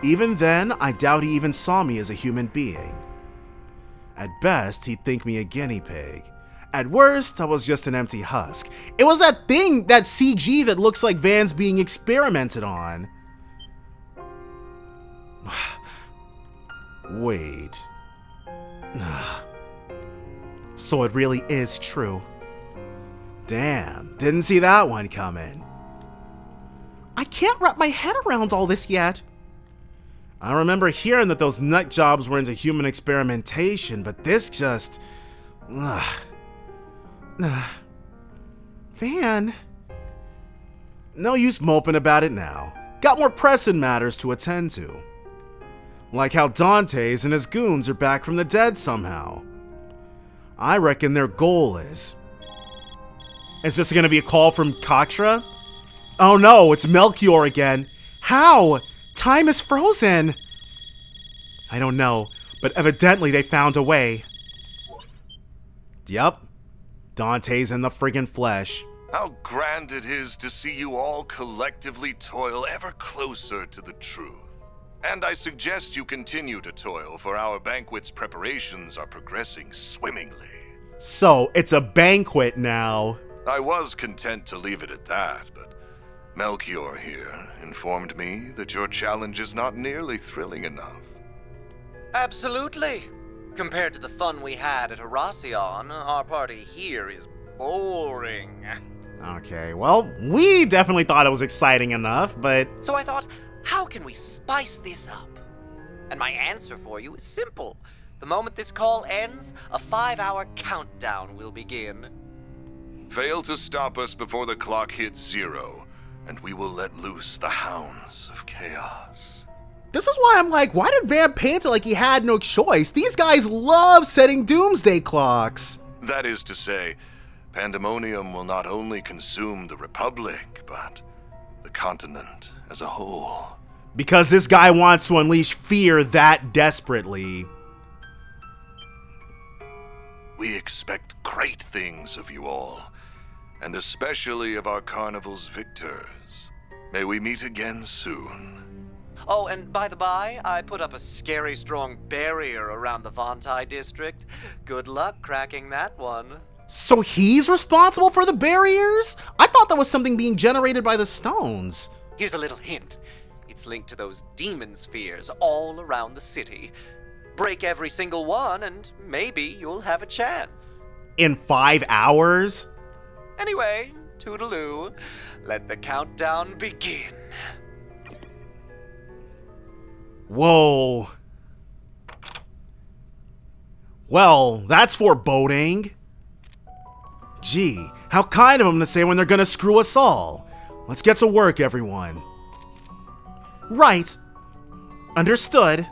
Even then, I doubt he even saw me as a human being. At best, he'd think me a guinea pig. At worst, I was just an empty husk. It was that thing, that CG that looks like Van's being experimented on. Wait. So it really is true. Damn, didn't see that one coming. I can't wrap my head around all this yet. I remember hearing that those nut jobs were into human experimentation, but this just... Van... No use moping about it now. Got more pressing matters to attend to. Like how Dante's and his goons are back from the dead somehow. I reckon their goal is... Is this gonna be a call from Katra? Oh no, it's Melchior again. How? Time is frozen. I don't know, but evidently they found a way. Yep. Dante's in the friggin' flesh. How grand it is to see you all collectively toil ever closer to the truth. And I suggest you continue to toil, for our banquet's preparations are progressing swimmingly. So, it's a banquet now. I was content to leave it at that, but Melchior here informed me that your challenge is not nearly thrilling enough. Absolutely. Compared to the fun we had at Heracion, our party here is boring. Okay, well, we definitely thought it was exciting enough, but... So I thought, how can we spice this up? And my answer for you is simple. The moment this call ends, a 5-hour countdown will begin. Fail to stop us before the clock hits 0, and we will let loose the hounds of chaos. This is why I'm like, why did Van paint it like he had no choice? These guys love setting doomsday clocks. That is to say, Pandemonium will not only consume the Republic, but the continent as a whole. Because this guy wants to unleash fear that desperately. We expect great things of you all, and especially of our carnival's victors. May we meet again soon. Oh, and by the by, I put up a scary strong barrier around the Vantai district. Good luck cracking that one. So he's responsible for the barriers? I thought that was something being generated by the stones. Here's a little hint. It's linked to those demon spheres all around the city. Break every single one, and maybe you'll have a chance. In 5 hours? Anyway, toodaloo. Let the countdown begin. Whoa. Well, that's foreboding. Gee, how kind of them to say when they're gonna screw us all. Let's get to work, everyone. Right. Understood.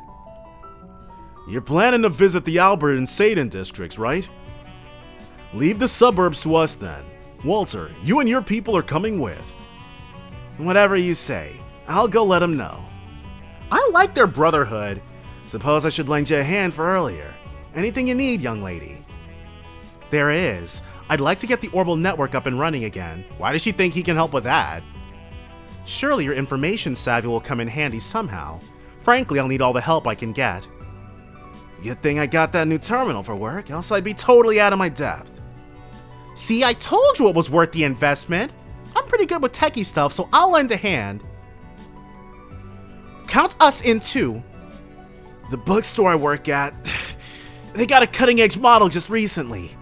You're planning to visit the Albert and Satan districts, right? Leave the suburbs to us then. Walter, you and your people are coming with. Whatever you say. I'll go let them know. I like their brotherhood. Suppose I should lend you a hand for earlier. Anything you need, young lady. There is. I'd like to get the Orbital network up and running again. Why does she think he can help with that? Surely your information savvy will come in handy somehow. Frankly, I'll need all the help I can get. Good thing I got that new terminal for work, else I'd be totally out of my depth. See, I told you it was worth the investment. I'm pretty good with techie stuff, so I'll lend a hand. Count us in too. The bookstore I work at, they got a cutting-edge model just recently.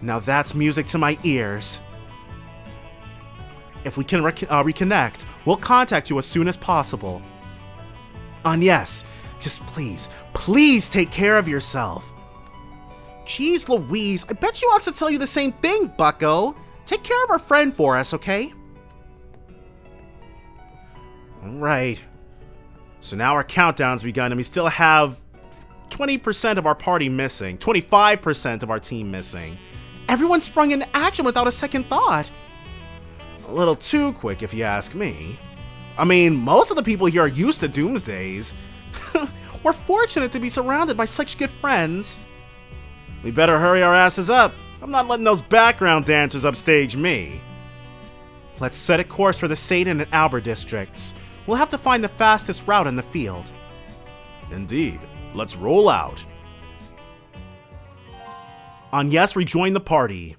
Now that's music to my ears. If we can reconnect, we'll contact you as soon as possible. And yes, just please take care of yourself. Jeez Louise, I bet she wants to tell you the same thing, bucko. Take care of our friend for us, okay? Alright. So now our countdown's begun and we still have 20% of our party missing, 25% of our team missing. Everyone sprung into action without a second thought. A little too quick if you ask me. I mean, most of the people here are used to doomsdays. We're fortunate to be surrounded by such good friends. We better hurry our asses up. I'm not letting those background dancers upstage me. Let's set a course for the Satan and Albert districts. We'll have to find the fastest route in the field. Indeed. Let's roll out. Agnes rejoined the party.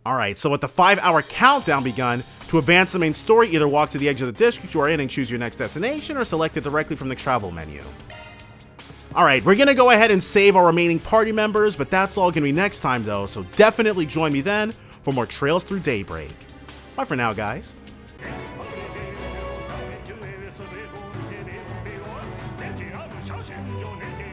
Alright, so with the 5-hour countdown begun, to advance the main story, either walk to the edge of the district you are in and choose your next destination, or select it directly from the travel menu. Alright, we're gonna go ahead and save our remaining party members, but that's all gonna be next time though, so definitely join me then for more Trails Through Daybreak. Bye for now, guys. Thank you.